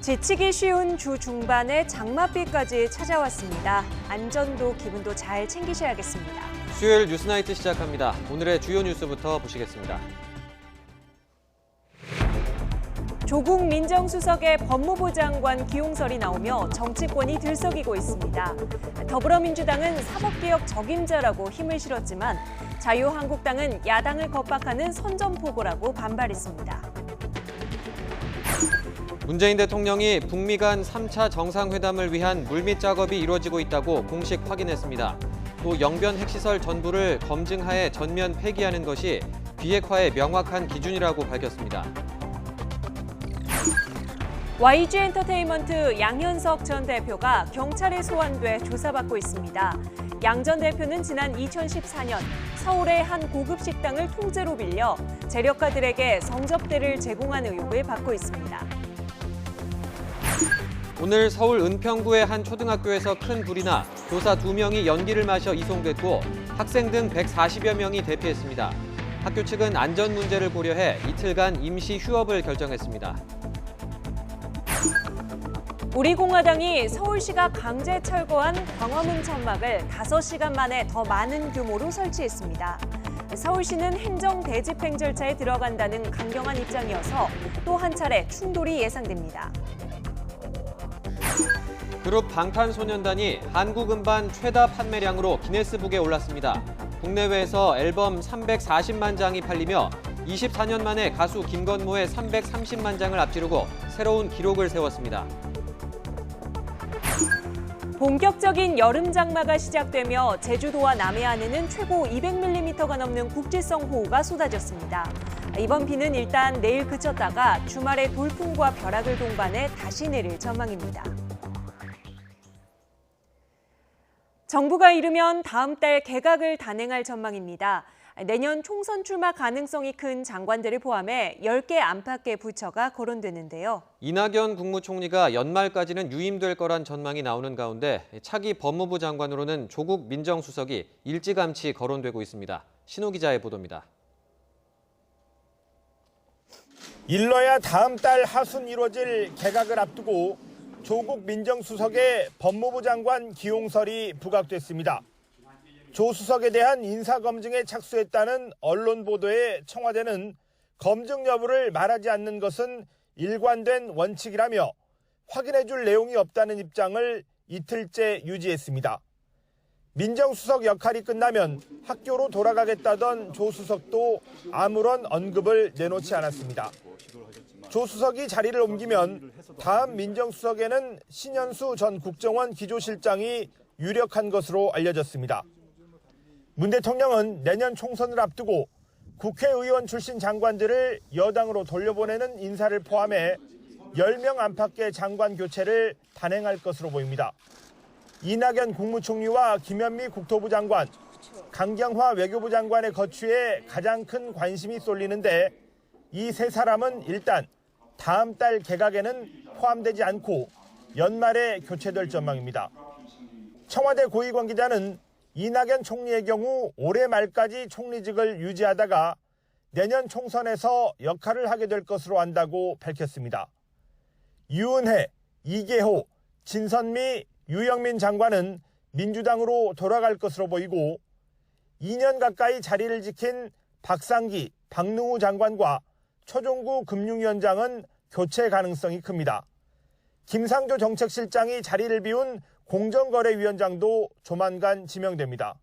지치기 쉬운 주 중반에 장맛비까지 찾아왔습니다. 안전도 기분도 잘 챙기셔야겠습니다. 수요일 뉴스나이트 시작합니다. 오늘의 주요 뉴스부터 보시겠습니다. 조국 민정수석의 법무부 장관 기용설이 나오며 정치권이 들썩이고 있습니다. 더불어민주당은 사법개혁 적임자라고 힘을 실었지만 자유한국당은 야당을 겁박하는 선전포고라고 반발했습니다. 문재인 대통령이 북미 간 3차 정상회담을 위한 물밑 작업이 이루어지고 있다고 공식 확인했습니다. 또 영변 핵시설 전부를 검증하에 전면 폐기하는 것이 비핵화의 명확한 기준이라고 밝혔습니다. YG엔터테인먼트 양현석 전 대표가 경찰에 소환돼 조사받고 있습니다. 양 전 대표는 지난 2014년 서울의 한 고급 식당을 통째로 빌려 재력가들에게 성접대를 제공한 의혹을 받고 있습니다. 오늘 서울 은평구의 한 초등학교에서 큰 불이 나 교사 2명이 연기를 마셔 이송됐고 학생 등 140여 명이 대피했습니다. 학교 측은 안전 문제를 고려해 이틀간 임시 휴업을 결정했습니다. 우리공화당이 서울시가 강제 철거한 광화문 천막을 5시간 만에 더 많은 규모로 설치했습니다. 서울시는 행정 대집행 절차에 들어간다는 강경한 입장이어서 또 한 차례 충돌이 예상됩니다. 그룹 방탄소년단이 한국 음반 최다 판매량으로 기네스북에 올랐습니다. 국내외에서 앨범 340만 장이 팔리며 24년 만에 가수 김건모의 330만 장을 앞지르고 새로운 기록을 세웠습니다. 본격적인 여름 장마가 시작되며 제주도와 남해안에는 최고 200mm가 넘는 국지성 호우가 쏟아졌습니다. 이번 비는 일단 내일 그쳤다가 주말에 돌풍과 벼락을 동반해 다시 내릴 전망입니다. 정부가 이르면 다음 달 개각을 단행할 전망입니다. 내년 총선 출마 가능성이 큰 장관들을 포함해 10개 안팎의 부처가 거론되는데요. 이낙연 국무총리가 연말까지는 유임될 거란 전망이 나오는 가운데 차기 법무부 장관으로는 조국 민정수석이 일찌감치 거론되고 있습니다. 신호 기자의 보도입니다. 일러야 다음 달 하순 이뤄질 개각을 앞두고 조국 민정수석의 법무부 장관 기용설이 부각됐습니다. 조 수석에 대한 인사검증에 착수했다는 언론 보도에 청와대는 검증 여부를 말하지 않는 것은 일관된 원칙이라며 확인해줄 내용이 없다는 입장을 이틀째 유지했습니다. 민정수석 역할이 끝나면 학교로 돌아가겠다던 조 수석도 아무런 언급을 내놓지 않았습니다. 조 수석이 자리를 옮기면 다음 민정수석에는 신현수 전 국정원 기조실장이 유력한 것으로 알려졌습니다. 문 대통령은 내년 총선을 앞두고 국회의원 출신 장관들을 여당으로 돌려보내는 인사를 포함해 10명 안팎의 장관 교체를 단행할 것으로 보입니다. 이낙연 국무총리와 김현미 국토부 장관, 강경화 외교부 장관의 거취에 가장 큰 관심이 쏠리는데 이 세 사람은 일단 다음 달 개각에는 포함되지 않고 연말에 교체될 전망입니다. 청와대 고위 관계자는 이낙연 총리의 경우 올해 말까지 총리직을 유지하다가 내년 총선에서 역할을 하게 될 것으로 안다고 밝혔습니다. 유은혜, 이계호, 진선미, 유영민 장관은 민주당으로 돌아갈 것으로 보이고 2년 가까이 자리를 지킨 박상기, 박능우 장관과 초종구 금융위원장은 교체 가능성이 큽니다. 김상조 정책실장이 자리를 비운 공정거래위원장도 조만간 지명됩니다.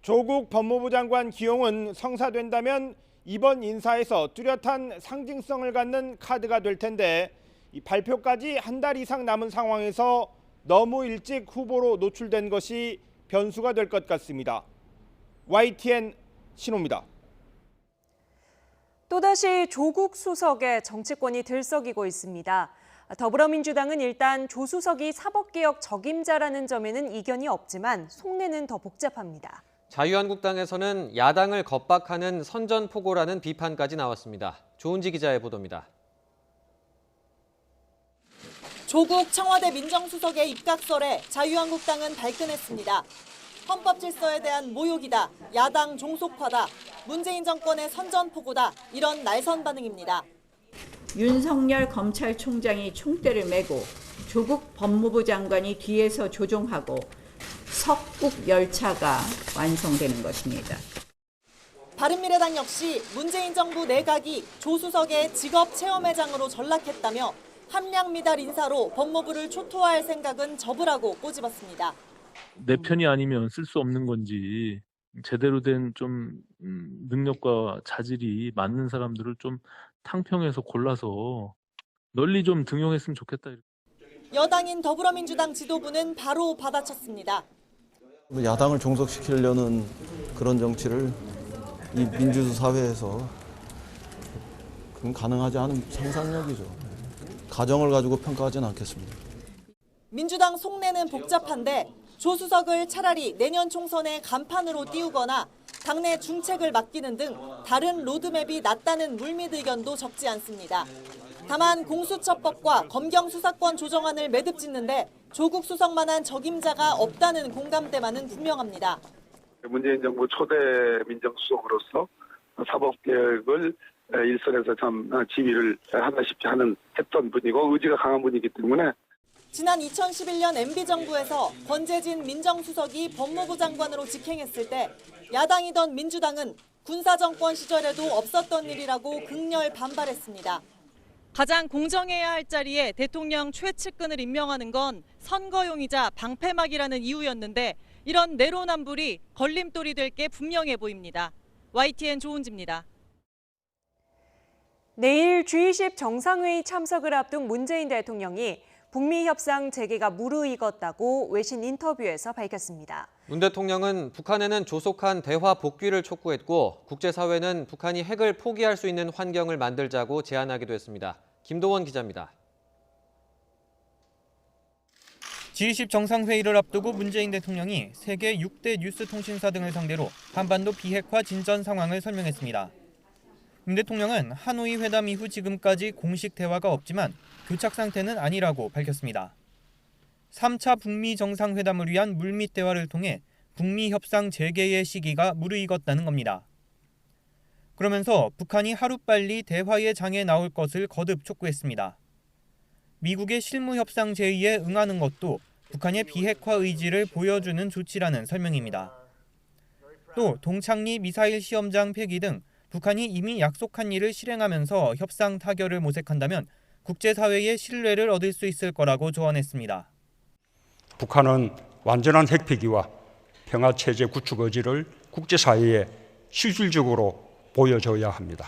조국 법무부 장관 기용은 성사된다면 이번 인사에서 뚜렷한 상징성을 갖는 카드가 될 텐데 이 발표까지 한 달 이상 남은 상황에서 너무 일찍 후보로 노출된 것이 변수가 될 것 같습니다. YTN 신호입니다. 또다시 조국 수석의 정치권이 들썩이고 있습니다. 더불어민주당은 일단 조 수석이 사법개혁 적임자라는 점에는 이견이 없지만 속내는 더 복잡합니다. 자유한국당에서는 야당을 겁박하는 선전포고라는 비판까지 나왔습니다. 조은지 기자의 보도입니다. 조국 청와대 민정수석의 입각설에 자유한국당은 발끈했습니다. 헌법 질서에 대한 모욕이다, 야당 종속화다, 문재인 정권의 선전포고다, 이런 날선 반응입니다. 윤석열 검찰총장이 총대를 메고 조국 법무부 장관이 뒤에서 조종하고 석국 열차가 완성되는 것입니다. 바른미래당 역시 문재인 정부 내각이 조수석의 직업체험회장으로 전락했다며 함량 미달 인사로 법무부를 초토화할 생각은 접으라고 꼬집었습니다. 내 편이 아니면 쓸 수 없는 건지 제대로 된 좀 능력과 자질이 맞는 사람들을 좀 탕평해서 골라서 널리 좀 등용했으면 좋겠다. 여당인 더불어민주당 지도부는 바로 받아쳤습니다. 야당을 종속시키려는 그런 정치를 이 민주주의 사회에서 그건 가능하지 않은 상상력이죠. 가정을 가지고 평가하지는 않겠습니다. 민주당 속내는 복잡한데 조수석을 차라리 내년 총선에 간판으로 띄우거나 당내 중책을 맡기는 등 다른 로드맵이 낫다는 물밑 의견도 적지 않습니다. 다만 공수처법과 검경수사권 조정안을 매듭짓는데 조국 수석만한 적임자가 없다는 공감대만은 분명합니다. 문재인 정부 초대 민정수석으로서 사법개혁을 일선에서 참 지휘를 하다시피 했던 분이고 의지가 강한 분이기 때문에 지난 2011년 MB정부에서 권재진 민정수석이 법무부 장관으로 직행했을 때 야당이던 민주당은 군사정권 시절에도 없었던 일이라고 극렬 반발했습니다. 가장 공정해야 할 자리에 대통령 최측근을 임명하는 건 선거용이자 방패막이라는 이유였는데 이런 내로남불이 걸림돌이 될 게 분명해 보입니다. YTN 조은지입니다. 내일 G20 정상회의 참석을 앞둔 문재인 대통령이 북미 협상 재개가 무르익었다고 외신 인터뷰에서 밝혔습니다. 문 대통령은 북한에는 조속한 대화 복귀를 촉구했고 국제사회는 북한이 핵을 포기할 수 있는 환경을 만들자고 제안하기도 했습니다. 김도원 기자입니다. G20 정상회의를 앞두고 문재인 대통령이 세계 6대 뉴스 통신사 등을 상대로 한반도 비핵화 진전 상황을 설명했습니다. 문 대통령은 하노이 회담 이후 지금까지 공식 대화가 없지만 교착 상태는 아니라고 밝혔습니다. 3차 북미 정상회담을 위한 물밑 대화를 통해 북미 협상 재개의 시기가 무르익었다는 겁니다. 그러면서 북한이 하루빨리 대화의 장에 나올 것을 거듭 촉구했습니다. 미국의 실무협상 제의에 응하는 것도 북한의 비핵화 의지를 보여주는 조치라는 설명입니다. 또 동창리 미사일 시험장 폐기 등 북한이 이미 약속한 일을 실행하면서 협상 타결을 모색한다면 국제사회의 신뢰를 얻을 수 있을 거라고 조언했습니다. 북한은 완전한 핵폐기와 평화체제 구축 의지를 국제사회에 실질적으로 보여줘야 합니다.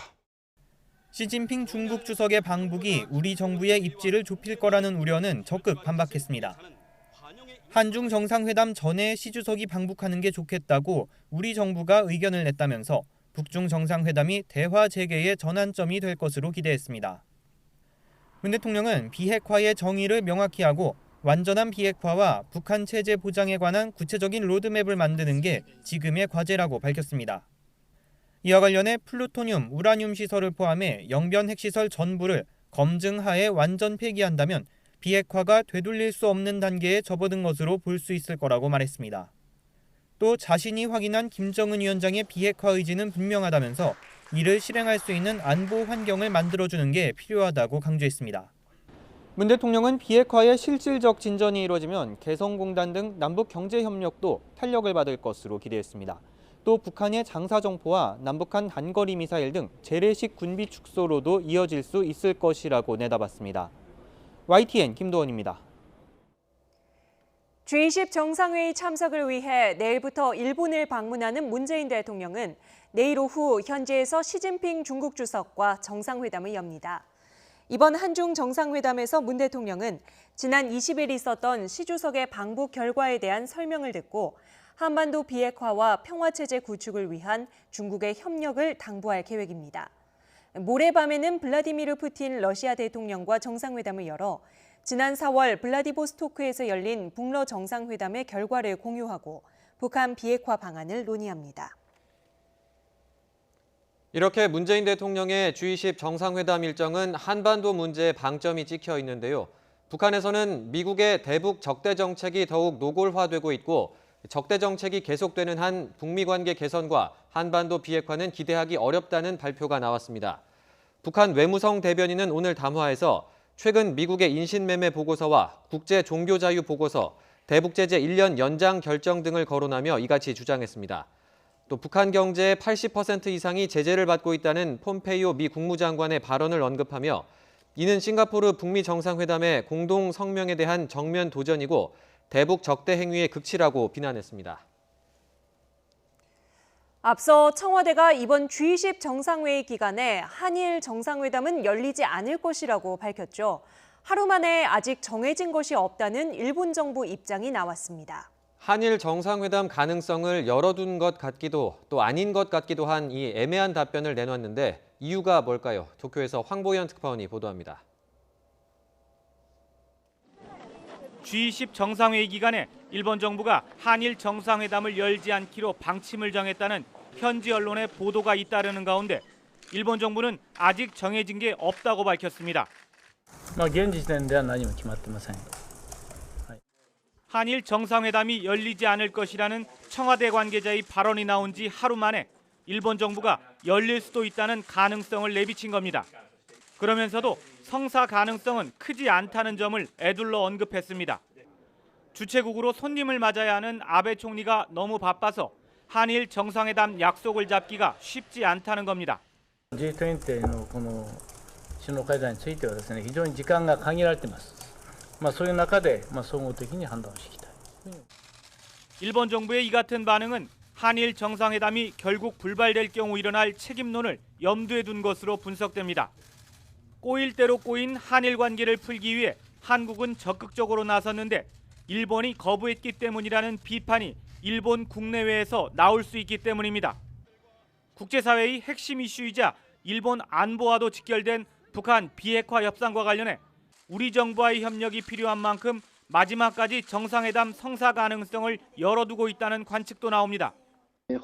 시진핑 중국 주석의 방북이 우리 정부의 입지를 좁힐 거라는 우려는 적극 반박했습니다. 한중 정상회담 전에 시 주석이 방북하는 게 좋겠다고 우리 정부가 의견을 냈다면서 북중 정상회담이 대화 재개의 전환점이 될 것으로 기대했습니다. 문 대통령은 비핵화의 정의를 명확히 하고 완전한 비핵화와 북한 체제 보장에 관한 구체적인 로드맵을 만드는 게 지금의 과제라고 밝혔습니다. 이와 관련해 플루토늄, 우라늄 시설을 포함해 영변 핵시설 전부를 검증하에 완전 폐기한다면 비핵화가 되돌릴 수 없는 단계에 접어든 것으로 볼 수 있을 거라고 말했습니다. 또 자신이 확인한 김정은 위원장의 비핵화 의지는 분명하다면서 이를 실행할 수 있는 안보 환경을 만들어주는 게 필요하다고 강조했습니다. 문 대통령은 비핵화의 실질적 진전이 이루어지면 개성공단 등 남북 경제협력도 탄력을 받을 것으로 기대했습니다. 또 북한의 장사정포와 남북한 단거리 미사일 등 재래식 군비 축소로도 이어질 수 있을 것이라고 내다봤습니다. YTN 김도원입니다. G20 정상회의 참석을 위해 내일부터 일본을 방문하는 문재인 대통령은 내일 오후 현지에서 시진핑 중국 주석과 정상회담을 엽니다. 이번 한중 정상회담에서 문 대통령은 지난 20일 있었던 시 주석의 방북 결과에 대한 설명을 듣고 한반도 비핵화와 평화체제 구축을 위한 중국의 협력을 당부할 계획입니다. 모레밤에는 블라디미르 푸틴 러시아 대통령과 정상회담을 열어 지난 4월 블라디보스토크에서 열린 북러 정상회담의 결과를 공유하고 북한 비핵화 방안을 논의합니다. 이렇게 문재인 대통령의 G20 정상회담 일정은 한반도 문제에 방점이 찍혀 있는데요. 북한에서는 미국의 대북 적대 정책이 더욱 노골화되고 있고 적대 정책이 계속되는 한 북미 관계 개선과 한반도 비핵화는 기대하기 어렵다는 발표가 나왔습니다. 북한 외무성 대변인은 오늘 담화에서 최근 미국의 인신매매 보고서와 국제 종교자유 보고서, 대북제재 1년 연장 결정 등을 거론하며 이같이 주장했습니다. 또 북한 경제의 80% 이상이 제재를 받고 있다는 폼페이오 미 국무장관의 발언을 언급하며 이는 싱가포르 북미 정상회담의 공동 성명에 대한 정면 도전이고 대북 적대 행위의 극치라고 비난했습니다. 앞서 청와대가 이번 G20 정상회의 기간에 한일 정상회담은 열리지 않을 것이라고 밝혔죠. 하루 만에 아직 정해진 것이 없다는 일본 정부 입장이 나왔습니다. 한일 정상회담 가능성을 열어둔 것 같기도 또 아닌 것 같기도 한 이 애매한 답변을 내놨는데 이유가 뭘까요? 도쿄에서 황보현 특파원이 보도합니다. G20 정상회의 기간에 일본 정부가 한일 정상회담을 열지 않기로 방침을 정했다는 현지 언론의 보도가 잇따르는 가운데 일본 정부는 아직 정해진 게 없다고 밝혔습니다. 한일 정상회담이 열리지 않을 것이라는 청와대 관계자의 발언이 나온 지 하루 만에 일본 정부가 열릴 수도 있다는 가능성을 내비친 겁니다. 그러면서도 성사 가능성은 크지 않다는 점을 애둘러 언급했습니다. 주최국으로 손님을 맞아야 하는 아베 총리가 너무 바빠서 한일 정상회담 약속을 잡기가 쉽지 않다는 겁니다. G20 のこの首脳会談についてはですね、非常に時間が限られています。そういう中で総合的に判断をしていきたい。 일본 정부의 이 같은 반응은 한일 정상회담이 결국 불발될 경우 일어날 책임론을 염두에 둔 것으로 분석됩니다. 꼬일 대로 꼬인 한일 관계를 풀기 위해 한국은 적극적으로 나섰는데 일본이 거부했기 때문이라는 비판이 일본 국내외에서 나올 수 있기 때문입니다. 국제사회의 핵심 이슈이자 일본 안보와도 직결된 북한 비핵화 협상과 관련해 우리 정부와의 협력이 필요한 만큼 마지막까지 정상회담 성사 가능성을 열어두고 있다는 관측도 나옵니다.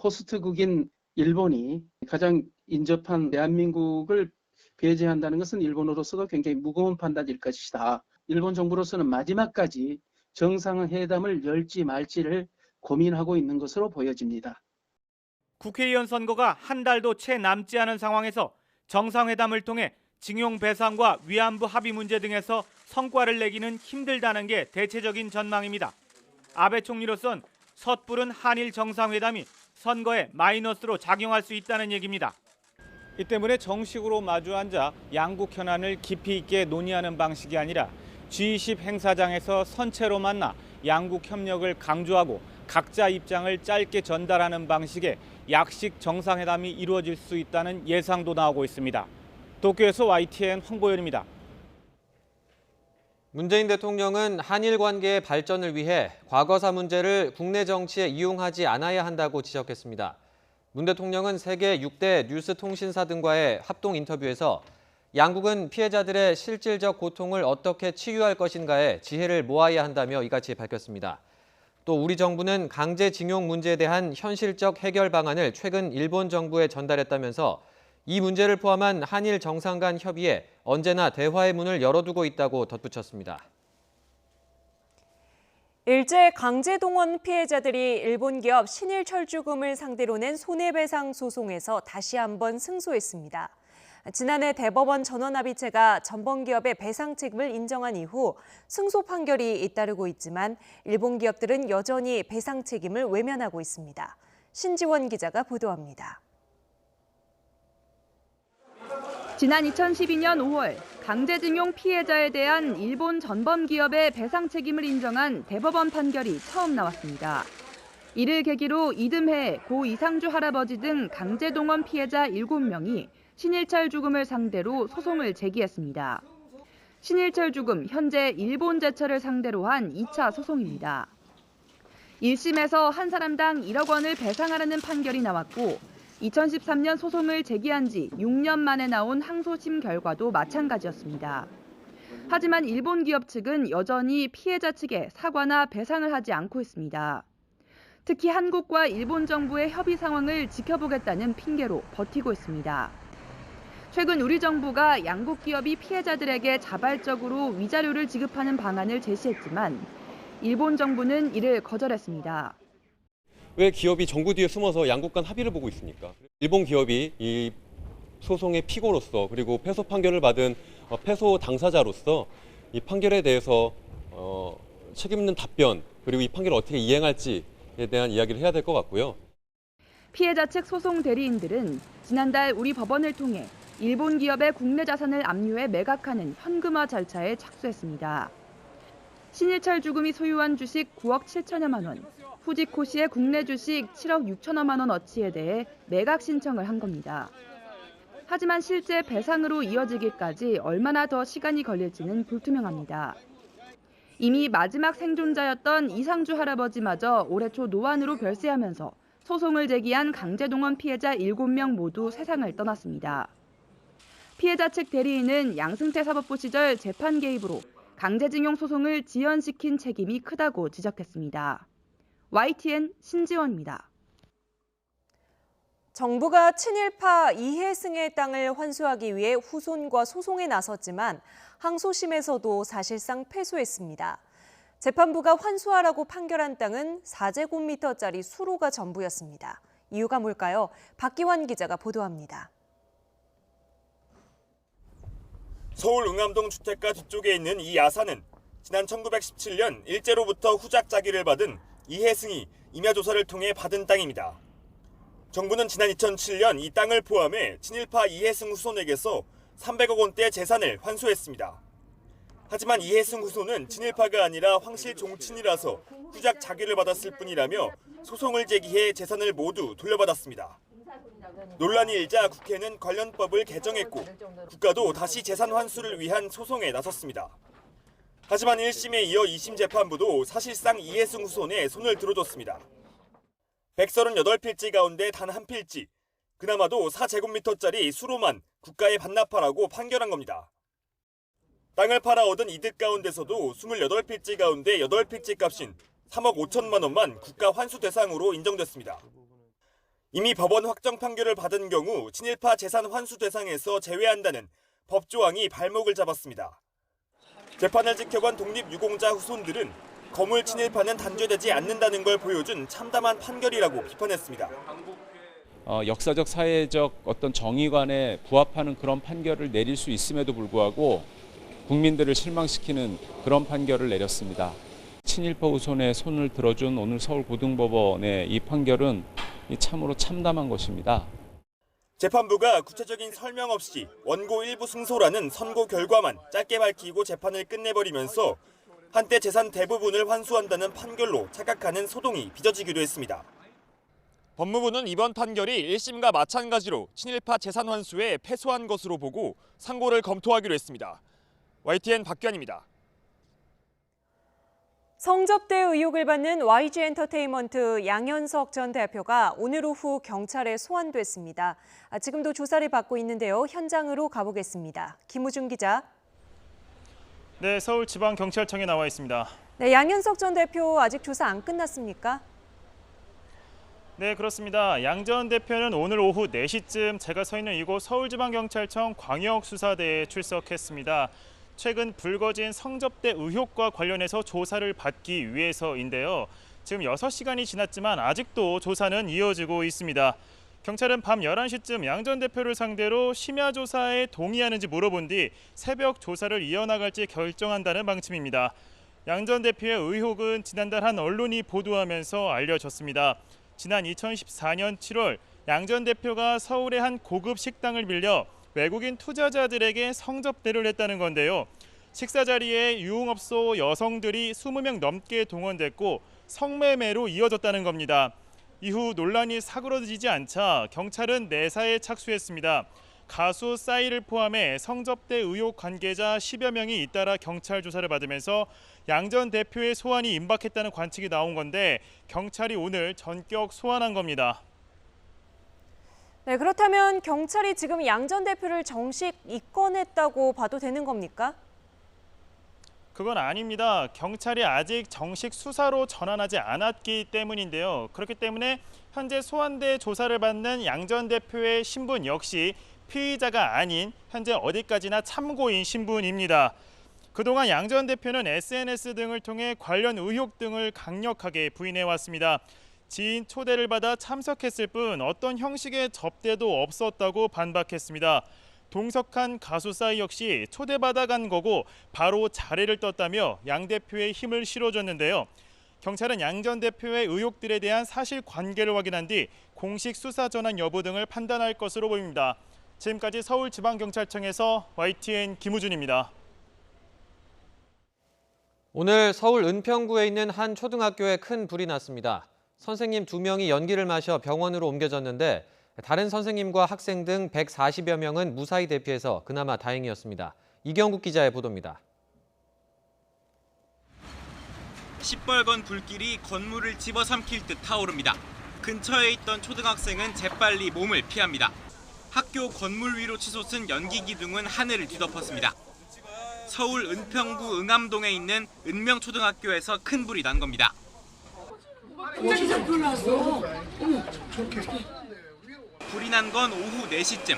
호스트국인 일본이 가장 인접한 대한민국을 배제한다는 것은 일본으로서도 굉장히 무거운 판단일 것이다. 일본 정부로서는 마지막까지 정상회담을 열지 말지를 고민하고 있는 것으로 보여집니다. 국회의원 선거가 한 달도 채 남지 않은 상황에서 정상회담을 통해 징용 배상과 위안부 합의 문제 등에서 성과를 내기는 힘들다는 게 대체적인 전망입니다. 아베 총리로선 섣부른 한일 정상회담이 선거에 마이너스로 작용할 수 있다는 얘기입니다. 이 때문에 정식으로 마주 앉아 양국 현안을 깊이 있게 논의하는 방식이 아니라 G20 행사장에서 선체로 만나 양국 협력을 강조하고 각자 입장을 짧게 전달하는 방식의 약식 정상회담이 이루어질 수 있다는 예상도 나오고 있습니다. 도쿄에서 YTN 황보현입니다. 문재인 대통령은 한일 관계의 발전을 위해 과거사 문제를 국내 정치에 이용하지 않아야 한다고 지적했습니다. 문 대통령은 세계 6대 뉴스통신사 등과의 합동 인터뷰에서 양국은 피해자들의 실질적 고통을 어떻게 치유할 것인가에 지혜를 모아야 한다며 이같이 밝혔습니다. 또 우리 정부는 강제징용 문제에 대한 현실적 해결 방안을 최근 일본 정부에 전달했다면서 이 문제를 포함한 한일 정상 간 협의에 언제나 대화의 문을 열어두고 있다고 덧붙였습니다. 일제 강제동원 피해자들이 일본 기업 신일철주금을 상대로 낸 손해배상 소송에서 다시 한번 승소했습니다. 지난해 대법원 전원합의체가 전범기업의 배상 책임을 인정한 이후 승소 판결이 잇따르고 있지만 일본 기업들은 여전히 배상 책임을 외면하고 있습니다. 신지원 기자가 보도합니다. 지난 2012년 5월 강제징용 피해자에 대한 일본 전범기업의 배상 책임을 인정한 대법원 판결이 처음 나왔습니다. 이를 계기로 이듬해 고 이상주 할아버지 등 강제동원 피해자 7명이 신일철주금을 상대로 소송을 제기했습니다. 신일철주금 현재 일본 제철을 상대로 한 2차 소송입니다. 1심에서 한 사람당 1억 원을 배상하라는 판결이 나왔고 2013년 소송을 제기한 지 6년 만에 나온 항소심 결과도 마찬가지였습니다. 하지만 일본 기업 측은 여전히 피해자 측에 사과나 배상을 하지 않고 있습니다. 특히 한국과 일본 정부의 협의 상황을 지켜보겠다는 핑계로 버티고 있습니다. 최근 우리 정부가 양국 기업이 피해자들에게 자발적으로 위자료를 지급하는 방안을 제시했지만 일본 정부는 이를 거절했습니다. 왜 기업이 정부 뒤에 숨어서 양국 간 합의를 보고 있습니까? 일본 기업이 이 소송의 피고로서 그리고 패소 판결을 받은 패소 당사자로서 이 판결에 대해서 책임 있는 답변 그리고 이 판결을 어떻게 이행할지에 대한 이야기를 해야 될 것 같고요. 피해자 측 소송 대리인들은 지난달 우리 법원을 통해 일본 기업의 국내 자산을 압류해 매각하는 현금화 절차에 착수했습니다. 신일철 주금이 소유한 주식 9억 7천여만 원, 후지코 씨의 국내 주식 7억 6천여만 원 어치에 대해 매각 신청을 한 겁니다. 하지만 실제 배상으로 이어지기까지 얼마나 더 시간이 걸릴지는 불투명합니다. 이미 마지막 생존자였던 이상주 할아버지마저 올해 초 노안으로 별세하면서 소송을 제기한 강제동원 피해자 7명 모두 세상을 떠났습니다. 피해자 측 대리인은 양승태 사법부 시절 재판 개입으로 강제징용 소송을 지연시킨 책임이 크다고 지적했습니다. YTN 신지원입니다. 정부가 친일파 이해승의 땅을 환수하기 위해 후손과 소송에 나섰지만 항소심에서도 사실상 패소했습니다. 재판부가 환수하라고 판결한 땅은 4제곱미터짜리 수로가 전부였습니다. 이유가 뭘까요? 박기환 기자가 보도합니다. 서울 응암동 주택가 뒤쪽에 있는 이 야산은 지난 1917년 일제로부터 후작 자기를 받은 이해승이 임야조사를 통해 받은 땅입니다. 정부는 지난 2007년 이 땅을 포함해 친일파 이해승 후손에게서 300억 원대 재산을 환수했습니다. 하지만 이해승 후손은 친일파가 아니라 황실 종친이라서 후작 자기를 받았을 뿐이라며 소송을 제기해 재산을 모두 돌려받았습니다. 논란이 일자 국회는 관련법을 개정했고 국가도 다시 재산 환수를 위한 소송에 나섰습니다. 하지만 1심에 이어 2심 재판부도 사실상 이해승 후손에 손을 들어줬습니다. 138필지 가운데 단 한 필지, 그나마도 4제곱미터짜리 수로만 국가에 반납하라고 판결한 겁니다. 땅을 팔아 얻은 이득 가운데서도 28필지 가운데 8필지 값인 3억 5천만 원만 국가 환수 대상으로 인정됐습니다. 이미 법원 확정 판결을 받은 경우 친일파 재산 환수 대상에서 제외한다는 법조항이 발목을 잡았습니다. 재판을 지켜본 독립유공자 후손들은 거물 친일파는 단죄되지 않는다는 걸 보여준 참담한 판결이라고 비판했습니다. 역사적 사회적 어떤 정의관에 부합하는 그런 판결을 내릴 수 있음에도 불구하고 국민들을 실망시키는 그런 판결을 내렸습니다. 친일파 후손의 손을 들어준 오늘 서울고등법원의 이 판결은 참으로 참담한 것입니다. 재판부가 구체적인 설명 없이 원고 일부 승소라는 선고 결과만 짧게 밝히고 재판을 끝내버리면서 한때 재산 대부분을 환수한다는 판결로 착각하는 소동이 빚어지기도 했습니다. 법무부는 이번 판결이 1심과 마찬가지로 친일파 재산 환수에 패소한 것으로 보고 상고를 검토하기로 했습니다. YTN 박규환입니다. 성접대 의혹을 받는 YG엔터테인먼트 양현석 전 대표가 오늘 오후 경찰에 소환됐습니다. 지금도 조사를 받고 있는데요. 현장으로 가보겠습니다. 김우중 기자. 네, 서울지방경찰청에 나와 있습니다. 네, 양현석 전 대표 아직 조사 안 끝났습니까? 네, 그렇습니다. 양 전 대표는 오늘 오후 4시쯤 제가 서 있는 이곳 서울지방경찰청 광역수사대에 출석했습니다. 최근 불거진 성접대 의혹과 관련해서 조사를 받기 위해서인데요. 지금 6시간이 지났지만 아직도 조사는 이어지고 있습니다. 경찰은 밤 11시쯤 양 전 대표를 상대로 심야 조사에 동의하는지 물어본 뒤 새벽 조사를 이어나갈지 결정한다는 방침입니다. 양 전 대표의 의혹은 지난달 한 언론이 보도하면서 알려졌습니다. 지난 2014년 7월 양 전 대표가 서울의 한 고급 식당을 빌려 외국인 투자자들에게 성접대를 했다는 건데요. 식사 자리에 유흥업소 여성들이 20명 넘게 동원됐고 성매매로 이어졌다는 겁니다. 이후 논란이 사그러지지 않자 경찰은 내사에 착수했습니다. 가수 싸이를 포함해 성접대 의혹 관계자 10여 명이 잇따라 경찰 조사를 받으면서 양 전 대표의 소환이 임박했다는 관측이 나온 건데 경찰이 오늘 전격 소환한 겁니다. 네, 그렇다면 경찰이 지금 양 전 대표를 정식 입건했다고 봐도 되는 겁니까? 그건 아닙니다. 경찰이 아직 정식 수사로 전환하지 않았기 때문인데요. 그렇기 때문에 현재 소환돼 조사를 받는 양 전 대표의 신분 역시 피의자가 아닌 현재 어디까지나 참고인 신분입니다. 그동안 양 전 대표는 SNS 등을 통해 관련 의혹 등을 강력하게 부인해왔습니다. 지인 초대를 받아 참석했을 뿐 어떤 형식의 접대도 없었다고 반박했습니다. 동석한 가수싸이 역시 초대받아 간 거고 바로 자리를 떴다며 양 대표의 힘을 실어줬는데요. 경찰은 양 전 대표의 의혹들에 대한 사실관계를 확인한 뒤 공식 수사 전환 여부 등을 판단할 것으로 보입니다. 지금까지 서울지방경찰청에서 YTN 김우준입니다. 오늘 서울 은평구에 있는 한 초등학교에 큰 불이 났습니다. 선생님 2명이 연기를 마셔 병원으로 옮겨졌는데 다른 선생님과 학생 등 140여 명은 무사히 대피해서 그나마 다행이었습니다. 이경국 기자의 보도입니다. 시뻘건 불길이 건물을 집어삼킬 듯 타오릅니다. 근처에 있던 초등학생은 재빨리 몸을 피합니다. 학교 건물 위로 치솟은 연기 기둥은 하늘을 뒤덮었습니다. 서울 은평구 응암동에 있는 은명초등학교에서 큰 불이 난 겁니다. 불이 난 건 오후 4시쯤.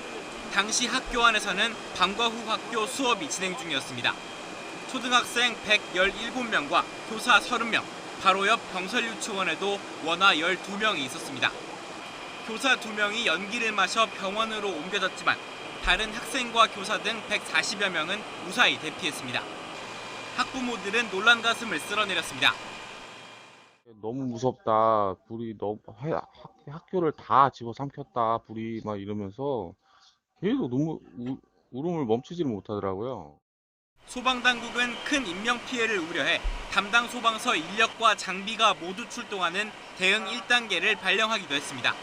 당시 학교 안에서는 방과 후 학교 수업이 진행 중이었습니다. 초등학생 117명과 교사 30명, 바로 옆 병설유치원에도 원화 12명이 있었습니다. 교사 2명이 연기를 마셔 병원으로 옮겨졌지만 다른 학생과 교사 등 140여 명은 무사히 대피했습니다. 학부모들은 놀란 가슴을 쓸어내렸습니다. 너무 무섭다. 불이 너무 학교를 다 집어삼켰다. 불이 막 이러면서 계속 울음을 멈추지를 못하더라고요. 소방당국은 큰 인명피해를 우려해 담당 소방서 인력과 장비가 모두 출동하는 대응 1단계를 발령하기도 했습니다.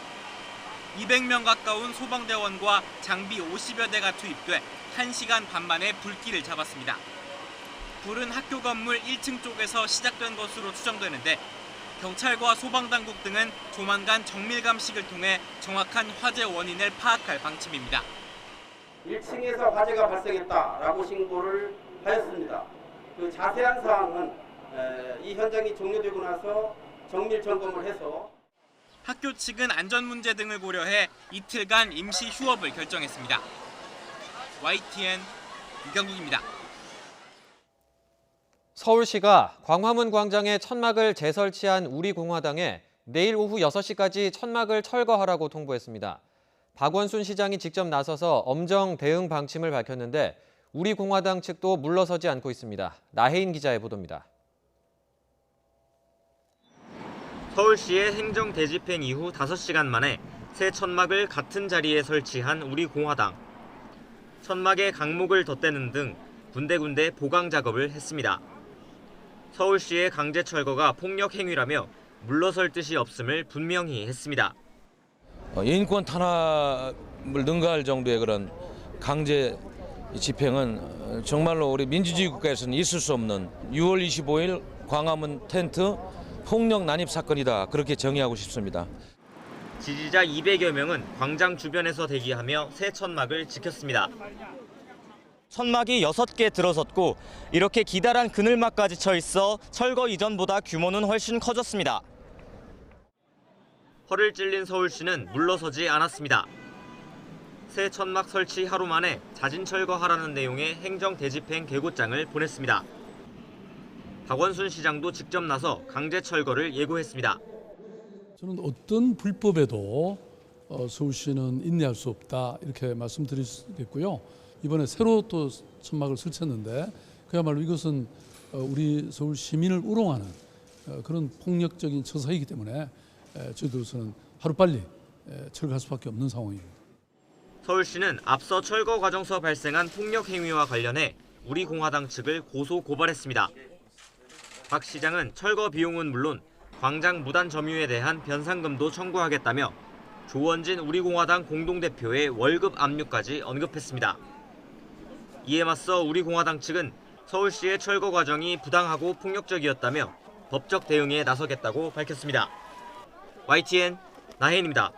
200명 가까운 소방대원과 장비 50여 대가 투입돼 1시간 반 만에 불길을 잡았습니다. 불은 학교 건물 1층 쪽에서 시작된 것으로 추정되는데 경찰과 소방당국 등은 조만간 정밀 감식을 통해 정확한 화재 원인을 파악할 방침입니다. 1층에서 화재가 발생했다라고 신고를 하였습니다. 그 자세한 사항은 이 현장이 종료되고 나서 정밀 점검을 해서 학교 측은 안전 문제 등을 고려해 이틀간 임시 휴업을 결정했습니다. YTN 이경국입니다. 서울시가 광화문 광장에 천막을 재설치한 우리공화당에 내일 오후 6시까지 천막을 철거하라고 통보했습니다. 박원순 시장이 직접 나서서 엄정 대응 방침을 밝혔는데 우리공화당 측도 물러서지 않고 있습니다. 나혜인 기자의 보도입니다. 서울시의 행정 대집행 이후 5시간 만에 새 천막을 같은 자리에 설치한 우리공화당. 천막에 강목을 덧대는 등 군데군데 보강 작업을 했습니다. 서울시의 강제 철거가 폭력 행위라며 물러설 뜻이 없음을 분명히 했습니다. 인권 탄압을 능가할 정도의 그런 강제 집행은 정말로 우리 민주주의 국가에서는 있을 수 없는 6월 25일 광화문 텐트 폭력 난입 사건이다. 그렇게 정의하고 싶습니다. 지지자 200여 명은 광장 주변에서 대기하며 새 천막을 지켰습니다. 천막이 6개 들어섰고 이렇게 기다란 그늘막까지 쳐 있어 철거 이전보다 규모는 훨씬 커졌습니다. 허를 찔린 서울시는 물러서지 않았습니다. 새 천막 설치 하루 만에 자진 철거하라는 내용의 행정 대집행 계고장을 보냈습니다. 박원순 시장도 직접 나서 강제 철거를 예고했습니다. 저는 어떤 불법에도 서울시는 인내할 수 없다 이렇게 말씀드리겠고요. 이번에 새로 또 천막을 설치했는데 그야말로 이것은 우리 서울 시민을 우롱하는 그런 폭력적인 처사이기 때문에 저희들로서는 하루빨리 철거할 수밖에 없는 상황입니다. 서울시는 앞서 철거 과정에서 발생한 폭력 행위와 관련해 우리공화당 측을 고소 고발했습니다. 박 시장은 철거 비용은 물론 광장 무단 점유에 대한 변상금도 청구하겠다며 조원진 우리공화당 공동대표의 월급 압류까지 언급했습니다. 이에 맞서 우리공화당 측은 서울시의 철거 과정이 부당하고 폭력적이었다며 법적 대응에 나서겠다고 밝혔습니다. YTN 나혜인입니다.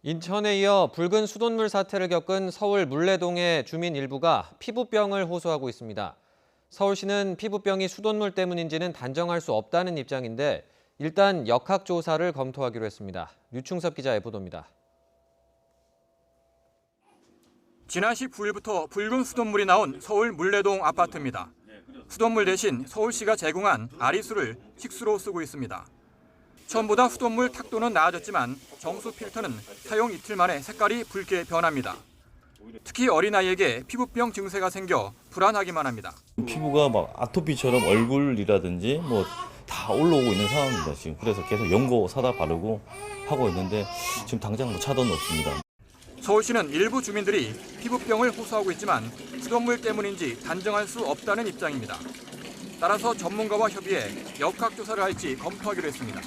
인천에 이어 붉은 수돗물 사태를 겪은 서울 물레동의 주민 일부가 피부병을 호소하고 있습니다. 서울시는 피부병이 수돗물 때문인지는 단정할 수 없다는 입장인데 일단 역학조사를 검토하기로 했습니다. 류충섭 기자의 보도입니다. 지난 19일부터 붉은 수돗물이 나온 서울 물레동 아파트입니다. 수돗물 대신 서울시가 제공한 아리수를 식수로 쓰고 있습니다. 처음보다 수돗물 탁도는 나아졌지만 정수 필터는 사용 이틀 만에 색깔이 붉게 변합니다. 특히 어린아이에게 피부병 증세가 생겨 불안하기만 합니다. 피부가 막 아토피처럼 얼굴이라든지 뭐 다 올라오고 있는 상황입니다. 지금 그래서 계속 연고 사다 바르고 하고 있는데 지금 당장 뭐 차도는 없습니다. 서울시는 일부 주민들이 피부병을 호소하고 있지만 수돗물 때문인지 단정할 수 없다는 입장입니다. 따라서 전문가와 협의해 역학조사를 할지 검토하기로 했습니다.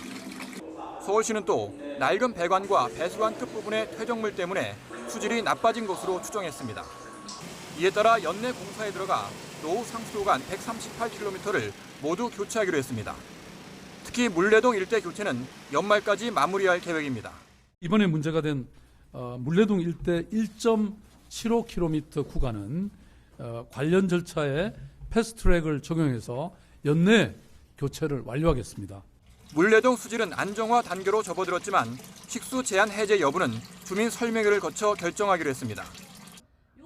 서울시는 또 낡은 배관과 배수관 끝부분의 퇴적물 때문에 수질이 나빠진 것으로 추정했습니다. 이에 따라 연내 공사에 들어가 노후 상수도관 138km를 모두 교체하기로 했습니다. 특히 물레동 일대 교체는 연말까지 마무리할 계획입니다. 이번에 문제가 된 물레동 일대 1.75km 구간은 관련 절차에 패스트트랙을 적용해서 연내 교체를 완료하겠습니다. 물레동 수질은 안정화 단계로 접어들었지만 식수 제한 해제 여부는 주민 설명회를 거쳐 결정하기로 했습니다.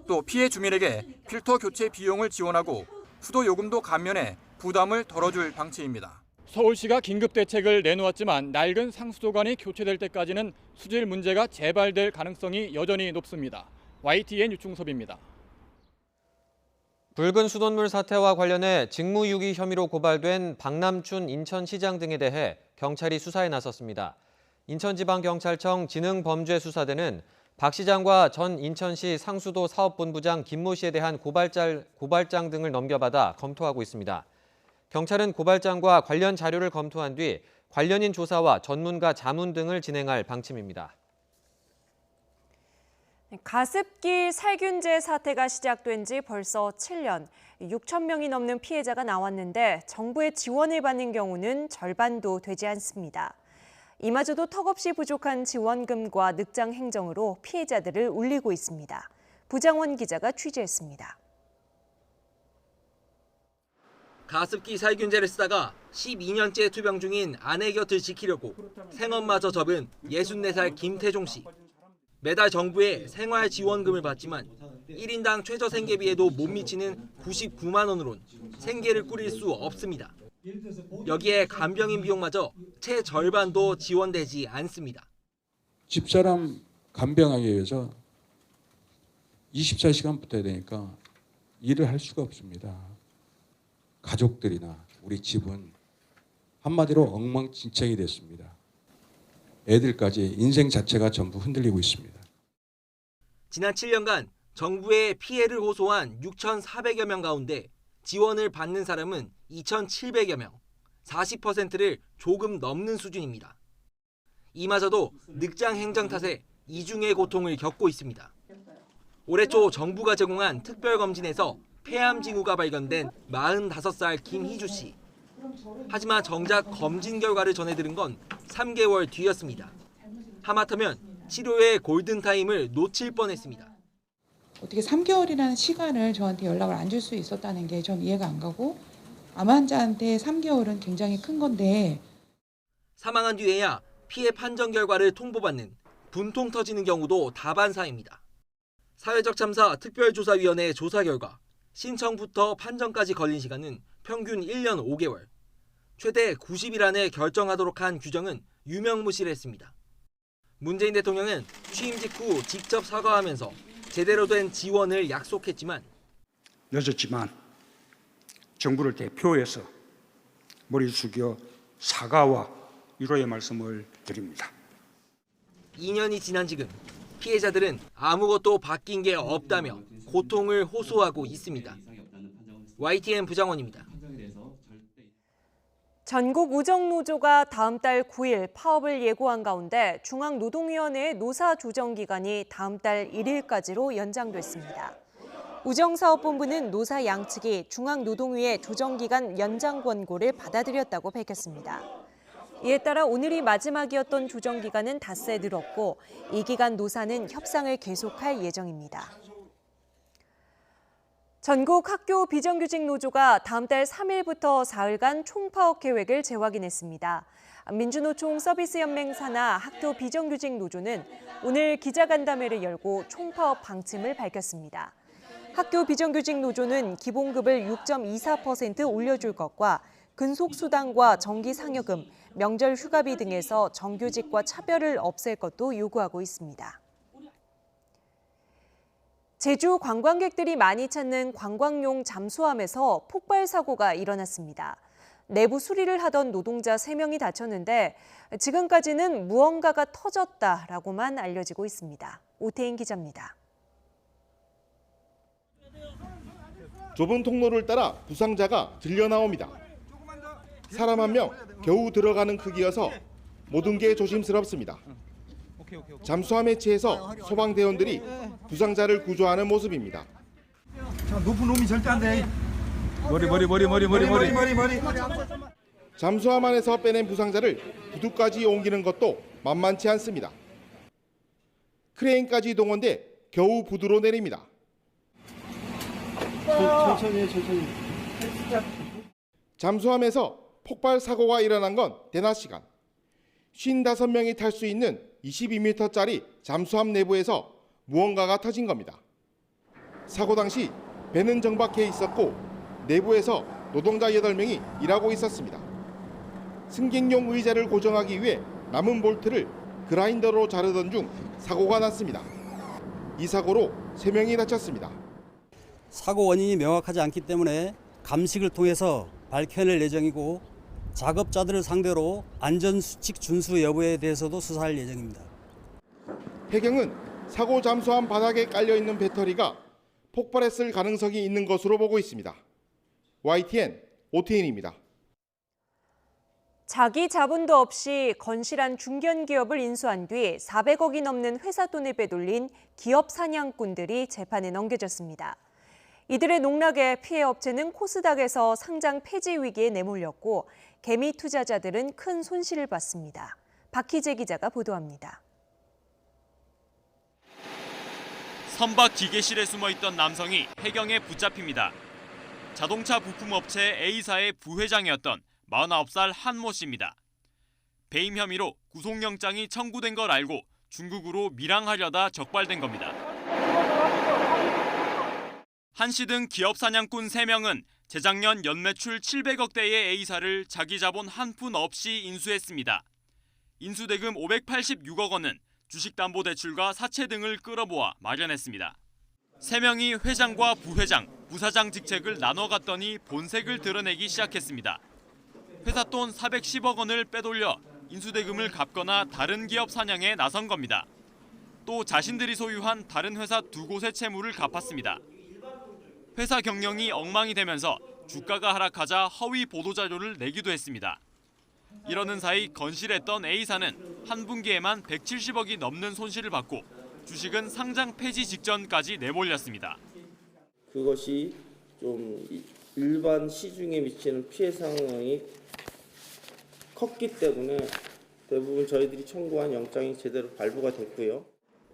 또 피해 주민에게 필터 교체 비용을 지원하고 수도 요금도 감면해 부담을 덜어줄 방침입니다. 서울시가 긴급 대책을 내놓았지만 낡은 상수도관이 교체될 때까지는 수질 문제가 재발될 가능성이 여전히 높습니다. YTN 유충섭입니다. 붉은 수돗물 사태와 관련해 직무유기 혐의로 고발된 박남춘 인천시장 등에 대해 경찰이 수사에 나섰습니다. 인천지방경찰청 지능범죄수사대는 박 시장과 전 인천시 상수도 사업본부장 김모 씨에 대한 고발장 등을 넘겨받아 검토하고 있습니다. 경찰은 고발장과 관련 자료를 검토한 뒤 관련인 조사와 전문가 자문 등을 진행할 방침입니다. 가습기 살균제 사태가 시작된 지 벌써 7년, 6천 명이 넘는 피해자가 나왔는데 정부의 지원을 받는 경우는 절반도 되지 않습니다. 이마저도 턱없이 부족한 지원금과 늑장 행정으로 피해자들을 울리고 있습니다. 부장원 기자가 취재했습니다. 가습기 살균제를 쓰다가 12년째 투병 중인 아내 곁을 지키려고 생업마저 접은 64살 김태종 씨. 매달 정부의 생활지원금을 받지만 1인당 최저 생계비에도 못 미치는 99만 원으론 생계를 꾸릴 수 없습니다. 여기에 간병인 비용마저 채 절반도 지원되지 않습니다. 집사람 간병하기 위해서 24시간 붙어야 되니까 일을 할 수가 없습니다. 가족들이나 우리 집은 한마디로 엉망진창이 됐습니다. 애들까지 인생 자체가 전부 흔들리고 있습니다. 지난 7년간 정부에 피해를 호소한 6,400여 명 가운데 지원을 받는 사람은 2,700여 명, 40%를 조금 넘는 수준입니다. 이마저도 늑장 행정 탓에 이중의 고통을 겪고 있습니다. 올해 초 정부가 제공한 특별검진에서 폐암 징후가 발견된 45살 김희주 씨. 하지만 정작 검진 결과를 전해들은 건 3개월 뒤였습니다. 하마터면 치료의 골든타임을 놓칠 뻔했습니다. 어떻게 3개월이라는 시간을 저한테 연락을 안 줄 수 있었다는 게 전 이해가 안 가고 암 환자한테 3개월은 굉장히 큰 건데 사망한 뒤에야 피해 판정 결과를 통보받는 분통 터지는 경우도 다반사입니다. 사회적 참사 특별조사위원회 조사 결과 신청부터 판정까지 걸린 시간은 평균 1년 5개월. 최대 90일 안에 결정하도록 한 규정은 유명무실했습니다. 문재인 대통령은 취임 직후 직접 사과하면서 제대로 된 지원을 약속했지만 늦었지만 정부를 대표해서 머리 숙여 사과와 위로의 말씀을 드립니다. 2년이 지난 지금 피해자들은 아무것도 바뀐 게 없다며 고통을 호소하고 있습니다. YTN 부장원입니다. 전국 우정노조가 다음 달 9일 파업을 예고한 가운데 중앙노동위원회의 노사조정기간이 다음 달 1일까지로 연장됐습니다. 우정사업본부는 노사 양측이 중앙노동위의 조정기간 연장 권고를 받아들였다고 밝혔습니다. 이에 따라 오늘이 마지막이었던 조정기간은 닷새 늘었고 이 기간 노사는 협상을 계속할 예정입니다. 전국 학교 비정규직 노조가 다음 달 3일부터 사흘간 총파업 계획을 재확인했습니다. 민주노총 서비스연맹 산하 학교 비정규직 노조는 오늘 기자간담회를 열고 총파업 방침을 밝혔습니다. 학교 비정규직 노조는 기본급을 6.24% 올려줄 것과 근속수당과 정기상여금, 명절 휴가비 등에서 정규직과 차별을 없앨 것도 요구하고 있습니다. 제주 관광객들이 많이 찾는 관광용 잠수함에서 폭발 사고가 일어났습니다. 내부 수리를 하던 노동자 3명이 다쳤는데 지금까지는 무언가가 터졌다라고만 알려지고 있습니다. 오태인 기자입니다. 좁은 통로를 따라 부상자가 들려나옵니다. 사람 한 명 겨우 들어가는 크기여서 모든 게 조심스럽습니다. 잠수함에 취해서 소방대원들이 부상자를 구조하는 모습입니다. 자, 높은 놈이 절대 안 돼. 머리. 잠수함 안에서 빼낸 부상자를 부두까지 옮기는 것도 만만치 않습니다. 크레인까지 동원돼 겨우 부두로 내립니다. 천천히. 잠수함에서 폭발 사고가 일어난 건 대낮 시간. 55명이 탈 수 있는 22m짜리 잠수함 내부에서 무언가가 터진 겁니다. 사고 당시 배는 정박해 있었고 내부에서 노동자 8명이 일하고 있었습니다. 승객용 의자를 고정하기 위해 남은 볼트를 그라인더로 자르던 중 사고가 났습니다. 이 사고로 3명이 다쳤습니다. 사고 원인이 명확하지 않기 때문에 감식을 통해서 밝혀낼 예정이고 작업자들을 상대로 안전수칙 준수 여부에 대해서도 수사할 예정입니다. 해경은 사고 잠수함 바닥에 깔려있는 배터리가 폭발했을 가능성이 있는 것으로 보고 있습니다. YTN 오태인입니다. 자기 자본도 없이 건실한 중견기업을 인수한 뒤 400억이 넘는 회사 돈을 빼돌린 기업 사냥꾼들이 재판에 넘겨졌습니다. 이들의 농락에 피해 업체는 코스닥에서 상장 폐지 위기에 내몰렸고 개미 투자자들은 큰 손실을 봤습니다. 박희재 기자가 보도합니다. 선박 기계실에 숨어있던 남성이 해경에 붙잡힙니다. 자동차 부품업체 A사의 부회장이었던 49살 한모 씨입니다. 배임 혐의로 구속영장이 청구된 걸 알고 중국으로 밀항하려다 적발된 겁니다. 한 씨 등 기업 사냥꾼 3명은 재작년 연매출 700억대의 A사를 자기 자본 한 푼 없이 인수했습니다. 인수대금 586억 원은 주식담보대출과 사채 등을 끌어모아 마련했습니다. 3명이 회장과 부회장, 부사장 직책을 나눠 갔더니 본색을 드러내기 시작했습니다. 회사 돈 410억 원을 빼돌려 인수대금을 갚거나 다른 기업 사냥에 나선 겁니다. 또 자신들이 소유한 다른 회사 2곳의 채무를 갚았습니다. 회사 경영이 엉망이 되면서 주가가 하락하자 허위 보도자료를 내기도 했습니다. 이러는 사이 건실했던 A사는 한 분기에만 170억이 넘는 손실을 받고 주식은 상장 폐지 직전까지 내몰렸습니다. 그것이 좀 일반 시중에 미치는 피해 상황이 컸기 때문에 대부분 저희들이 청구한 영장이 제대로 발부가 됐고요.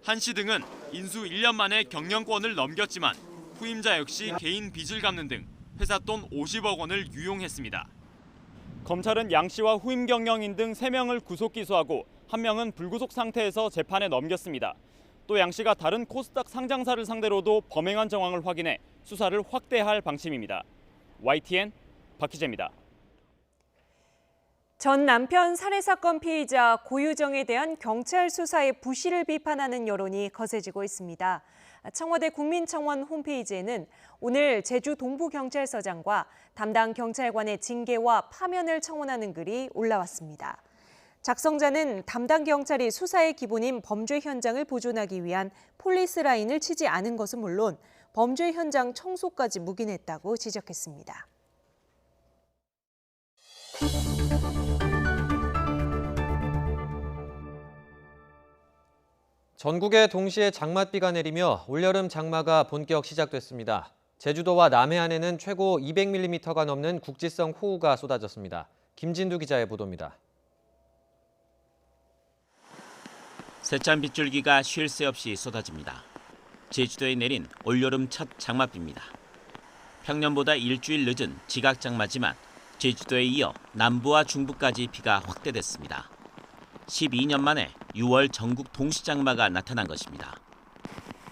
한 씨 등은 인수 1년 만에 경영권을 넘겼지만 후임자 역시 개인 빚을 갚는 등 회사 돈 50억 원을 유용했습니다. 검찰은 양 씨와 후임 경영인 등 3명을 구속 기소하고 1명은 불구속 상태에서 재판에 넘겼습니다. 또 양 씨가 다른 코스닥 상장사를 상대로도 범행한 정황을 확인해 수사를 확대할 방침입니다. YTN 박희재입니다. 전 남편 살해 사건 피의자 고유정에 대한 경찰 수사의 부실을 비판하는 여론이 거세지고 있습니다. 청와대 국민청원 홈페이지에는 오늘 제주 동부경찰서장과 담당 경찰관의 징계와 파면을 청원하는 글이 올라왔습니다. 작성자는 담당 경찰이 수사의 기본인 범죄 현장을 보존하기 위한 폴리스 라인을 치지 않은 것은 물론 범죄 현장 청소까지 묵인했다고 지적했습니다. 전국에 동시에 장맛비가 내리며 올여름 장마가 본격 시작됐습니다. 제주도와 남해안에는 최고 200mm가 넘는 국지성 호우가 쏟아졌습니다. 김진두 기자의 보도입니다. 세찬 빗줄기가 쉴 새 없이 쏟아집니다. 제주도에 내린 올여름 첫 장맛비입니다. 평년보다 일주일 늦은 지각장마지만 제주도에 이어 남부와 중부까지 비가 확대됐습니다. 12년 만에 6월 전국 동시장마가 나타난 것입니다.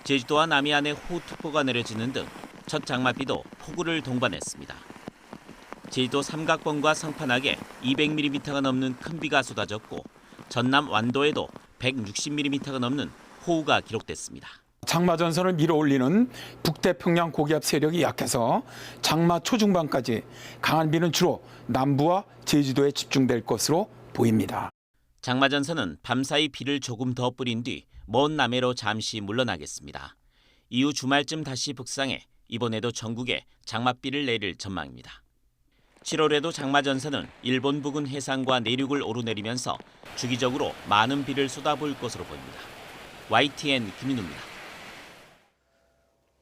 제주도와 남해안에 호우특보가 내려지는 등 첫 장맛비도 폭우를 동반했습니다. 제주도 삼각봉과 성판악에 200mm가 넘는 큰 비가 쏟아졌고 전남 완도에도 160mm가 넘는 호우가 기록됐습니다. 장마 전선을 밀어올리는 북태평양 고기압 세력이 약해서 장마 초중반까지 강한 비는 주로 남부와 제주도에 집중될 것으로 보입니다. 장마 전선은 밤사이 비를 조금 더 뿌린 뒤 먼 남해로 잠시 물러나겠습니다. 이후 주말쯤 다시 북상해 이번에도 전국에 장맛비를 내릴 전망입니다. 7월에도 장마 전선은 일본 부근 해상과 내륙을 오르내리면서 주기적으로 많은 비를 쏟아부을 것으로 보입니다. YTN 김인우입니다.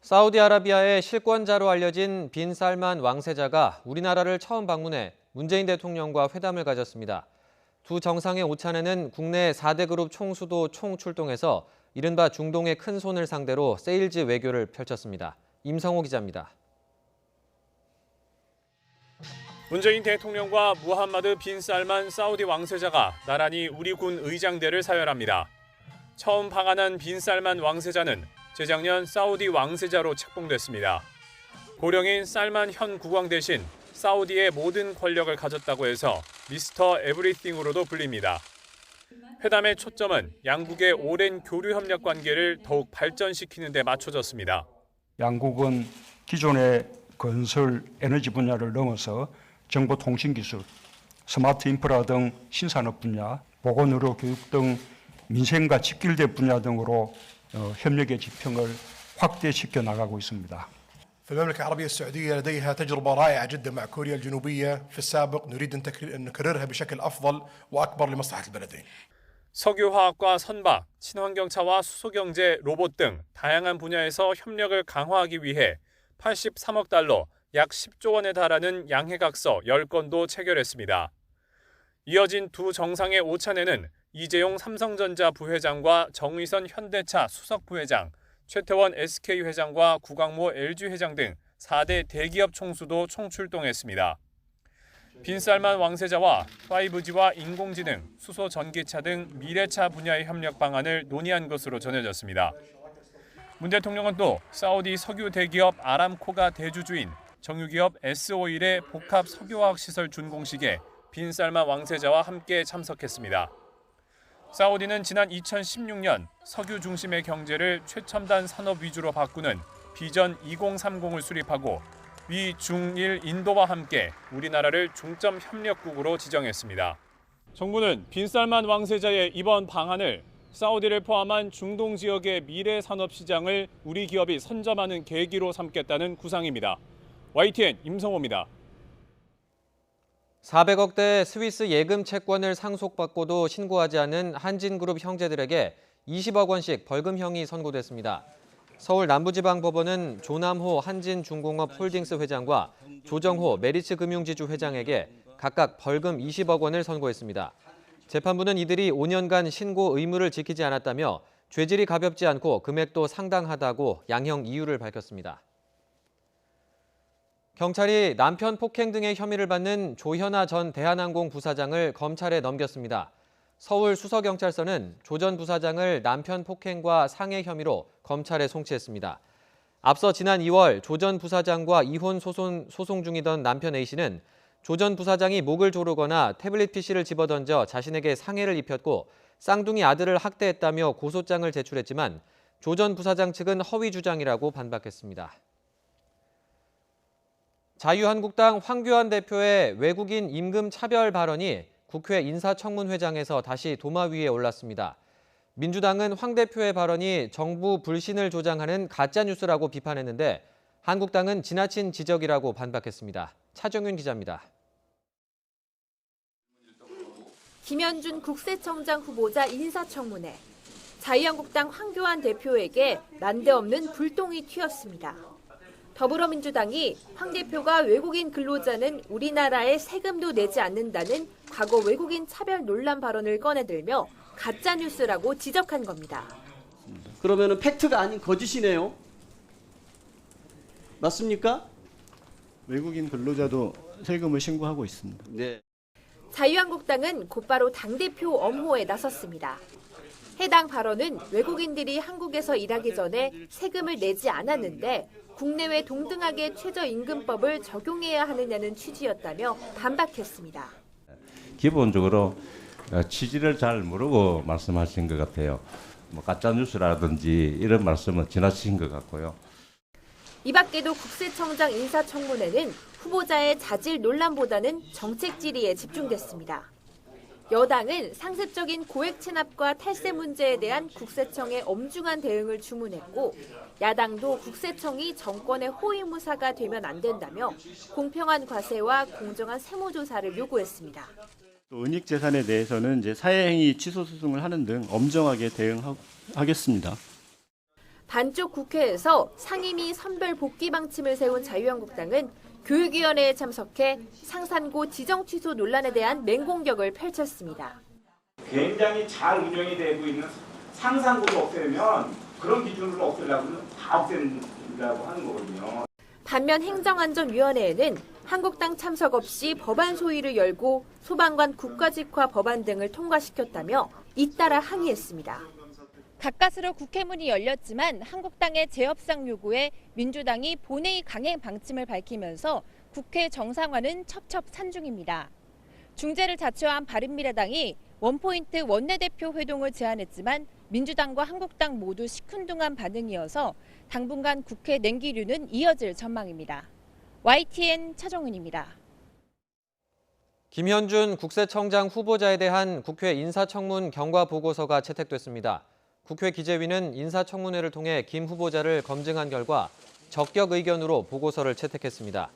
사우디아라비아의 실권자로 알려진 빈 살만 왕세자가 우리나라를 처음 방문해 문재인 대통령과 회담을 가졌습니다. 두 정상의 오찬에는 국내 4대 그룹 총수도 총출동해서 이른바 중동의 큰 손을 상대로 세일즈 외교를 펼쳤습니다. 임성호 기자입니다. 문재인 대통령과 무함마드 빈 살만 사우디 왕세자가 나란히 우리 군 의장대를 사열합니다. 처음 방한한 빈 살만 왕세자는 재작년 사우디 왕세자로 책봉됐습니다. 고령인 살만 현 국왕 대신 사우디의 모든 권력을 가졌다고 해서 미스터 에브리띵으로도 불립니다. 회담의 초점은 양국의 오랜 교류 협력 관계를 더욱 발전시키는 데 맞춰졌습니다. 양국은 기존의 건설, 에너지 분야를 넘어서 정보통신기술, 스마트 인프라 등 신산업 분야, 보건, 의료, 교육 등 민생과 직결된 분야 등으로 협력의 지평을 확대시켜 나가고 있습니다. في المملكة العربية السعودية لديها تجربة رائعة جدا مع كوريا الجنوبية في السابق نريد أن نكررها بشكل أفضل وأكبر لمصلحة البلدين. 석유화학과 선박, 친환경차와 수소경제, 로봇 등 다양한 분야에서 협력을 강화하기 위해 83억 달러, 약 10조 원에 달하는 양해각서 10건도 체결했습니다. 이어진 두 정상의 오찬에는 이재용 삼성전자 부회장과 정의선 현대차 수석 부회장, 최태원 SK 회장과 구광모 LG 회장 등 4대 대기업 총수도 총출동했습니다. 빈 살만 왕세자와 5G와 인공지능, 수소 전기차 등 미래차 분야의 협력 방안을 논의한 것으로 전해졌습니다. 문 대통령은 또 사우디 석유 대기업 아람코가 대주주인 정유기업 S-오일의 복합 석유화학 시설 준공식에 빈 살만 왕세자와 함께 참석했습니다. 사우디는 지난 2016년 석유 중심의 경제를 최첨단 산업 위주로 바꾸는 비전 2030을 수립하고 미, 중, 일, 인도와 함께 우리나라를 중점 협력국으로 지정했습니다. 정부는 빈 살만 왕세자의 이번 방한을 사우디를 포함한 중동 지역의 미래 산업 시장을 우리 기업이 선점하는 계기로 삼겠다는 구상입니다. YTN 임성호입니다. 400억대 스위스 예금 채권을 상속받고도 신고하지 않은 한진그룹 형제들에게 20억 원씩 벌금형이 선고됐습니다. 서울 남부지방법원은 조남호 한진중공업 홀딩스 회장과 조정호 메리츠금융지주 회장에게 각각 벌금 20억 원을 선고했습니다. 재판부는 이들이 5년간 신고 의무를 지키지 않았다며 죄질이 가볍지 않고 금액도 상당하다고 양형 이유를 밝혔습니다. 경찰이 남편 폭행 등의 혐의를 받는 조현아 전 대한항공 부사장을 검찰에 넘겼습니다. 서울 수서경찰서는 조 전 부사장을 남편 폭행과 상해 혐의로 검찰에 송치했습니다. 앞서 지난 2월 조 전 부사장과 이혼 소송 중이던 남편 A씨는 조 전 부사장이 목을 조르거나 태블릿 PC를 집어던져 자신에게 상해를 입혔고 쌍둥이 아들을 학대했다며 고소장을 제출했지만 조 전 부사장 측은 허위 주장이라고 반박했습니다. 자유한국당 황교안 대표의 외국인 임금 차별 발언이 국회 인사청문회장에서 다시 도마 위에 올랐습니다. 민주당은 황 대표의 발언이 정부 불신을 조장하는 가짜뉴스라고 비판했는데 한국당은 지나친 지적이라고 반박했습니다. 차정윤 기자입니다. 김현준 국세청장 후보자 인사청문회. 자유한국당 황교안 대표에게 난데없는 불똥이 튀었습니다. 더불어민주당이 황 대표가 외국인 근로자는 우리나라에 세금도 내지 않는다는 과거 외국인 차별 논란 발언을 꺼내들며 가짜뉴스라고 지적한 겁니다. 그러면 팩트가 아닌 거짓이네요. 맞습니까? 외국인 근로자도 세금을 신고하고 있습니다. 네. 자유한국당은 곧바로 당대표 엄호에 나섰습니다. 해당 발언은 외국인들이 한국에서 일하기 전에 세금을 내지 않았는데 국내외 동등하게 최저임금법을 적용해야 하느냐는 취지였다며 반박했습니다. 기본적으로 취지를 잘 모르고 말씀하신 것 같아요. 뭐 가짜 뉴스라든지 이런 말씀은 지나치신 것 같고요. 이 밖에도 국세청장 인사청문회는 후보자의 자질 논란보다는 정책 질의에 집중됐습니다. 여당은 상습적인 고액 체납과 탈세 문제에 대한 국세청의 엄중한 대응을 주문했고, 야당도 국세청이 정권의 호위무사가 되면 안 된다며 공평한 과세와 공정한 세무조사를 요구했습니다. 또 은닉재산에 대해서는 이제 사회행위 취소 소송을 하는 등 엄정하게 대응하겠습니다. 반쪽 국회에서 상임위 선별 복귀 방침을 세운 자유한국당은 교육위원회에 참석해 상산고 지정 취소 논란에 대한 맹공격을 펼쳤습니다. 굉장히 잘 운영이 되고 있는 상산고를 없애면 그런 기준으로 없애려고 다 없앤다고 하는 거거든요. 반면 행정안전위원회에는 한국당 참석 없이 법안 소위를 열고 소방관 국가직화 법안 등을 통과시켰다며 잇따라 항의했습니다. 가까스로 국회문이 열렸지만 한국당의 재협상 요구에 민주당이 본회의 강행 방침을 밝히면서 국회 정상화는 첩첩산중입니다. 중재를 자처한 바른미래당이 원포인트 원내대표 회동을 제안했지만 민주당과 한국당 모두 시큰둥한 반응이어서 당분간 국회 냉기류는 이어질 전망입니다. YTN 차정은입니다. 김현준 국세청장 후보자에 대한 국회 인사청문 경과 보고서가 채택됐습니다. 국회 기재위는 인사청문회를 통해 김 후보자를 검증한 결과 적격 의견으로 보고서를 채택했습니다.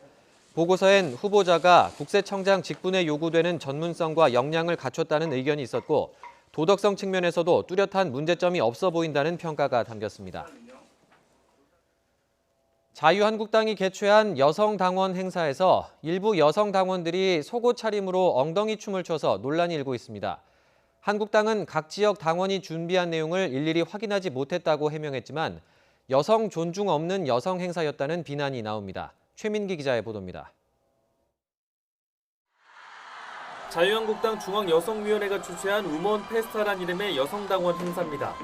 보고서엔 후보자가 국세청장 직분에 요구되는 전문성과 역량을 갖췄다는 의견이 있었고 도덕성 측면에서도 뚜렷한 문제점이 없어 보인다는 평가가 담겼습니다. 자유한국당이 개최한 여성당원 행사에서 일부 여성당원들이 속옷 차림으로 엉덩이 춤을 춰서 논란이 일고 있습니다. 한국당은 각 지역 당원이 준비한 내용을 일일이 확인하지 못했다고 해명했지만 여성 존중 없는 여성 행사였다는 비난이 나옵니다. 최민기 기자의 보도입니다. 자유한국당 중앙여성위원회가 주최한 우먼 페스타란 이름의 여성당원 행사입니다.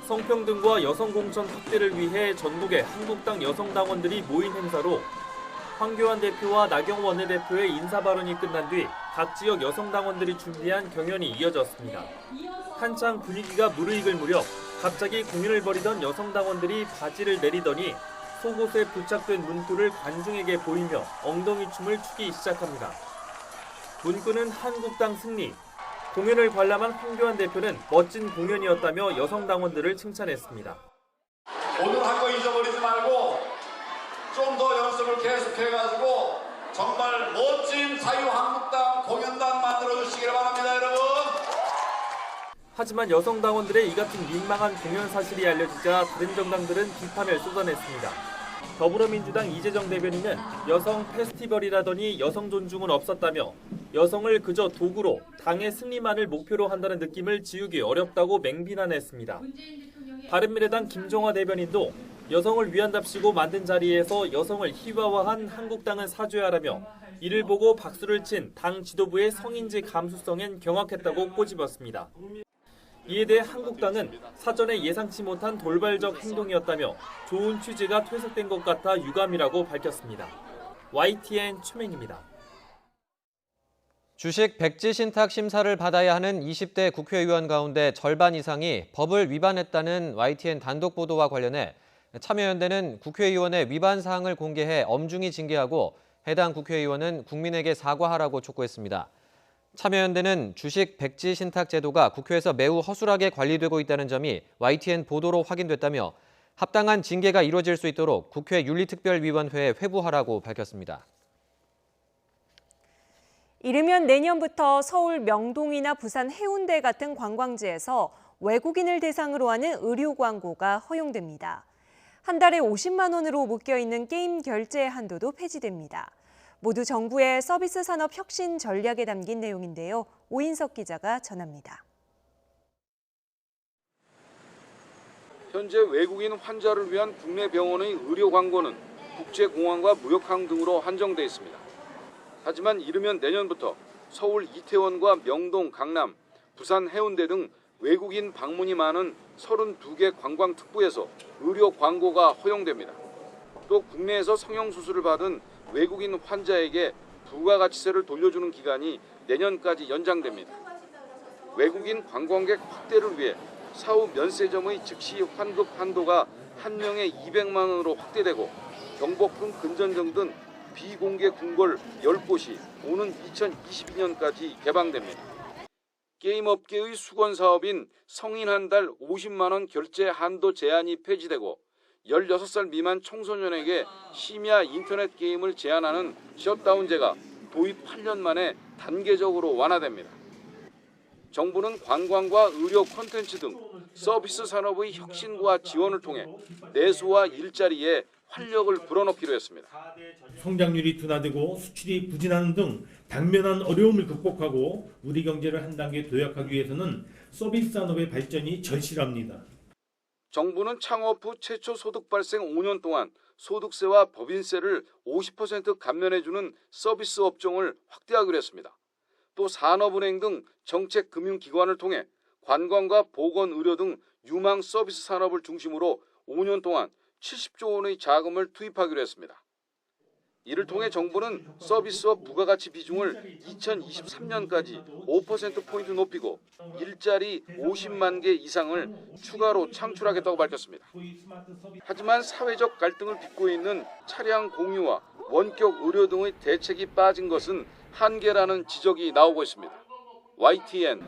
성평등과 여성공천 확대를 위해 전국의 한국당 여성당원들이 모인 행사로 황교안 대표와 나경원 원내대표의 인사 발언이 끝난 뒤 각 지역 여성당원들이 준비한 경연이 이어졌습니다. 한창 분위기가 무르익을 무렵 갑자기 공연을 벌이던 여성당원들이 바지를 내리더니 속옷에 부착된 문구를 관중에게 보이며 엉덩이 춤을 추기 시작합니다. 문구는 한국당 승리. 공연을 관람한 황교안 대표는 멋진 공연이었다며 여성당원들을 칭찬했습니다. 오늘 한 거 잊어버리지 말고 좀 더 연습을 계속해가지고 정말 멋진 자유한국당 공연단 만들어주시기를 바랍니다, 여러분. 하지만 여성당원들의 이 같은 민망한 공연 사실이 알려지자 다른 정당들은 비판을 쏟아냈습니다. 더불어민주당 이재정 대변인은 여성 페스티벌이라더니 여성 존중은 없었다며 여성을 그저 도구로 당의 승리만을 목표로 한다는 느낌을 지우기 어렵다고 맹비난했습니다. 바른미래당 김종화 대변인도 여성을 위한답시고 만든 자리에서 여성을 희화화한 한국당은 사죄하라며 이를 보고 박수를 친 당 지도부의 성인지 감수성엔 경악했다고 꼬집었습니다. 이에 대해 한국당은 사전에 예상치 못한 돌발적 행동이었다며 좋은 취지가 퇴색된 것 같아 유감이라고 밝혔습니다. YTN 최민기입니다. 주식 백지 신탁 심사를 받아야 하는 20대 국회의원 가운데 절반 이상이 법을 위반했다는 YTN 단독 보도와 관련해 참여연대는 국회의원의 위반 사항을 공개해 엄중히 징계하고 해당 국회의원은 국민에게 사과하라고 촉구했습니다. 참여연대는 주식 백지 신탁 제도가 국회에서 매우 허술하게 관리되고 있다는 점이 YTN 보도로 확인됐다며 합당한 징계가 이루어질 수 있도록 국회 윤리특별위원회에 회부하라고 밝혔습니다. 이르면 내년부터 서울 명동이나 부산 해운대 같은 관광지에서 외국인을 대상으로 하는 의료 광고가 허용됩니다. 한 달에 50만 원으로 묶여있는 게임 결제 한도도 폐지됩니다. 모두 정부의 서비스 산업 혁신 전략에 담긴 내용인데요. 오인석 기자가 전합니다. 현재 외국인 환자를 위한 국내 병원의 의료 광고는 국제공항과 무역항 등으로 한정돼 있습니다. 하지만 이르면 내년부터 서울 이태원과 명동, 강남, 부산 해운대 등 외국인 방문이 많은 32개 관광특구에서 의료 광고가 허용됩니다. 또 국내에서 성형수술을 받은 외국인 환자에게 부가가치세를 돌려주는 기간이 내년까지 연장됩니다. 외국인 관광객 확대를 위해 사후 면세점의 즉시 환급 한도가 한 명에 200만 원으로 확대되고 경복궁 근전정 등 비공개 궁궐 10곳이 오는 2022년까지 개방됩니다. 게임업계의 수건 사업인 성인 한 달 50만 원 결제 한도 제한이 폐지되고 16살 미만 청소년에게 심야 인터넷 게임을 제한하는 셧다운제가 도입 8년 만에 단계적으로 완화됩니다. 정부는 관광과 의료 콘텐츠 등 서비스 산업의 혁신과 지원을 통해 내수와 일자리에 활력을 불어넣기로 했습니다. 성장률이 둔화되고 수출이 부진하는 등 당면한 어려움을 극복하고 우리 경제를 한 단계 도약하기 위해서는 서비스 산업의 발전이 절실합니다. 정부는 창업 후 최초 소득 발생 5년 동안 소득세와 법인세를 50% 감면해주는 서비스 업종을 확대하기로 했습니다. 또 산업은행 등 정책금융기관을 통해 관광과 보건, 의료 등 유망 서비스 산업을 중심으로 5년 동안 70조 원의 자금을 투입하기로 했습니다. 이를 통해 정부는 서비스업 부가가치 비중을 2023년까지 5%포인트 높이고 일자리 50만 개 이상을 추가로 창출하겠다고 밝혔습니다. 하지만 사회적 갈등을 빚고 있는 차량 공유와 원격 의료 등의 대책이 빠진 것은 한계라는 지적이 나오고 있습니다. YTN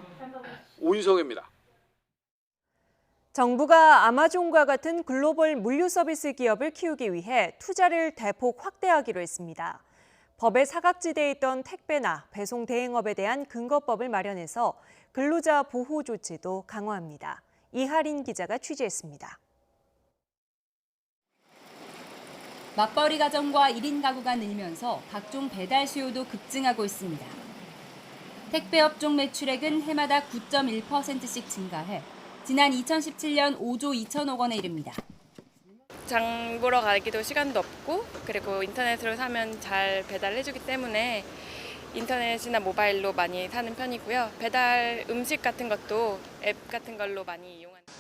오인성입니다. 정부가 아마존과 같은 글로벌 물류 서비스 기업을 키우기 위해 투자를 대폭 확대하기로 했습니다. 법의 사각지대에 있던 택배나 배송 대행업에 대한 근거법을 마련해서 근로자 보호 조치도 강화합니다. 이하린 기자가 취재했습니다. 맞벌이 가정과 1인 가구가 늘면서 각종 배달 수요도 급증하고 있습니다. 택배업종 매출액은 해마다 9.1%씩 증가해 지난 2017년 5조 2천억 원에 이릅니다. 장 보러 가기도 시간도 없고 그리고 인터넷으로 사면 잘 배달해주기 때문에 인터넷이나 모바일로 많이 사는 편이고요. 배달 음식 같은 것도 앱 같은 걸로 많이 이용합니다.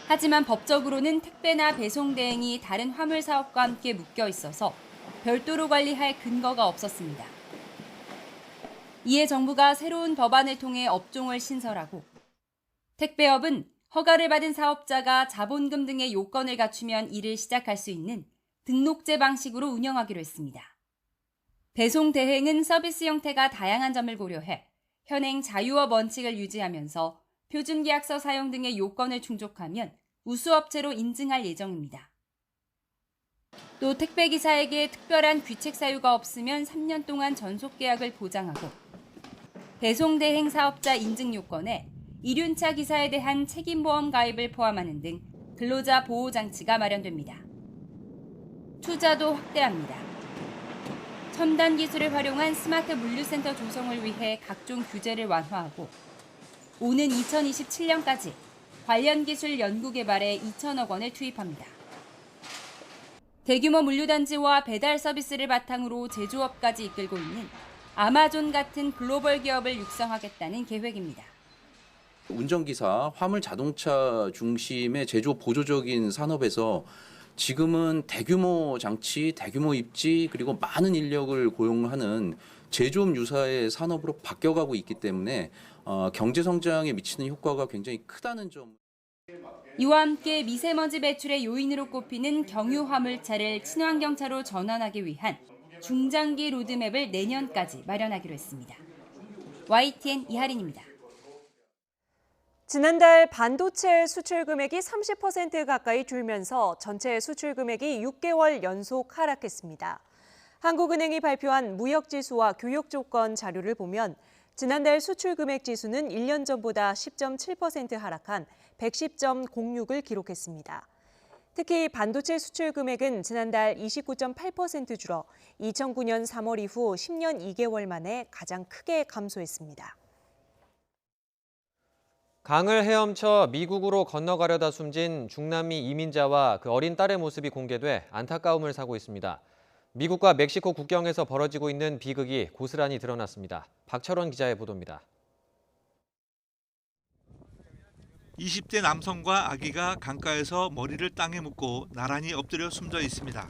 하지만 법적으로는 택배나 배송 대행이 다른 화물 사업과 함께 묶여 있어서 별도로 관리할 근거가 없었습니다. 이에 정부가 새로운 법안을 통해 업종을 신설하고 택배업은 허가를 받은 사업자가 자본금 등의 요건을 갖추면 일을 시작할 수 있는 등록제 방식으로 운영하기로 했습니다. 배송 대행은 서비스 형태가 다양한 점을 고려해 현행 자유업 원칙을 유지하면서 표준계약서 사용 등의 요건을 충족하면 우수업체로 인증할 예정입니다. 또 택배기사에게 특별한 귀책 사유가 없으면 3년 동안 전속계약을 보장하고 배송 대행 사업자 인증 요건에 이륜차 기사에 대한 책임보험 가입을 포함하는 등 근로자 보호 장치가 마련됩니다. 투자도 확대합니다. 첨단 기술을 활용한 스마트 물류센터 조성을 위해 각종 규제를 완화하고 오는 2027년까지 관련 기술 연구 개발에 2천억 원을 투입합니다. 대규모 물류단지와 배달 서비스를 바탕으로 제조업까지 이끌고 있는 아마존 같은 글로벌 기업을 육성하겠다는 계획입니다. 운전기사, 화물 자동차 중심의 제조 보조적인 산업에서 지금은 대규모 장치, 대규모 입지 그리고 많은 인력을 고용하는 제조업 유사의 산업으로 바뀌어가고 있기 때문에 경제 성장에 미치는 효과가 굉장히 크다는 점. 이와 함께 미세먼지 배출의 요인으로 꼽히는 경유 화물차를 친환경차로 전환하기 위한 중장기 로드맵을 내년까지 마련하기로 했습니다. YTN 이하린입니다. 지난달 반도체 수출 금액이 30% 가까이 줄면서 전체 수출 금액이 6개월 연속 하락했습니다. 한국은행이 발표한 무역지수와 교역조건 자료를 보면 지난달 수출 금액 지수는 1년 전보다 10.7% 하락한 110.06을 기록했습니다. 특히 반도체 수출 금액은 지난달 29.8% 줄어 2009년 3월 이후 10년 2개월 만에 가장 크게 감소했습니다. 강을 헤엄쳐 미국으로 건너가려다 숨진 중남미 이민자와 그 어린 딸의 모습이 공개돼 안타까움을 사고 있습니다. 미국과 멕시코 국경에서 벌어지고 있는 비극이 고스란히 드러났습니다. 박철원 기자의 보도입니다. 20대 남성과 아기가 강가에서 머리를 땅에 묻고 나란히 엎드려 숨져 있습니다.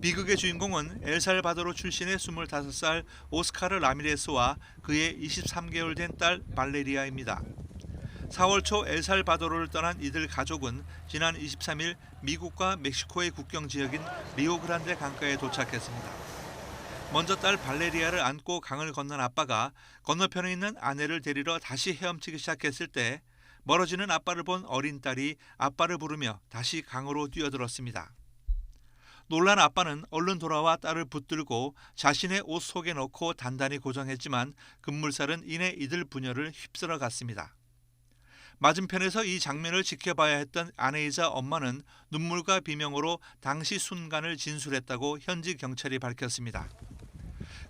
비극의 주인공은 엘살바도르 출신의 25살 오스카르 라미레스와 그의 23개월 된 딸 발레리아입니다. 4월 초 엘살바도르를 떠난 이들 가족은 지난 23일 미국과 멕시코의 국경 지역인 리오그란데 강가에 도착했습니다. 먼저 딸 발레리아를 안고 강을 건넌 아빠가 건너편에 있는 아내를 데리러 다시 헤엄치기 시작했을 때 멀어지는 아빠를 본 어린 딸이 아빠를 부르며 다시 강으로 뛰어들었습니다. 놀란 아빠는 얼른 돌아와 딸을 붙들고 자신의 옷 속에 넣고 단단히 고정했지만 급물살은 이내 이들 부녀를 휩쓸어 갔습니다. 맞은편에서 이 장면을 지켜봐야 했던 아내이자 엄마는 눈물과 비명으로 당시 순간을 진술했다고 현지 경찰이 밝혔습니다.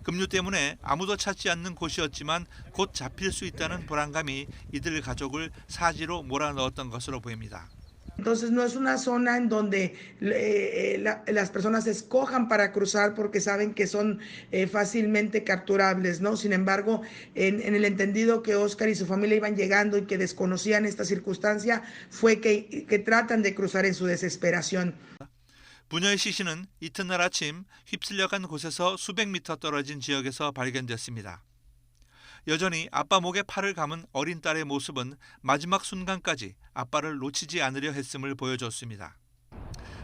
급류 때문에 아무도 찾지 않는 곳이었지만 곧 잡힐 수 있다는 불안감이 이들 가족을 사지로 몰아넣었던 것으로 보입니다. Entonces no es una zona en donde las personas escojan para cruzar porque saben que son fácilmente capturables, ¿no? Sin embargo, en el entendido que Oscar y su familia iban llegando y que desconocían esta circunstancia, fue que tratan de cruzar en su desesperación. 부녀의 시신은 이튿날 아침 휩쓸려간 곳에서 수백 미터 떨어진 지역에서 발견됐습니다. 여전히 아빠 목에 팔을 감은 어린 딸의 모습은 마지막 순간까지 아빠를 놓치지 않으려 했음을 보여줬습니다.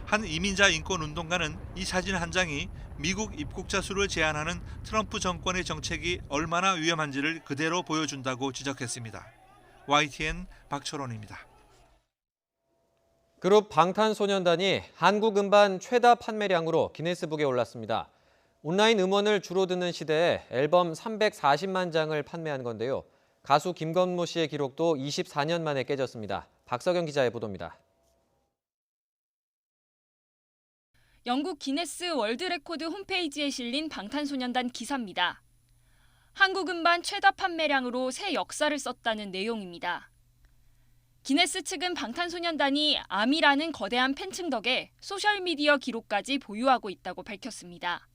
한 이민자 인권운동가는 이 사진 한 장이 미국 입국자 수를 제한하는 트럼프 정권의 정책이 얼마나 위험한지를 그대로 보여준다고 지적했습니다. YTN 박철원입니다. 그룹 방탄소년단이 한국 음반 최다 판매량으로 기네스북에 올랐습니다. 온라인 음원을 주로 듣는 시대에 앨범 340만 장을 판매한 건데요. 가수 김건모 씨의 기록도 24년 만에 깨졌습니다. 박석영 기자의 보도입니다. 영국 기네스 월드 레코드 홈페이지에 실린 방탄소년단 기사입니다. 한국 음반 최다 판매량으로 새 역사를 썼다는 내용입니다. 기네스 측은 방탄소년단이 아미라는 거대한 팬층 덕에 소셜미디어 기록까지 보유하고 있다고 밝혔습니다.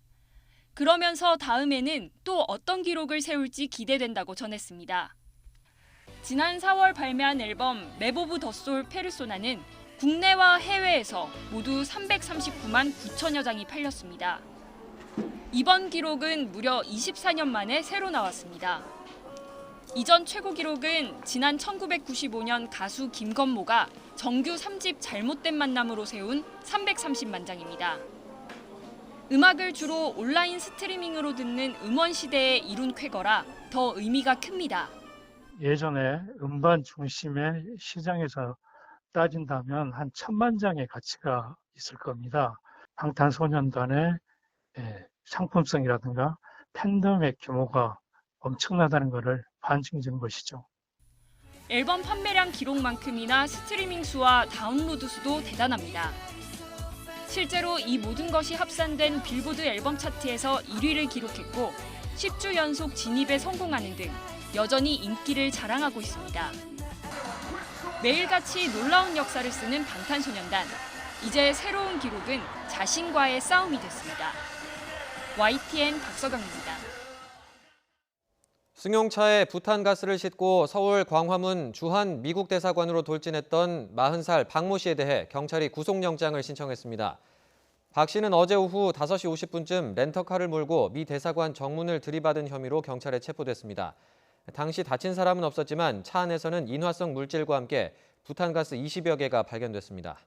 그러면서 다음에는 또 어떤 기록을 세울지 기대된다고 전했습니다. 지난 4월 발매한 앨범 맵 오브 더 솔 페르소나는 국내와 해외에서 모두 339만 9천여 장이 팔렸습니다. 이번 기록은 무려 24년 만에 새로 나왔습니다. 이전 최고 기록은 지난 1995년 가수 김건모가 정규 3집 잘못된 만남으로 세운 330만 장입니다. 음악을 주로 온라인 스트리밍으로 듣는 음원 시대에 이룬 쾌거라 더 의미가 큽니다. 예전에 음반 중심의 시장에서 따진다면 한 1000만 장의 가치가 있을 겁니다. 방탄소년단의 상품성이라든가 팬덤의 규모가 엄청나다는 것을 반증해준 것이죠. 앨범 판매량 기록만큼이나 스트리밍 수와 다운로드 수도 대단합니다. 실제로 이 모든 것이 합산된 빌보드 앨범 차트에서 1위를 기록했고 10주 연속 진입에 성공하는 등 여전히 인기를 자랑하고 있습니다. 매일같이 놀라운 역사를 쓰는 방탄소년단. 이제 새로운 기록은 자신과의 싸움이 됐습니다. YTN 박서경입니다. 승용차에 부탄가스를 싣고 서울 광화문 주한 미국 대사관으로 돌진했던 40살 박모 씨에 대해 경찰이 구속영장을 신청했습니다. 박 씨는 어제 오후 5시 50분쯤 렌터카를 몰고 미 대사관 정문을 들이받은 혐의로 경찰에 체포됐습니다. 당시 다친 사람은 없었지만 차 안에서는 인화성 물질과 함께 부탄가스 20여 개가 발견됐습니다.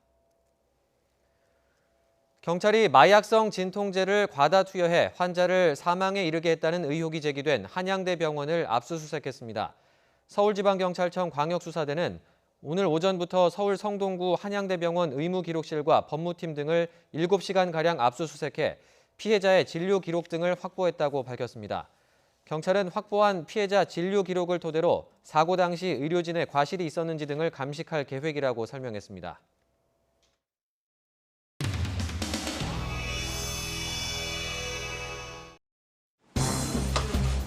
경찰이 마약성 진통제를 과다 투여해 환자를 사망에 이르게 했다는 의혹이 제기된 한양대 병원을 압수수색했습니다. 서울지방경찰청 광역수사대는 오늘 오전부터 서울 성동구 한양대병원 의무기록실과 법무팀 등을 7시간가량 압수수색해 피해자의 진료 기록 등을 확보했다고 밝혔습니다. 경찰은 확보한 피해자 진료 기록을 토대로 사고 당시 의료진의 과실이 있었는지 등을 감식할 계획이라고 설명했습니다.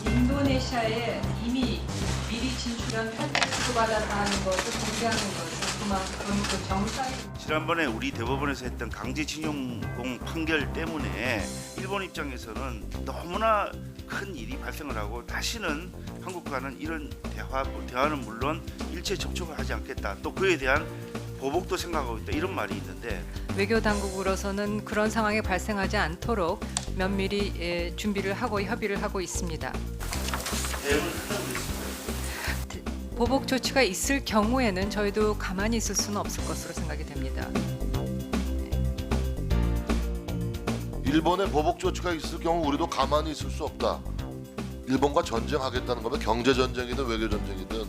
인도네시아에 이미 미리 진출한 탈퇴 수주받았다는 것을 공개하는 것은 그만큼 그 정사에 지난번에 우리 대법원에서 했던 강제징용공 판결 때문에 일본 입장에서는 너무나 큰 일이 발생을 하고 다시는 한국과는 이런 대화는 물론 일체 접촉을 하지 않겠다. 또 그에 대한 보복도 생각하고 있다 이런 말이 있는데 외교 당국으로서는 그런 상황이 발생하지 않도록 면밀히 준비를 하고 협의를 하고 있습니다. 보복 조치가 있을 경우에는 저희도 가만히 있을 수는 없을 것으로 생각이 됩니다. 일본의 보복 조치가 있을 경우 우리도 가만히 있을 수 없다. 일본과 전쟁하겠다는 거면 경제 전쟁이든 외교 전쟁이든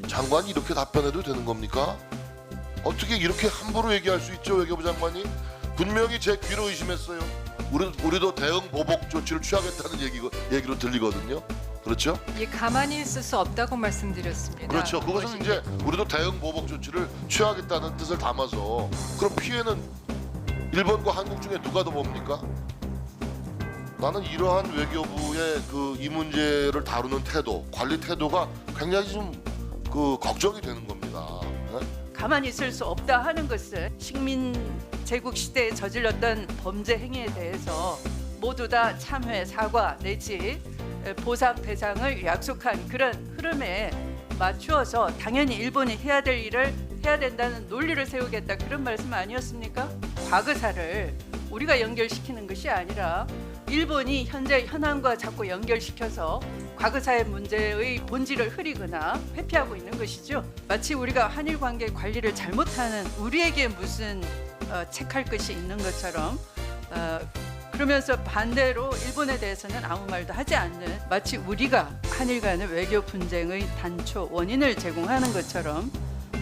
장관이 이렇게 답변해도 되는 겁니까? 어떻게 이렇게 함부로 얘기할 수 있죠, 외교부 장관이? 분명히 제 귀로 의심했어요. 우리도 대응 보복 조치를 취하겠다는 얘기로 들리거든요. 그렇죠? 예, 가만히 있을 수 없다고 말씀드렸습니다. 그렇죠. 그것은 이제 우리도 대응 보복 조치를 취하겠다는 뜻을 담아서 그럼 피해는 일본과 한국 중에 누가 더 봅니까? 나는 이러한 외교부의 이 문제를 다루는 태도, 관리 태도가 굉장히 좀 걱정이 되는 겁니다. 네? 가만히 있을 수 없다 하는 것은 식민 제국 시대에 저질렀던 범죄 행위에 대해서 모두 다 참회, 사과 내지 보상 배상을 약속한 그런 흐름에 맞추어서 당연히 일본이 해야 될 일을 해야 된다는 논리를 세우겠다 그런 말씀 아니었습니까? 과거사를 우리가 연결시키는 것이 아니라 일본이 현재 현황과 자꾸 연결시켜서 과거사의 문제의 본질을 흐리거나 회피하고 있는 것이죠. 마치 우리가 한일 관계 관리를 잘못하는 우리에게 무슨 책할 것이 있는 것처럼 그러면서 반대로 일본에 대해서는 아무 말도 하지 않는 마치 우리가 한일 간의 외교 분쟁의 단초 원인을 제공하는 것처럼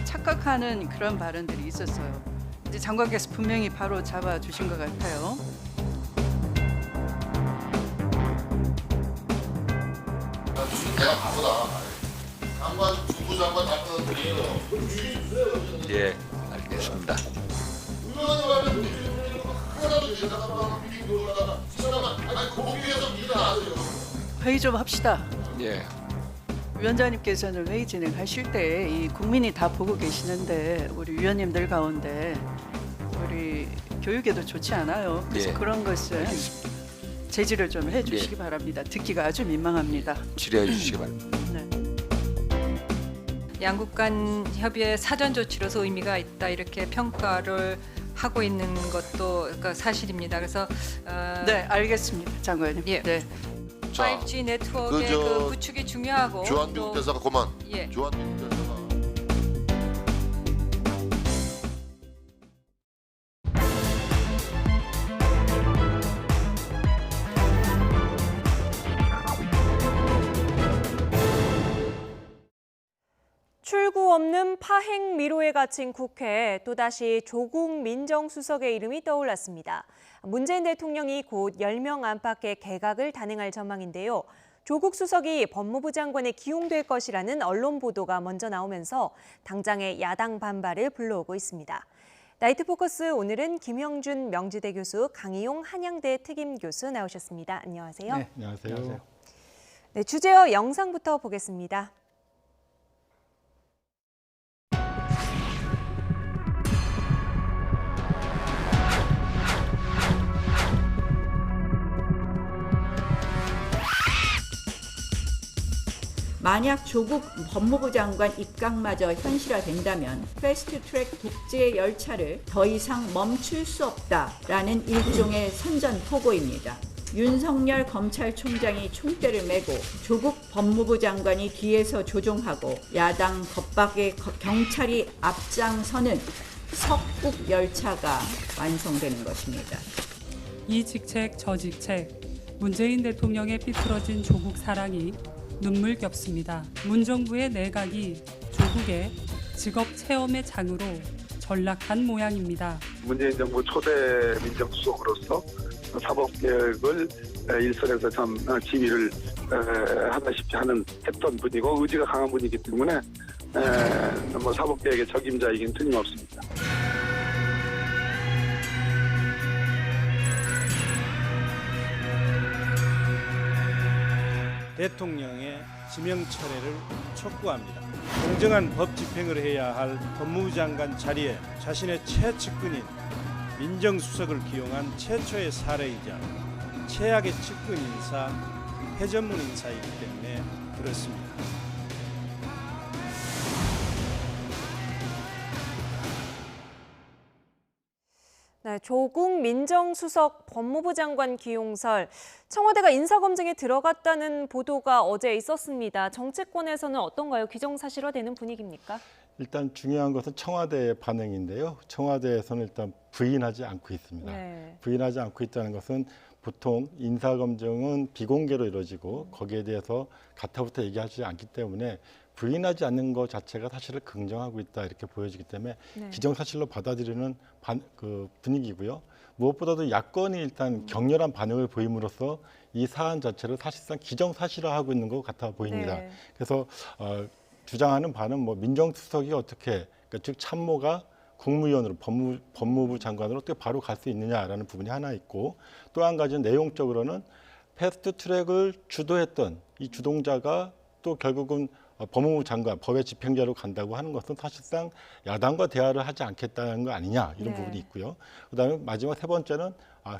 착각하는 그런 발언들이 있었어요. 이제 장관께서 분명히 바로 잡아주신 것 같아요. 내가 바보다. 장관, 국무장관 답변 드려요. 예, 알겠습니다. 회의 좀 합시다. 예. 위원장님께서는 회의 진행하실 때 이 국민이 다 보고 계시는데 우리 위원님들 가운데 우리 교육에도 좋지 않아요. 그래서 예. 그런 것은 제지를 좀 해주시기 바랍니다. 듣기가 아주 민망합니다. 질의해 주시기 바랍니다. 네. 양국 간 협의의 사전 조치로서 의미가 있다 이렇게 평가를 하고 있는 것도 그러니까 사실입니다. 그래서 네, 알겠습니다, 장관님. 예. 네. 5G 네트워크의 그 구축이 중요하고 주한미국 대사가 그만. 예. 주한미국 대사가. 출구 없는 파행 미로에 갇힌 국회에 또다시 조국 민정수석의 이름이 떠올랐습니다. 문재인 대통령이 곧 10명 안팎의 개각을 단행할 전망인데요. 조국 수석이 법무부 장관에 기용될 것이라는 언론 보도가 먼저 나오면서 당장의 야당 반발을 불러오고 있습니다. 나이트 포커스 오늘은 김영준 명지대 교수, 강희용 한양대 특임 교수 나오셨습니다. 안녕하세요. 네, 안녕하세요. 네, 주제와 영상부터 보겠습니다. 만약 조국 법무부 장관 입각마저 현실화된다면 패스트트랙 독재 열차를 더 이상 멈출 수 없다라는 일종의 선전포고입니다. 윤석열 검찰총장이 총대를 메고 조국 법무부 장관이 뒤에서 조종하고 야당 겁박에 경찰이 앞장서는 석국 열차가 완성되는 것입니다. 이 직책 저 직책 문재인 대통령의 삐뚤어진 조국 사랑이 눈물겹습니다. 문정부의 내각이 조국의 직업 체험의 장으로 전락한 모양입니다. 문재인 정부 초대 민정수석으로서 사법개혁을 일선에서 참 지휘를 하다시피 했던 분이고 의지가 강한 분이기 때문에 사법개혁의 적임자이긴 틀림없습니다. 대통령의 지명 철회를 촉구합니다. 공정한 법 집행을 해야 할 법무부 장관 자리에 자신의 최측근인 민정수석을 기용한 최초의 사례이자 최악의 측근 인사, 회전문 인사이기 때문에 그렇습니다. 네, 조국 민정수석 법무부 장관 기용설, 청와대가 인사검증에 들어갔다는 보도가 어제 있었습니다. 정치권에서는 어떤가요? 기정사실화되는 분위기입니까? 일단 중요한 것은 청와대의 반응인데요. 청와대에서는 일단 부인하지 않고 있습니다. 네. 부인하지 않고 있다는 것은 보통 인사검증은 비공개로 이루어지고 거기에 대해서 가타부터 얘기하지 않기 때문에 부인하지 않는 것 자체가 사실을 긍정하고 있다 이렇게 보여지기 때문에 네. 기정사실로 받아들이는 분위기고요. 무엇보다도 야권이 일단 격렬한 반응을 보임으로써 이 사안 자체를 사실상 기정사실화하고 있는 것 같아 보입니다. 네. 그래서 주장하는 바는 뭐 민정수석이 어떻게 그러니까 즉 참모가 국무위원으로 법무부 장관으로 어떻게 바로 갈 수 있느냐라는 부분이 하나 있고 또 한 가지는 내용적으로는 패스트트랙을 주도했던 이 주동자가 또 결국은 법무부 장관, 법의 집행자로 간다고 하는 것은 사실상 야당과 대화를 하지 않겠다는 거 아니냐 이런 네. 부분이 있고요. 그다음에 마지막 세 번째는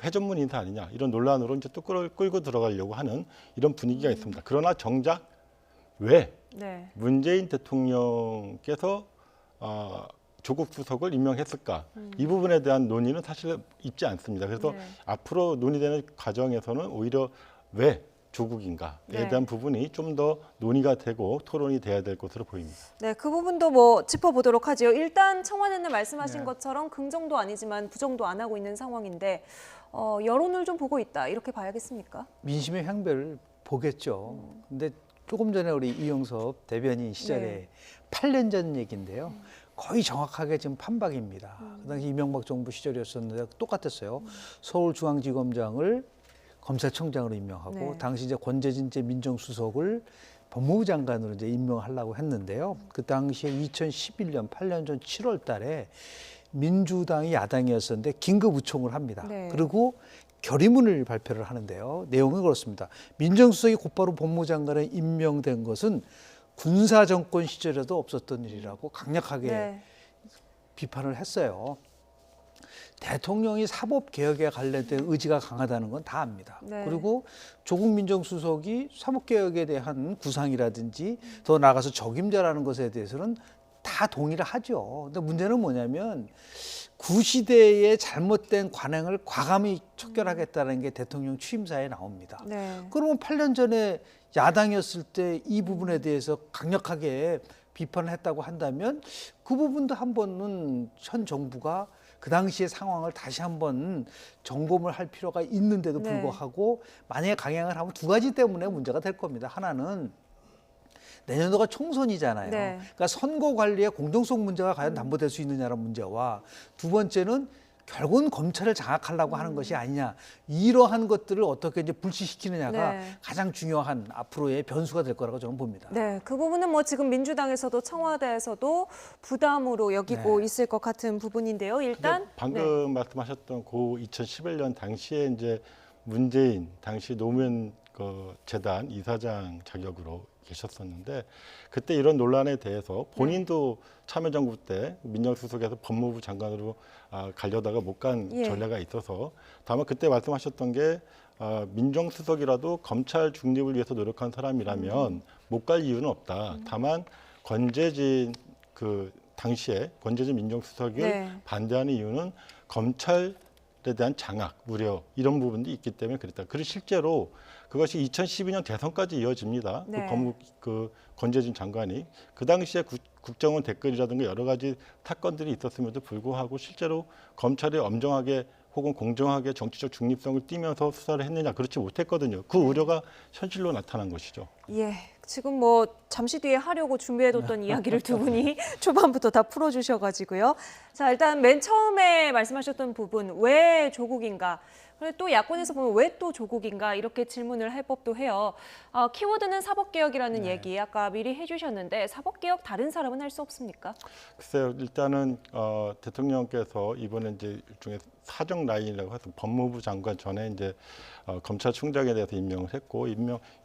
회전문 인사 아니냐 이런 논란으로 이제 또 끌고 들어가려고 하는 이런 분위기가 있습니다. 그러나 정작 왜 네. 문재인 대통령께서 조국 수석을 임명했을까? 이 부분에 대한 논의는 사실 있지 않습니다. 그래서 네. 앞으로 논의되는 과정에서는 오히려 왜 조국인가에 네. 대한 부분이 좀 더 논의가 되고 토론이 돼야 될 것으로 보입니다. 네, 그 부분도 뭐 짚어보도록 하죠. 일단 청와대는 말씀하신 네. 것처럼 긍정도 아니지만 부정도 안 하고 있는 상황인데 여론을 좀 보고 있다 이렇게 봐야겠습니까? 민심의 향배를 보겠죠. 근데 조금 전에 우리 이용섭 대변인 시절에 네. 8년 전 얘기인데요. 거의 정확하게 지금 판박입니다. 그 당시 이명박 정부 시절이었었는데 똑같았어요. 서울중앙지검장을 검찰청장으로 임명하고 네. 당시 이제 권재진 민정수석을 법무부 장관으로 이제 임명하려고 했는데요. 그 당시에 2011년 8년 전 7월 달에 민주당이 야당이었었는데 긴급 의총을 합니다. 네. 그리고 결의문을 발표를 하는데요. 내용은 그렇습니다. 민정수석이 곧바로 법무부 장관에 임명된 것은 군사정권 시절에도 없었던 일이라고 강력하게 네. 비판을 했어요. 대통령이 사법개혁에 관련된 의지가 강하다는 건 다 압니다. 네. 그리고 조국 민정수석이 사법개혁에 대한 구상이라든지 더 나아가서 적임자라는 것에 대해서는 다 동의를 하죠. 근데 문제는 뭐냐면 구시대의 잘못된 관행을 과감히 척결하겠다는 게 대통령 취임사에 나옵니다. 네. 그러면 8년 전에 야당이었을 때 이 부분에 대해서 강력하게 비판을 했다고 한다면 그 부분도 한 번은 현 정부가 그 당시의 상황을 다시 한번 점검을 할 필요가 있는데도 네. 불구하고 만약에 강행을 하면 두 가지 때문에 문제가 될 겁니다. 하나는 내년도가 총선이잖아요. 네. 그러니까 선거 관리의 공정성 문제가 과연 담보될 수 있느냐는 문제와 두 번째는 결국은 검찰을 장악하려고 하는 것이 아니냐. 이러한 것들을 어떻게 이제 불씨시키느냐가 네. 가장 중요한 앞으로의 변수가 될 거라고 저는 봅니다. 네, 그 부분은 뭐 지금 민주당에서도 청와대에서도 부담으로 여기고 네. 있을 것 같은 부분인데요. 일단 방금 말씀하셨던 고 2011년 당시에 이제 문재인 당시 노무현 재단 이사장 자격으로 계셨었는데 그때 이런 논란에 대해서 본인도 참여정부 때 민정수석에서 법무부 장관으로 가려다가 못 간 예. 전례가 있어서 다만 그때 말씀하셨던 게 민정수석이라도 검찰 중립을 위해서 노력한 사람이라면 못 갈 이유는 없다. 다만 권재진 당시에 권재진 민정수석을 네. 반대하는 이유는 검찰에 대한 장악, 우려 이런 부분도 있기 때문에 그랬다. 그리고 실제로 그것이 2012년 대선까지 이어집니다. 네. 권재진 장관이 그 당시에 국정원 댓글이라든가 여러 가지 사건들이 있었음에도 불구하고 실제로 검찰이 엄정하게 혹은 공정하게 정치적 중립성을 띠면서 수사를 했느냐 그렇지 못했거든요. 그 우려가 현실로 나타난 것이죠. 예, 지금 뭐 잠시 뒤에 하려고 준비해뒀던 이야기를 두 분이 초반부터 다 풀어주셔가지고요. 자, 일단 맨 처음에 말씀하셨던 부분, 왜 조국인가? 또 야권에서 보면 왜 또 조국인가 이렇게 질문을 할 법도 해요. 키워드는 사법개혁이라는 얘기 아까 미리 해주셨는데 사법개혁 다른 사람은 할 수 없습니까? 글쎄요. 일단은 대통령께서 이번에 이제 일종의 사정 라인이라고 해서 법무부 장관 전에 이제 검찰총장에 대해서 임명을 했고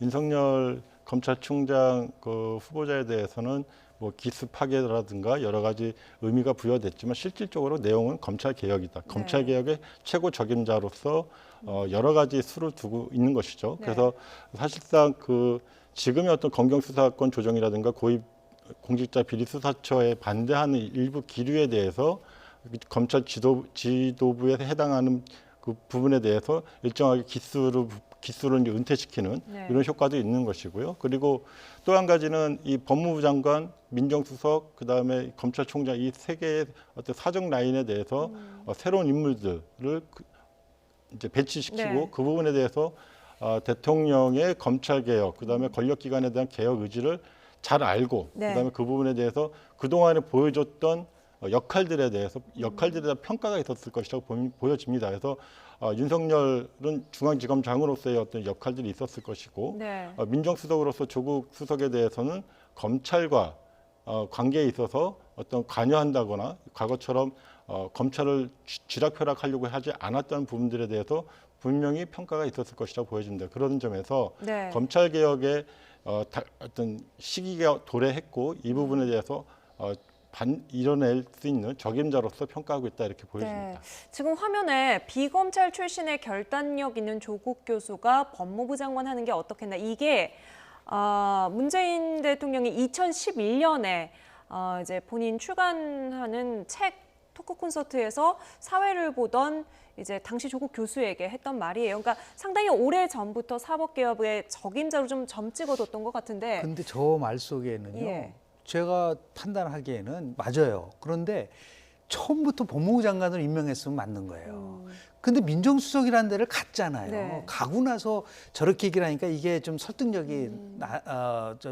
윤석열 검찰총장 후보자에 대해서는 뭐 기수 파괴라든가 여러 가지 의미가 부여됐지만 실질적으로 내용은 검찰 개혁이다. 검찰 개혁의 최고 적임자로서 여러 가지 수를 두고 있는 것이죠. 네. 그래서 사실상 지금의 어떤 검경수사권 조정이라든가 고위 공직자 비리 수사처에 반대하는 일부 기류에 대해서 검찰 지도부에 해당하는 그 부분에 대해서 일정하게 기수를 이제 은퇴시키는 네. 이런 효과도 있는 것이고요. 그리고 또 한 가지는 이 법무부 장관, 민정수석, 그다음에 검찰총장 이 세 개의 어떤 사정 라인에 대해서 새로운 인물들을 이제 배치시키고 네. 그 부분에 대해서 대통령의 검찰 개혁, 그다음에 권력기관에 대한 개혁 의지를 잘 알고 네. 그다음에 그 부분에 대해서 그동안에 보여줬던 역할들에 대한 평가가 있었을 것이라고 보여집니다. 그래서 윤석열은 중앙지검장으로서의 어떤 역할들이 있었을 것이고 네. 민정수석으로서 조국 수석에 대해서는 검찰과 관계에 있어서 어떤 관여한다거나 과거처럼 검찰을 쥐락펴락하려고 하지 않았던 부분들에 대해서 분명히 평가가 있었을 것이라고 보여집니다. 그런 점에서 네. 검찰 개혁의 어떤 시기가 도래했고 이 부분에 대해서 이뤄낼 수 있는 적임자로서 평가하고 있다 이렇게 보여집니다. 네. 지금 화면에 비검찰 출신의 결단력 있는 조국 교수가 법무부 장관 하는 게 어떻겠나. 이게 문재인 대통령이 2011년에 이제 본인 출간하는 책 토크 콘서트에서 사회를 보던 이제 당시 조국 교수에게 했던 말이에요. 그러니까 상당히 오래 전부터 사법개혁의 적임자로 좀 점 찍어뒀던 것 같은데. 근데 저 말 속에는요. 예. 제가 판단하기에는 맞아요. 그런데 처음부터 법무부 장관을 임명했으면 맞는 거예요. 근데 민정수석이라는 데를 갔잖아요. 네. 가고 나서 저렇게 얘기를 하니까 이게 좀 설득력이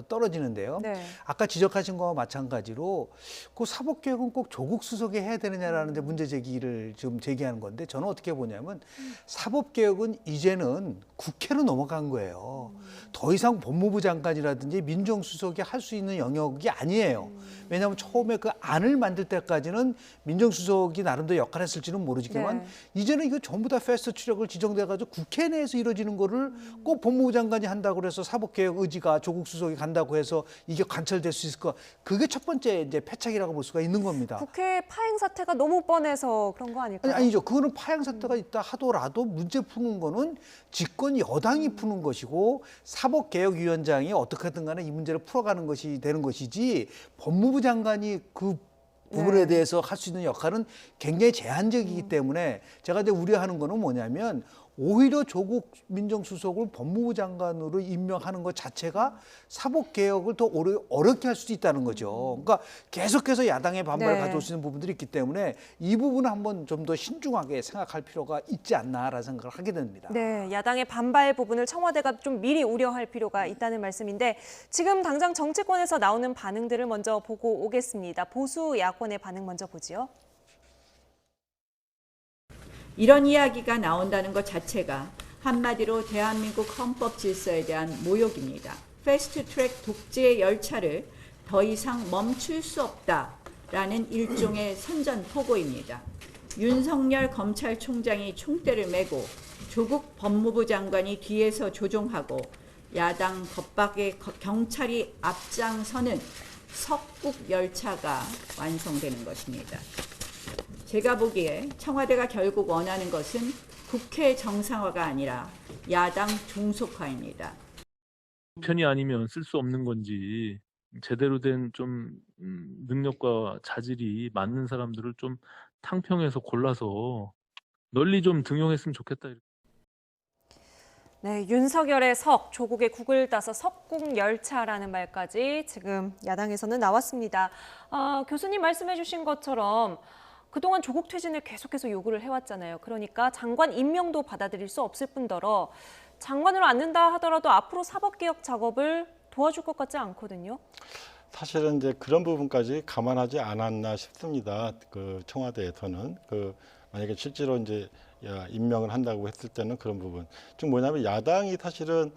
떨어지는데요. 네. 아까 지적하신 거와 마찬가지로 그 사법개혁은 꼭 조국 수석이 해야 되느냐라는 데 문제 제기를 지금 제기하는 건데 저는 어떻게 보냐면 사법개혁은 이제는 국회로 넘어간 거예요. 더 이상 법무부 장관이라든지 민정수석이 할 수 있는 영역이 아니에요. 왜냐하면 처음에 그 안을 만들 때까지는 민정수석이 나름대로 역할을 했을지는 모르지만 네. 이제는 이거 전부 다 패스트 트랙을 지정돼가지고 국회 내에서 이루어지는 거를 꼭 법무부 장관이 한다고 해서 사법개혁 의지가 조국 수석이 간다고 해서 이게 관철될 수 있을까? 그게 첫 번째 이제 패착이라고 볼 수가 있는 겁니다. 국회 파행 사태가 너무 뻔해서 그런 거 아닐까요? 아니죠. 그거는 파행 사태가 있다 하더라도 문제 푸는 거는 집권 여당이 푸는 것이고 사법개혁위원장이 어떻게든 간에 이 문제를 풀어가는 것이 되는 것이지 법무부 장관이 그 부분에 대해서 할 수 있는 역할은 굉장히 제한적이기 때문에 제가 이제 우려하는 거는 뭐냐면 오히려 조국 민정수석을 법무부 장관으로 임명하는 것 자체가 사법개혁을 더 어렵게 할 수도 있다는 거죠. 그러니까 계속해서 야당의 반발을 네. 가져올 수 있는 부분들이 있기 때문에 이 부분은 한번 좀 더 신중하게 생각할 필요가 있지 않나라는 생각을 하게 됩니다. 네, 야당의 반발 부분을 청와대가 좀 미리 우려할 필요가 있다는 말씀인데 지금 당장 정치권에서 나오는 반응들을 먼저 보고 오겠습니다. 보수 야권의 반응 먼저 보지요. 이런 이야기가 나온다는 것 자체가 한마디로 대한민국 헌법 질서에 대한 모욕입니다. 패스트트랙 독재의 열차를 더 이상 멈출 수 없다라는 일종의 선전포고입니다. 윤석열 검찰총장이 총대를 메고 조국 법무부 장관이 뒤에서 조종하고 야당 겁박에 경찰이 앞장서는 석국 열차가 완성되는 것입니다. 제가 보기에 청와대가 결국 원하는 것은 국회 정상화가 아니라 야당 종속화입니다. 편이 아니면 쓸 수 없는 건지 제대로 된 좀 능력과 자질이 맞는 사람들을 좀 탕평해서 골라서 널리 좀 등용했으면 좋겠다. 네, 윤석열의 석, 조국의 국을 따서 석국 열차라는 말까지 지금 야당에서는 나왔습니다. 교수님 말씀해 주신 것처럼 그동안 조국 퇴진을 계속해서 요구를 해왔잖아요. 그러니까 장관 임명도 받아들일 수 없을 뿐더러 장관으로 앉는다 하더라도 앞으로 사법개혁 작업을 도와줄 것 같지 않거든요. 사실은 이제 그런 부분까지 감안하지 않았나 싶습니다. 그 청와대에서는 만약에 실제로 이제 임명을 한다고 했을 때는 그런 부분. 즉 뭐냐면 야당이 사실은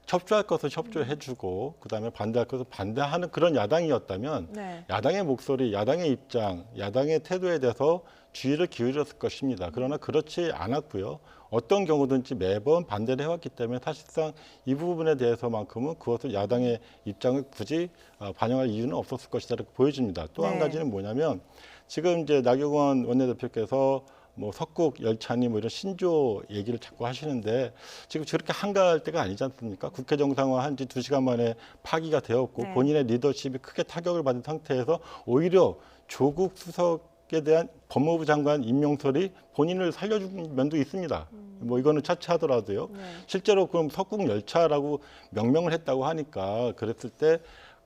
협조할 것을 협조해주고 그다음에 반대할 것을 반대하는 그런 야당이었다면 네. 야당의 목소리, 야당의 입장, 야당의 태도에 대해서 주의를 기울였을 것입니다. 그러나 그렇지 않았고요. 어떤 경우든지 매번 반대를 해왔기 때문에 사실상 이 부분에 대해서만큼은 그것을 야당의 입장을 굳이 반영할 이유는 없었을 것이다 이렇게 보여집니다. 또 한 네. 가지는 뭐냐면 지금 이제 나경원 원내대표께서 뭐 석국 열차니 뭐 이런 신조 얘기를 자꾸 하시는데 지금 저렇게 한가할 때가 아니지 않습니까? 국회 정상화 한 지 2시간 만에 파기가 되었고 네. 본인의 리더십이 크게 타격을 받은 상태에서 오히려 조국 수석 사법에 대한 법무부 장관 임명설이 본인을 살려준 면도 있습니다. 뭐 이거는 차치하더라도요. 실제로 그럼 석궁 열차라고 명명을 했다고 하니까 그랬을 때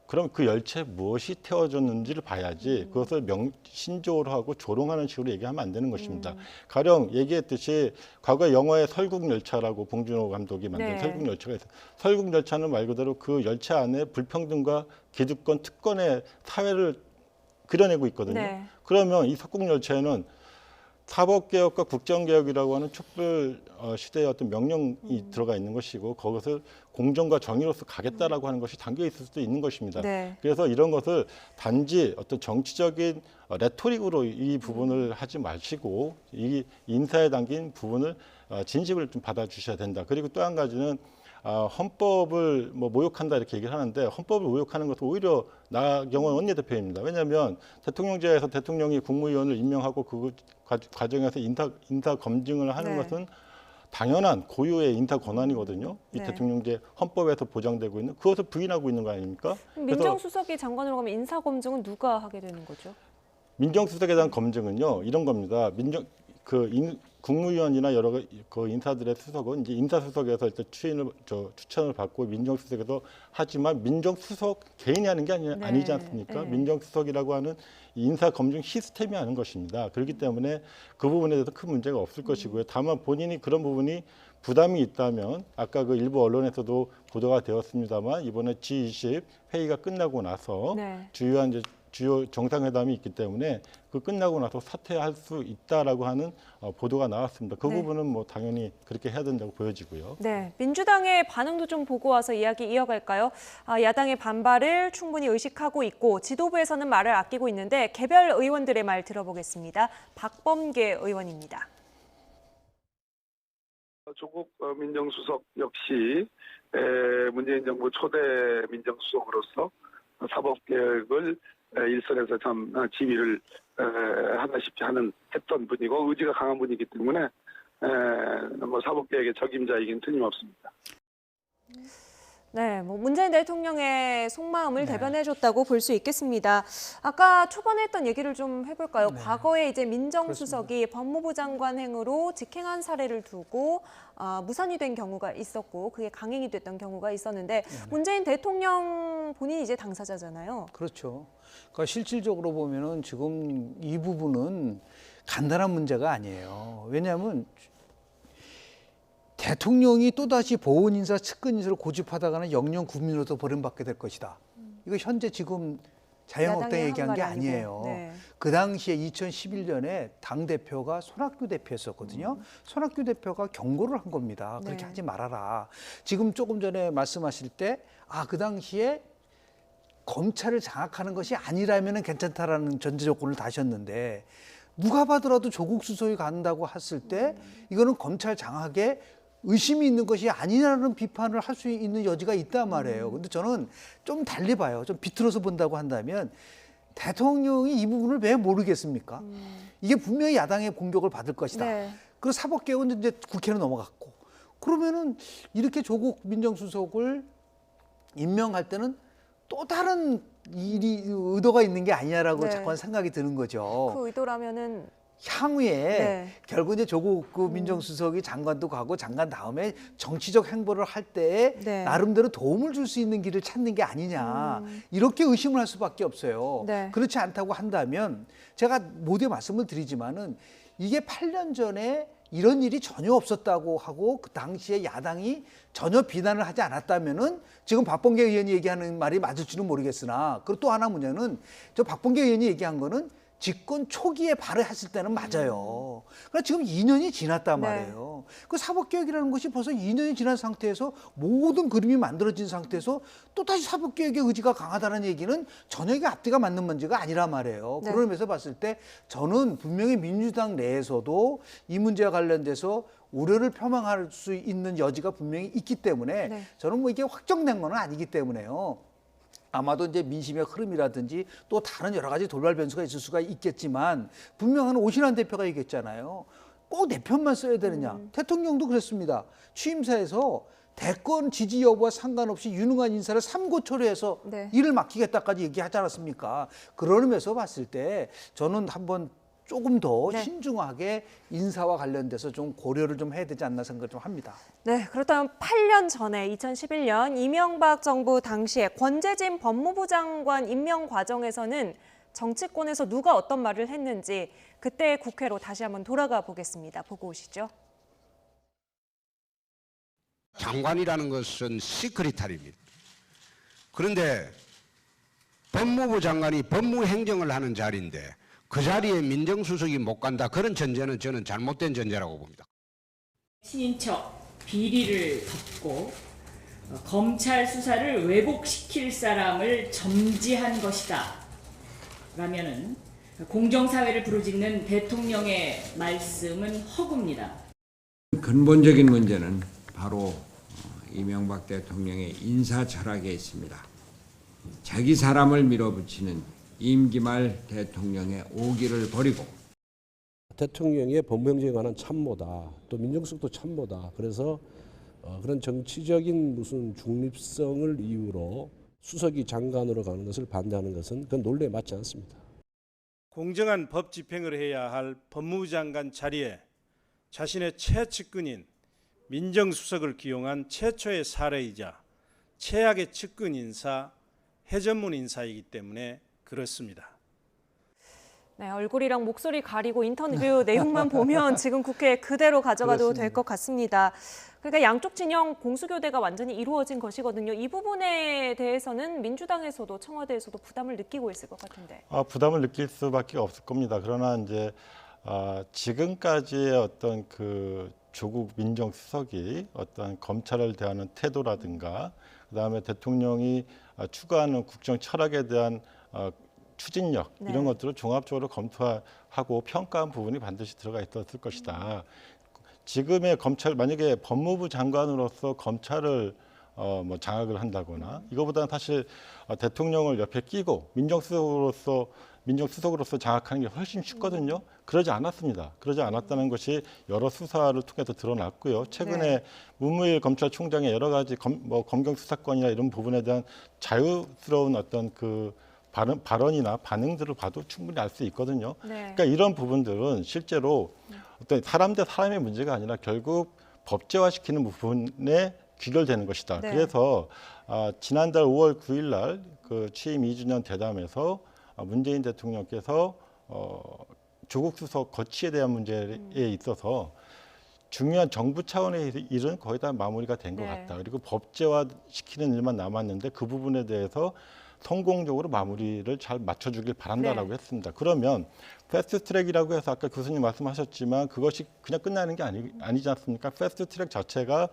그럼 그 열차에 무엇이 태워졌는지를 봐야지 그것을 신조어로 하고 조롱하는 식으로 얘기하면 안 되는 것입니다. 가령 얘기했듯이 과거 영화의 설국열차라고 봉준호 감독이 만든 설국열차가 있어요. 설국열차는 말 그대로 그 열차 안에 불평등과 기득권, 특권의 사회를 그려내고 있거든요. 그러면 이 석국열차에는 사법개혁과 국정개혁이라고 하는 촛불 시대의 어떤 명령이 들어가 있는 것이고 그것을 공정과 정의로서 가겠다라고 하는 것이 담겨 있을 수도 있는 것입니다. 그래서 이런 것을 단지 어떤 정치적인 레토릭으로 이 부분을 하지 마시고 이 인사에 담긴 부분을 진심을 좀 받아주셔야 된다. 그리고 또 한 가지는 헌법을 뭐 모욕한다 이렇게 얘기를 하는데 헌법을 모욕하는 것은 오히려 나경원 원내대표입니다. 왜냐하면 대통령제에서 대통령이 국무위원을 임명하고 그 과정에서 인사 검증을 하는 것은 당연한 고유의 인사 권한이거든요. 이 대통령제 헌법에서 보장되고 있는 그것을 부인하고 있는 거 아닙니까? 민정수석이 장관으로 가면 인사 검증은 누가 하게 되는 거죠? 민정수석에 대한 검증은요 이런 겁니다. 국무위원이나 여러 그 인사들의 수석은 이제 인사수석에서 일단 추천을 받고 민정수석에서 하지만 민정수석 개인이 하는 게 아니지 않습니까? 민정수석이라고 하는 인사 검증 시스템이 하는 것입니다. 그렇기 때문에 그 부분에 대해서 큰 문제가 없을 것이고요. 다만 본인이 그런 부분이 부담이 있다면 아까 그 일부 언론에서도 보도가 되었습니다만 이번에 G20 회의가 끝나고 나서 주요 정상회담이 있기 때문에 그 끝나고 나서 사퇴할 수 있다라고 하는 보도가 나왔습니다. 그 부분은 뭐 당연히 그렇게 해야 된다고 보여지고요. 민주당의 반응도 좀 보고 와서 이야기 이어갈까요? 야당의 반발을 충분히 의식하고 있고 지도부에서는 말을 아끼고 있는데 개별 의원들의 말 들어보겠습니다. 박범계 의원입니다. 조국 민정수석 역시 문재인 정부 초대 민정수석으로서 사법개혁을 일선에서 참 지휘를 하다시피 했던 분이고 의지가 강한 분이기 때문에 뭐 사법개혁의 적임자이긴 틀림없습니다. 뭐 문재인 대통령의 속마음을 대변해줬다고 볼 수 있겠습니다. 아까 초반에 했던 얘기를 좀 해볼까요? 과거에 이제 민정수석이 법무부 장관 행으로 직행한 사례를 두고 무산이 된 경우가 있었고 그게 강행이 됐던 경우가 있었는데 문재인 대통령 본인이 이제 당사자잖아요. 그렇죠. 그러니까 실질적으로 보면은 지금 이 부분은 간단한 문제가 아니에요. 왜냐하면 대통령이 또다시 보훈인사, 측근인사를 고집하다가는 영영 국민으로부터 버림받게 될 것이다. 이거 현재 지금 자유한국당이 얘기한 게 아니에요. 그 당시에 2011년에 당대표가 손학규 대표였었거든요. 손학규 대표가 경고를 한 겁니다. 그렇게 하지 말아라. 지금 조금 전에 말씀하실 때 그 당시에 검찰을 장악하는 것이 아니라면 괜찮다라는 전제 조건을 다셨는데 누가 봐더라도 조국 수석이 간다고 했을 때 이거는 검찰 장악에 의심이 있는 것이 아니라는 비판을 할 수 있는 여지가 있단 말이에요. 근데 저는 좀 달리 봐요. 좀 비틀어서 본다고 한다면 대통령이 이 부분을 왜 모르겠습니까? 이게 분명히 야당의 공격을 받을 것이다. 그리고 사법개혁은 이제 국회로 넘어갔고 그러면은 이렇게 조국 민정수석을 임명할 때는 또 다른 의도가 있는 게 아니냐라고 자꾸 생각이 드는 거죠. 그 의도라면은 향후에 결국 이제 조국 그 민정수석이 장관도 가고 장관 다음에 정치적 행보를 할 때 나름대로 도움을 줄 수 있는 길을 찾는 게 아니냐 이렇게 의심을 할 수밖에 없어요. 그렇지 않다고 한다면 제가 모두에 말씀을 드리지만은 이게 8년 전에 이런 일이 전혀 없었다고 하고 그 당시에 야당이 전혀 비난을 하지 않았다면은 지금 박범계 의원이 얘기하는 말이 맞을지는 모르겠으나 그리고 또 하나 문제는 저 박범계 의원이 얘기한 거는 집권 초기에 발의했을 때는 맞아요. 그러니까 지금 2년이 지났단 말이에요. 그 사법개혁이라는 것이 벌써 2년이 지난 상태에서 모든 그림이 만들어진 상태에서 또다시 사법개혁의 의지가 강하다는 얘기는 전혀 앞뒤가 맞는 문제가 아니란 말이에요. 그런 의미에서 봤을 때 저는 분명히 민주당 내에서도 이 문제와 관련돼서 우려를 표명할 수 있는 여지가 분명히 있기 때문에 저는 뭐 이게 확정된 건 아니기 때문에요. 아마도 이제 민심의 흐름이라든지 또 다른 여러 가지 돌발 변수가 있을 수가 있겠지만 분명한 오신환 대표가 얘기했잖아요. 꼭 내 편만 써야 되느냐. 대통령도 그랬습니다. 취임사에서 대권 지지 여부와 상관없이 유능한 인사를 삼고초려해서 일을 맡기겠다까지 얘기하지 않았습니까? 그런 의미에서 봤을 때 저는 한번 조금 더 네. 신중하게 인사와 관련돼서 좀 고려를 좀 해야 되지 않나 생각을 좀 합니다. 네, 그렇다면 8년 전에 2011년 이명박 정부 당시에 권재진 법무부 장관 임명 과정에서는 정치권에서 누가 어떤 말을 했는지 그때 국회로 다시 한번 돌아가 보겠습니다. 보고 오시죠. 장관이라는 것은 시크릿탈입니다. 그런데 법무부 장관이 법무행정을 하는 자리인데 그 자리에 민정수석이 못 간다. 그런 전제는 저는 잘못된 전제라고 봅니다. 친인척 비리를 덮고 검찰 수사를 왜곡시킬 사람을 점지한 것이다. 라면은 공정사회를 부르짖는 대통령의 말씀은 허구입니다. 근본적인 문제는 바로 이명박 대통령의 인사 철학에 있습니다. 자기 사람을 밀어붙이는 임기 말 대통령의 오기를 버리고 대통령의 법무행정에 관한 참모다. 또 민정수석도 참모다. 그래서 그런 정치적인 무슨 중립성을 이유로 수석이 장관으로 가는 것을 반대하는 것은 그건 논리에 맞지 않습니다. 공정한 법 집행을 해야 할 법무부 장관 자리에 자신의 최측근인 민정수석을 기용한 최초의 사례이자 최악의 측근 인사, 해전문 인사이기 때문에 그렇습니다. 네, 얼굴이랑 목소리 가리고 인터뷰 내용만 보면 지금 국회에 그대로 가져가도 될 것 같습니다. 그러니까 양쪽 진영 공수교대가 완전히 이루어진 것이거든요. 이 부분에 대해서는 민주당에서도 청와대에서도 부담을 느끼고 있을 것 같은데. 부담을 느낄 수밖에 없을 겁니다. 그러나 이제 지금까지의 어떤 그 조국 민정수석이 어떤 검찰을 대하는 태도라든가 그다음에 대통령이 추구하는 국정 철학에 대한 추진력 네. 이런 것들을 종합적으로 검토하고 평가한 부분이 반드시 들어가 있었을 것이다. 지금의 검찰 만약에 법무부 장관으로서 검찰을 뭐 장악을 한다거나 이거보다는 사실 대통령을 옆에 끼고 민정수석으로서 장악하는 게 훨씬 쉽거든요. 그러지 않았습니다. 그러지 않았다는 것이 여러 수사를 통해서 드러났고요. 최근에 네. 문무일 검찰총장의 여러 가지 검경 수사권이나 이런 부분에 대한 자유스러운 어떤 그 발언이나 반응들을 봐도 충분히 알 수 있거든요. 네. 그러니까 이런 부분들은 실제로 어떤 사람 대 사람의 문제가 아니라 결국 법제화시키는 부분에 귀결되는 것이다. 네. 그래서 지난달 5월 9일 날 그 취임 2주년 대담에서 문재인 대통령께서 조국 수석 거취에 대한 문제에 있어서 중요한 정부 차원의 일은 거의 다 마무리가 된 것 네. 같다. 그리고 법제화시키는 일만 남았는데 그 부분에 대해서 성공적으로 마무리를 잘 맞춰주길 바란다라고 네. 했습니다. 그러면 패스트트랙이라고 해서 아까 교수님 말씀하셨지만 그것이 그냥 끝나는 게 아니지 않습니까? 패스트트랙 자체가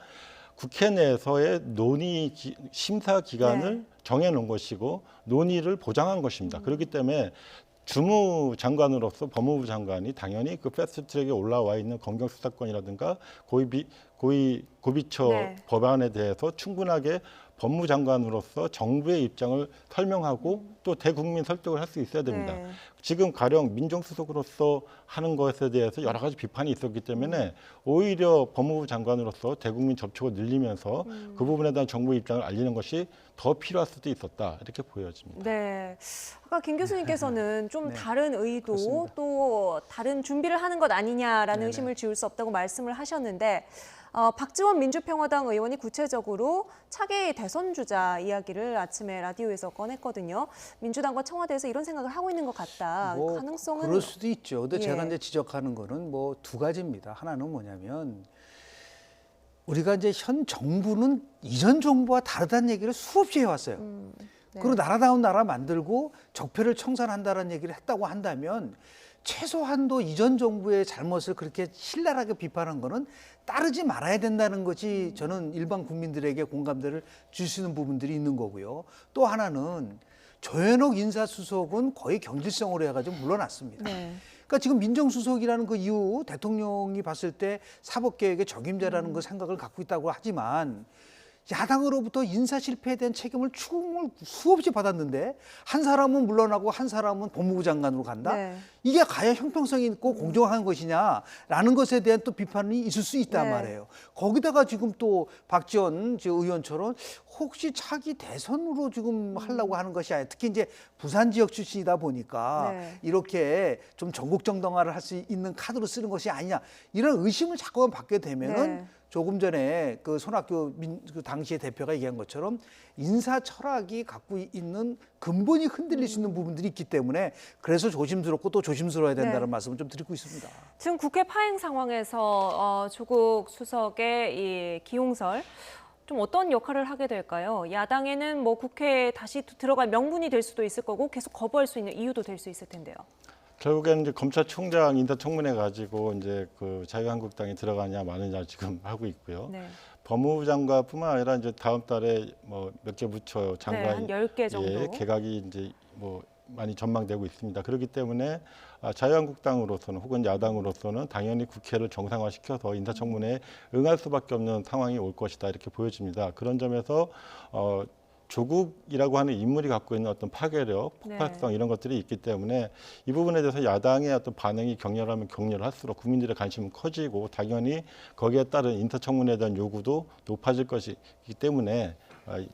국회 내에서의 논의 심사 기간을 네. 정해놓은 것이고 논의를 보장한 것입니다. 그렇기 때문에 주무장관으로서 법무부 장관이 당연히 그 패스트트랙에 올라와 있는 검경수사권이라든가 고비처 네. 법안에 대해서 충분하게 법무장관으로서 정부의 입장을 설명하고 또 대국민 설득을 할 수 있어야 됩니다. 네. 지금 가령 민정수석으로서 하는 것에 대해서 여러 가지 비판이 있었기 때문에 오히려 법무부 장관으로서 대국민 접촉을 늘리면서 그 부분에 대한 정부의 입장을 알리는 것이 더 필요할 수도 있었다 이렇게 보여집니다. 네. 아까 김 교수님께서는 좀 네. 다른 의도 그렇습니다. 또 다른 준비를 하는 것 아니냐라는 네네. 의심을 지울 수 없다고 말씀을 하셨는데 박지원 민주평화당 의원이 구체적으로 차기 대선 주자 이야기를 아침에 라디오에서 꺼냈거든요. 민주당과 청와대에서 이런 생각을 하고 있는 것 같다. 뭐 가능성은 그럴 수도 있죠. 근데 예. 제가 이제 지적하는 거는 뭐 두 가지입니다. 하나는 뭐냐면 우리가 이제 현 정부는 이전 정부와 다르다는 얘기를 수없이 해왔어요. 네. 그리고 나라다운 나라 만들고 적폐를 청산한다는 얘기를 했다고 한다면 최소한도 이전 정부의 잘못을 그렇게 신랄하게 비판한 거는 따르지 말아야 된다는 것이 저는 일반 국민들에게 공감대를 줄 수 있는 부분들이 있는 거고요. 또 하나는 조현옥 인사수석은 거의 경질성으로 해가지고 물러났습니다. 네. 그러니까 지금 민정수석이라는 그 이후 대통령이 봤을 때 사법개혁의 적임자라는 그 생각을 갖고 있다고 하지만 야당으로부터 인사 실패에 대한 책임을 추궁을 수없이 받았는데 한 사람은 물러나고 한 사람은 법무부 장관으로 간다. 네. 이게 과연 형평성이 있고 공정한 것이냐라는 것에 대한 또 비판이 있을 수 있단 네. 말이에요. 거기다가 지금 또 박지원 의원처럼 혹시 차기 대선으로 지금 하려고 하는 것이 아니라 특히 이제 부산 지역 출신이다 보니까 네. 이렇게 좀 전국 정당화를 할 수 있는 카드로 쓰는 것이 아니냐 이런 의심을 자꾸만 받게 되면은 네. 조금 전에 그 손학규 그 당시의 대표가 얘기한 것처럼 인사 철학이 갖고 있는 근본이 흔들릴 수 있는 부분들이 있기 때문에 그래서 조심스럽고 또 조심스러워야 된다는 네. 말씀을 좀 드리고 있습니다. 지금 국회 파행 상황에서 조국 수석의 이 기용설 좀 어떤 역할을 하게 될까요? 야당에는 뭐 국회에 다시 들어갈 명분이 될 수도 있을 거고 계속 거부할 수 있는 이유도 될 수 있을 텐데요. 결국에는 이제 검찰총장 인사청문회 가지고 이제 그 자유한국당이 들어가냐 마느냐 지금 하고 있고요. 네. 법무부 장관뿐만 아니라 이제 다음 달에 뭐 몇 개 부처 장관이 한 10개 정도. 예, 개각이 이제 뭐 많이 전망되고 있습니다. 그렇기 때문에 자유한국당으로서는 혹은 야당으로서는 당연히 국회를 정상화시켜서 인사청문회에 응할 수밖에 없는 상황이 올 것이다 이렇게 보여집니다. 그런 점에서 조국이라고 하는 인물이 갖고 있는 어떤 파괴력, 폭발성 이런 것들이 있기 때문에 이 부분에 대해서 야당의 어떤 반응이 격렬하면 격렬할수록 국민들의 관심은 커지고 당연히 거기에 따른 인사청문회에 대한 요구도 높아질 것이기 때문에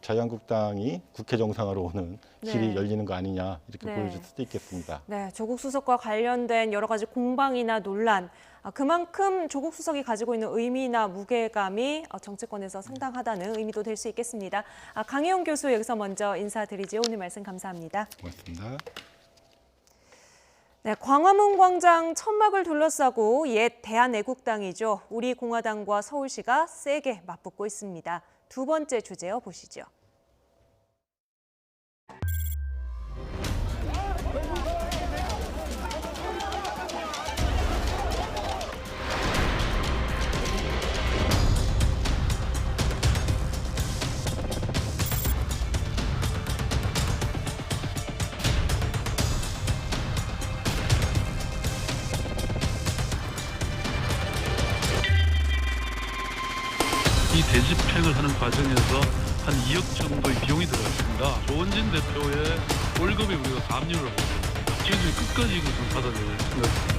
자유한국당이 국회 정상화로 오는 길이 열리는 거 아니냐 이렇게 보여질 수도 있겠습니다. 네, 조국 수석과 관련된 여러 가지 공방이나 논란, 그만큼 조국 수석이 가지고 있는 의미나 무게감이 정치권에서 상당하다는 의미도 될 수 있겠습니다. 강혜용 교수 여기서 먼저 인사드리죠. 오늘 말씀 감사합니다. 고맙습니다. 네, 광화문 광장 천막을 둘러싸고 옛 대한애국당이죠. 우리공화당과 서울시가 세게 맞붙고 있습니다. 두 번째 주제어 보시죠. 이 대집행을 하는 과정에서 한 2억 정도의 비용이 들어갔습니다. 조원진 대표의 월급에 우리가 감류를 하고 저희들이 끝까지 이것을 받아낼 생각입니다.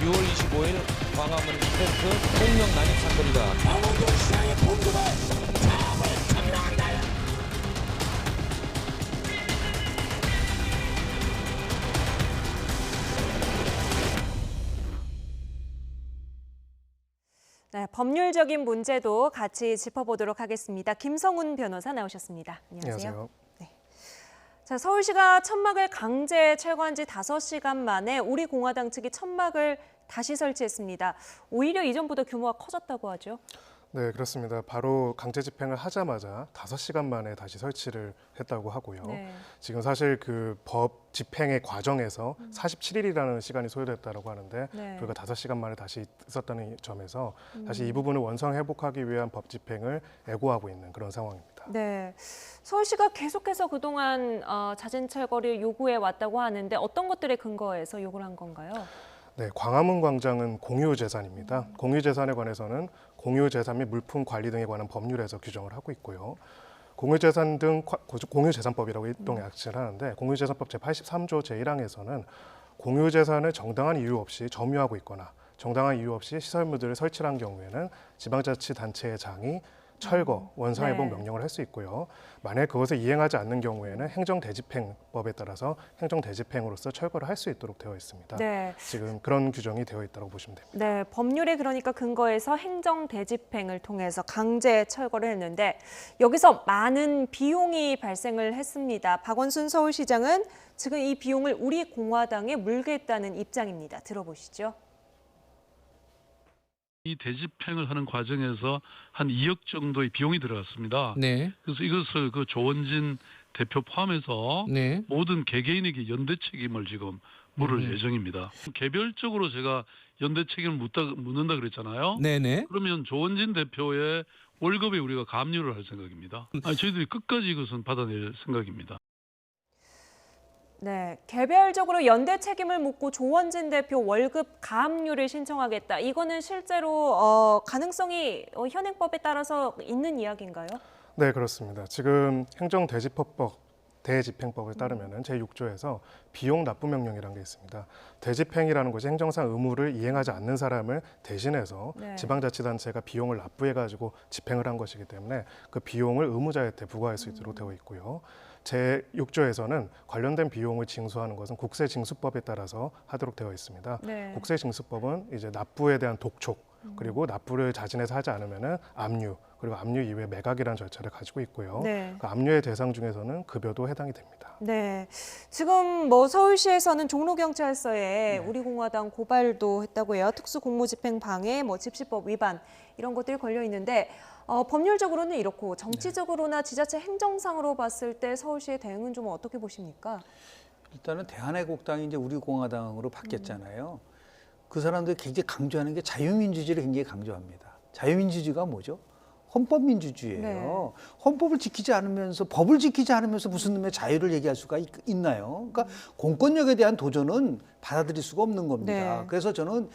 6월 25일 광화문 스태프 폭력 난입 사건이다. 강원도 시장의 봉급을 참을 참여한다. 네, 법률적인 문제도 같이 짚어보도록 하겠습니다. 김성훈 변호사 나오셨습니다. 안녕하세요. 네. 자, 서울시가 천막을 강제 철거한 지 5시간 만에 우리공화당 측이 천막을 다시 설치했습니다. 오히려 이전보다 규모가 커졌다고 하죠. 네, 그렇습니다. 바로 강제 집행을 하자마자 5시간 만에 다시 설치를 했다고 하고요. 네. 지금 사실 그 법 집행의 과정에서 47일이라는 시간이 소요됐다고 하는데 네. 불과 5시간 만에 다시 있었다는 점에서 다시 이 부분을 원상 회복하기 위한 법 집행을 애고하고 있는 그런 상황입니다. 네, 서울시가 계속해서 그동안 자진 철거를 요구해 왔다고 하는데 어떤 것들에 근거해서 요구를 한 건가요? 네, 광화문 광장은 공유재산입니다. 공유재산에 관해서는 공유재산 및 물품 관리 등에 관한 법률에서 규정을 하고 있고요. 공유재산 등 공유재산법이라고 일종의 약칭을 하는데 공유재산법 제83조 제1항에서는 공유재산을 정당한 이유 없이 점유하고 있거나 정당한 이유 없이 시설물들을 설치한 경우에는 지방자치단체의 장이 철거, 원상회복 명령을 할 수 있고요. 만약 그것을 이행하지 않는 경우에는 행정대집행법에 따라서 행정대집행으로서 철거를 할 수 있도록 되어 있습니다. 네. 지금 그런 규정이 되어 있다고 보시면 됩니다. 네, 법률에 그러니까 근거해서 행정대집행을 통해서 강제 철거를 했는데 여기서 많은 비용이 발생을 했습니다. 박원순 서울시장은 지금 이 비용을 우리공화당에 물겠다는 입장입니다. 들어보시죠. 이 대집행을 하는 과정에서 한 2억 정도의 비용이 들어갔습니다. 네. 그래서 이것을 그 조원진 대표 포함해서 네. 모든 개개인에게 연대 책임을 지금 물을 예정입니다. 개별적으로 제가 연대 책임을 묻는다 그랬잖아요. 네네. 그러면 조원진 대표의 월급에 우리가 감류를 할 생각입니다. 저희들이 끝까지 이것은 받아낼 생각입니다. 네, 개별적으로 연대 책임을 묻고 조원진 대표 월급 가압류를 신청하겠다. 이거는 실제로 가능성이 현행법에 따라서 있는 이야기인가요? 네, 그렇습니다. 지금 대집행법에 따르면 제6조에서 비용 납부 명령이라는 게 있습니다. 대집행이라는 것이 행정상 의무를 이행하지 않는 사람을 대신해서 네. 지방자치단체가 비용을 납부해가지고 집행을 한 것이기 때문에 그 비용을 의무자한테 부과할 수 있도록 되어 있고요. 제6조에서는 관련된 비용을 징수하는 것은 국세징수법에 따라서 하도록 되어 있습니다. 네. 국세징수법은 이제 납부에 대한 독촉, 그리고 납부를 자진해서 하지 않으면은 압류, 그리고 압류 이후에 매각이라는 절차를 가지고 있고요. 네. 그 압류의 대상 중에서는 급여도 해당이 됩니다. 네, 지금 뭐 서울시에서는 종로경찰서에 우리공화당 고발도 했다고 해요. 특수공무집행 방해, 뭐 집시법 위반 이런 것들이 걸려 있는데 법률적으로는 이렇고 정치적으로나 지자체 행정상으로 봤을 때 서울시의 대응은 좀 어떻게 보십니까? 일단은 대한애국당이 이제 우리공화당으로 바뀌었잖아요. 그 사람들이 굉장히 강조하는 게 자유민주주의를 굉장히 강조합니다. 자유민주주의가 뭐죠? 헌법민주주의예요. 네. 헌법을 지키지 않으면서 법을 지키지 않으면서 무슨 놈의 자유를 얘기할 수가 있나요? 그러니까 공권력에 대한 도전은 받아들일 수가 없는 겁니다. 네. 그래서 저는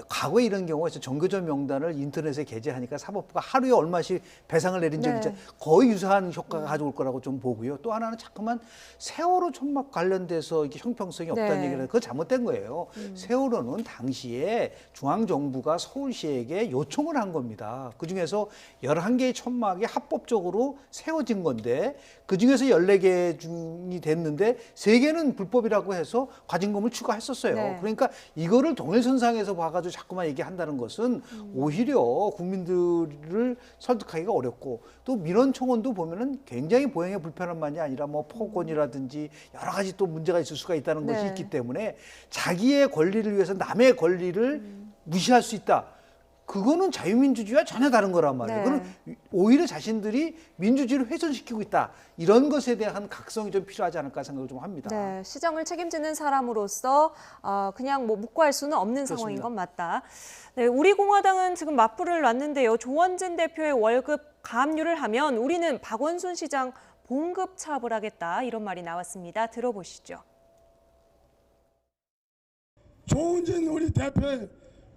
과거에 이런 경우가 정교조 명단을 인터넷에 게재하니까 사법부가 하루에 얼마씩 배상을 내린 적이 네. 거의 유사한 효과가 가져올 거라고 좀 보고요. 또 하나는 자꾸만 세월호 천막 관련돼서 이게 형평성이 없다는 네. 얘기를 그거 잘못된 거예요. 세월호는 당시에 중앙정부가 서울시에게 요청을 한 겁니다. 그중에서 11개의 천막이 합법적으로 세워진 건데 그중에서 14개 중이 됐는데 3개는 불법이라고 해서 과징금을 추가했었어요. 네. 그러니까 이거를 동일선상에서 봐가지고 자꾸만 얘기한다는 것은 오히려 국민들을 설득하기가 어렵고 또 민원청원도 보면은 굉장히 보행에 불편함만이 아니라 뭐 폭언이라든지 여러 가지 또 문제가 있을 수가 있다는 것이 네. 있기 때문에 자기의 권리를 위해서 남의 권리를 무시할 수 있다. 그거는 자유민주주의와 전혀 다른 거란 말이에요. 네. 그건 오히려 자신들이 민주주의를 훼손시키고 있다. 이런 것에 대한 각성이 좀 필요하지 않을까 생각을 좀 합니다. 네, 시정을 책임지는 사람으로서 그냥 뭐 묵고할 수는 없는 그렇습니다. 상황인 건 맞다. 네, 우리공화당은 지금 맞불을 놨는데요. 조원진 대표의 월급 가압류를 하면 우리는 박원순 시장 봉급 차압하겠다 이런 말이 나왔습니다. 들어보시죠. 조원진 우리 대표의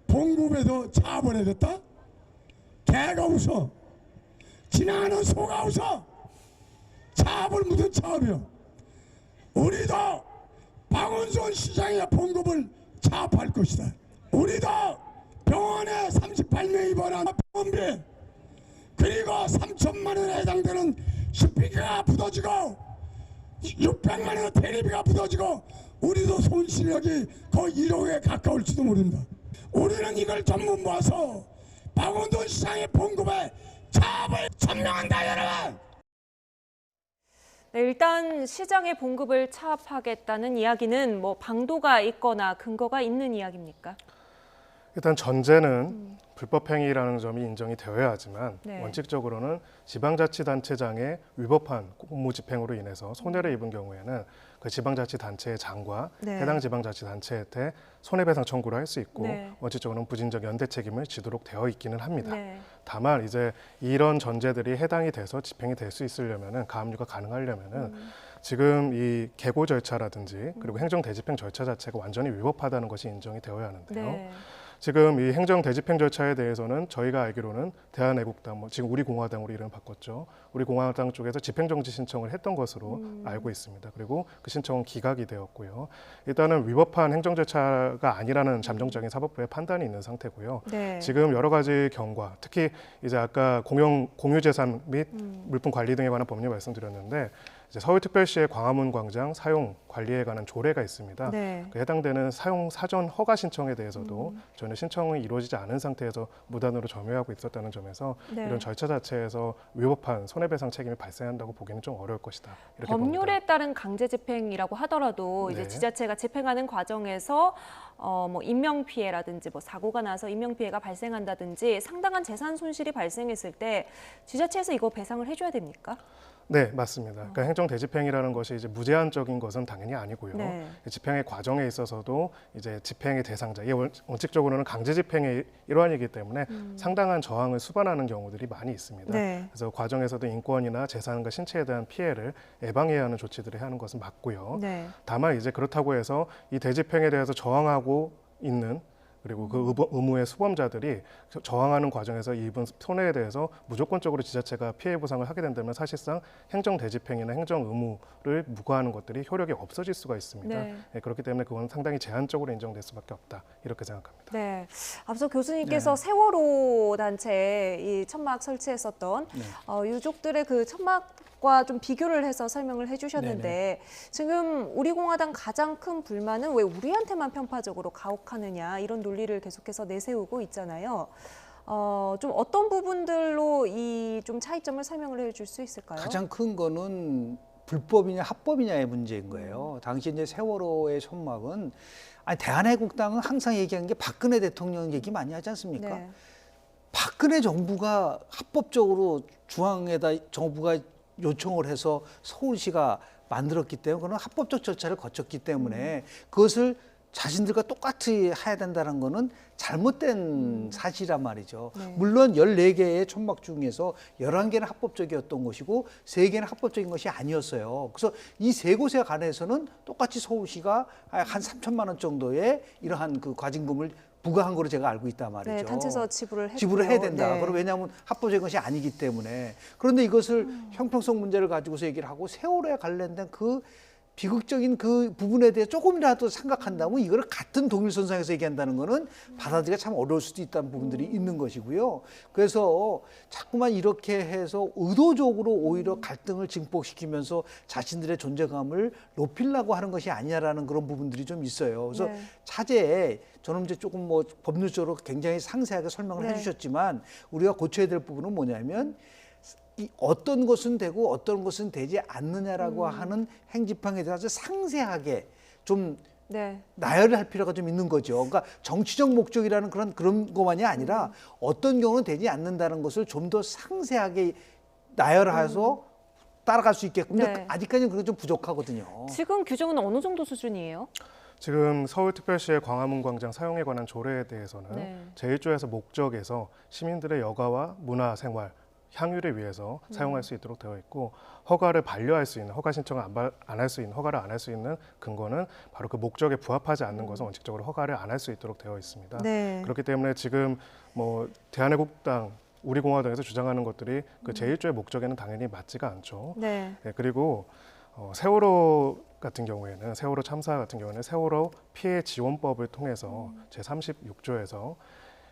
봉급에도 차압을 해줬다? 개가 웃어. 지나가는 소가 웃어. 차압을 무슨 차압이요? 우리도 박원순 시장의 봉급을 차압할 것이다. 우리도 병원에 38명 입원한 병원비 그리고 3천만 원에 해당되는 식비가 부서지고 600만 원 대리비가 부서지고 우리도 손실력이 거의 1억에 가까울지도 모릅니다. 우리는 이걸 전부 모아서 박원순 시장의 봉급에 차압을 천명한다 여러분. 네, 일단 시장의 봉급을 차압하겠다는 이야기는 뭐 방도가 있거나 근거가 있는 이야기입니까? 일단 전제는 불법행위라는 점이 인정이 되어야 하지만 네. 원칙적으로는 지방자치단체장의 위법한 공무집행으로 인해서 손해를 입은 경우에는 그 지방자치단체의 장과 네. 해당 지방자치단체한테 손해배상 청구를 할 수 있고 네. 원칙적으로는 부진적 연대 책임을 지도록 되어 있기는 합니다. 네. 다만 이제 이런 전제들이 해당이 돼서 집행이 될 수 있으려면은 가압류가 가능하려면은 지금 이 계고 절차라든지 그리고 행정 대집행 절차 자체가 완전히 위법하다는 것이 인정이 되어야 하는데요. 네. 지금 이 행정 대집행 절차에 대해서는 저희가 알기로는 대한애국당, 지금 우리공화당으로 이름을 바꿨죠. 우리공화당 쪽에서 집행정지 신청을 했던 것으로 알고 있습니다. 그리고 그 신청은 기각이 되었고요. 일단은 위법한 행정 절차가 아니라는 잠정적인 사법부의 판단이 있는 상태고요. 네. 지금 여러 가지 경과, 특히 이제 아까 공유재산 및 물품 관리 등에 관한 법률 말씀드렸는데 이제 서울특별시의 광화문 광장 사용 관리에 관한 조례가 있습니다. 네. 그 해당되는 사용 사전 허가 신청에 대해서도 저는 신청이 이루어지지 않은 상태에서 무단으로 점유하고 있었다는 점에서 네. 이런 절차 자체에서 위법한 손해배상 책임이 발생한다고 보기는 좀 어려울 것이다. 이렇게 법률에 봅니다. 따른 강제 집행이라고 하더라도 이제 네. 지자체가 집행하는 과정에서 뭐 인명 피해라든지 뭐 사고가 나서 인명 피해가 발생한다든지 상당한 재산 손실이 발생했을 때 지자체에서 이거 배상을 해줘야 됩니까? 네, 맞습니다. 그러니까 행정 대집행이라는 것이 이제 무제한적인 것은 당연히 아니고요. 네. 집행의 과정에 있어서도 이제 집행의 대상자, 이게 원칙적으로는 강제 집행의 일환이기 때문에 상당한 저항을 수반하는 경우들이 많이 있습니다. 네. 그래서 과정에서도 인권이나 재산과 신체에 대한 피해를 예방해야 하는 조치들을 하는 것은 맞고요. 네. 다만 이제 그렇다고 해서 이 대집행에 대해서 저항하고 있는 그리고 그 의무의 수범자들이 저항하는 과정에서 입은 손해에 대해서 무조건적으로 지자체가 피해 보상을 하게 된다면 사실상 행정 대집행이나 행정 의무를 무과하는 것들이 효력이 없어질 수가 있습니다. 네. 네, 그렇기 때문에 그건 상당히 제한적으로 인정될 수밖에 없다 이렇게 생각합니다. 네, 앞서 교수님께서 세월호 단체에 이 천막 설치했었던 유족들의 그 천막과 좀 비교를 해서 설명을 해주셨는데 지금 우리 공화당 가장 큰 불만은 왜 우리한테만 편파적으로 가혹하느냐 이런 논리를 계속해서 내세우고 있잖아요. 좀 어떤 부분들로 이 좀 차이점을 설명을 해줄 수 있을까요? 가장 큰 거는 불법이냐 합법이냐의 문제인 거예요. 당시 이제 세월호의 천막은 아니 대한애국당은 항상 얘기하는 게 박근혜 대통령 얘기 많이 하지 않습니까? 네. 박근혜 정부가 합법적으로 중앙에다 정부가 요청을 해서 서울시가 만들었기 때문에 그건 합법적 절차를 거쳤기 때문에 그것을 자신들과 똑같이 해야 된다는 거는 잘못된 사실이란 말이죠. 네. 물론 14개의 천막 중에서 11개는 합법적이었던 것이고 3개는 합법적인 것이 아니었어요. 그래서 이 세 곳에 관해서는 똑같이 서울시가 한 3천만 원 정도의 이러한 그 과징금을 부과한 거로 제가 알고 있단 말이죠. 네, 단체에서 지불을 했고요. 지불을 해야 된다. 네. 그럼 왜냐하면 합법적인 것이 아니기 때문에. 그런데 이것을 형평성 문제를 가지고서 얘기를 하고 세월호에 관련된 그 비극적인 그 부분에 대해 조금이라도 생각한다면 이걸 같은 동일선상에서 얘기한다는 거는 받아들이기가 참 어려울 수도 있다는 부분들이 있는 것이고요. 그래서 자꾸만 이렇게 해서 의도적으로 오히려 갈등을 증폭시키면서 자신들의 존재감을 높이려고 하는 것이 아니냐라는 그런 부분들이 좀 있어요. 그래서 네. 차제에 저는 이제 조금 뭐 법률적으로 굉장히 상세하게 설명을 해주셨지만 우리가 고쳐야 될 부분은 뭐냐면 이 어떤 것은 되고 어떤 것은 되지 않느냐라고 하는 행집행에 대해서 상세하게 좀 나열을 할 필요가 좀 있는 거죠. 그러니까 정치적 목적이라는 그런 것만이 아니라 어떤 경우는 되지 않는다는 것을 좀 더 상세하게 나열해서 따라갈 수 있게끔. 근데 아직까지는 그게 좀 부족하거든요. 지금 규정은 어느 정도 수준이에요? 지금 서울특별시의 광화문 광장 사용에 관한 조례에 대해서는 제1조에서 목적에서 시민들의 여가와 문화 생활 향유를 위해서 사용할 수 있도록 되어 있고 허가를 반려할 수 있는 허가 신청을 안 할 수 있는 허가를 안 할 수 있는 근거는 바로 그 목적에 부합하지 않는 것은 원칙적으로 허가를 안 할 수 있도록 되어 있습니다. 네. 그렇기 때문에 지금 뭐 대한애국당 우리공화당에서 주장하는 것들이 그 제1조의 목적에는 당연히 맞지가 않죠. 네. 네, 그리고 세월호 같은 경우에는 세월호 참사 같은 경우에는 세월호 피해 지원법을 통해서 제36조에서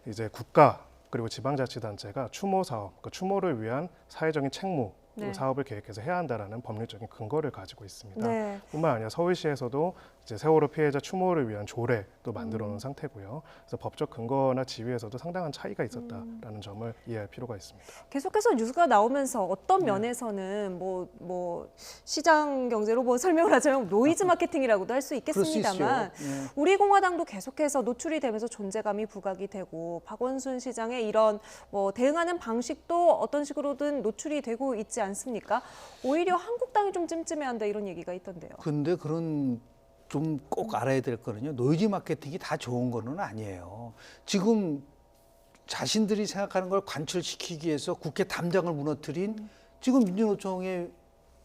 이제 국가 그리고 지방자치단체가 추모 사업, 그 추모를 위한 사회적인 책무 사업을 계획해서 해야 한다라는 법률적인 근거를 가지고 있습니다. 네. 뿐만 아니라 서울시에서도 이제 세월호 피해자 추모를 위한 조례도 만들어 놓은 상태고요. 그래서 법적 근거나 지위에서도 상당한 차이가 있었다라는 점을 이해할 필요가 있습니다. 계속해서 뉴스가 나오면서 어떤 면에서는 뭐 시장 경제로 뭐 설명을 하자면 노이즈 마케팅이라고도 할 수 있겠습니다만 우리 공화당도 계속해서 노출이 되면서 존재감이 부각이 되고 박원순 시장의 이런 뭐 대응하는 방식도 어떤 식으로든 노출이 되고 있지 않습니까? 오히려 한국당이 좀 찜찜해한다 이런 얘기가 있던데요. 근데 그런 좀 꼭 알아야 될 거는요. 노이즈 마케팅이 다 좋은 거는 아니에요. 지금 자신들이 생각하는 걸 관철시키기 위해서 국회 담장을 무너뜨린 지금 민주노총의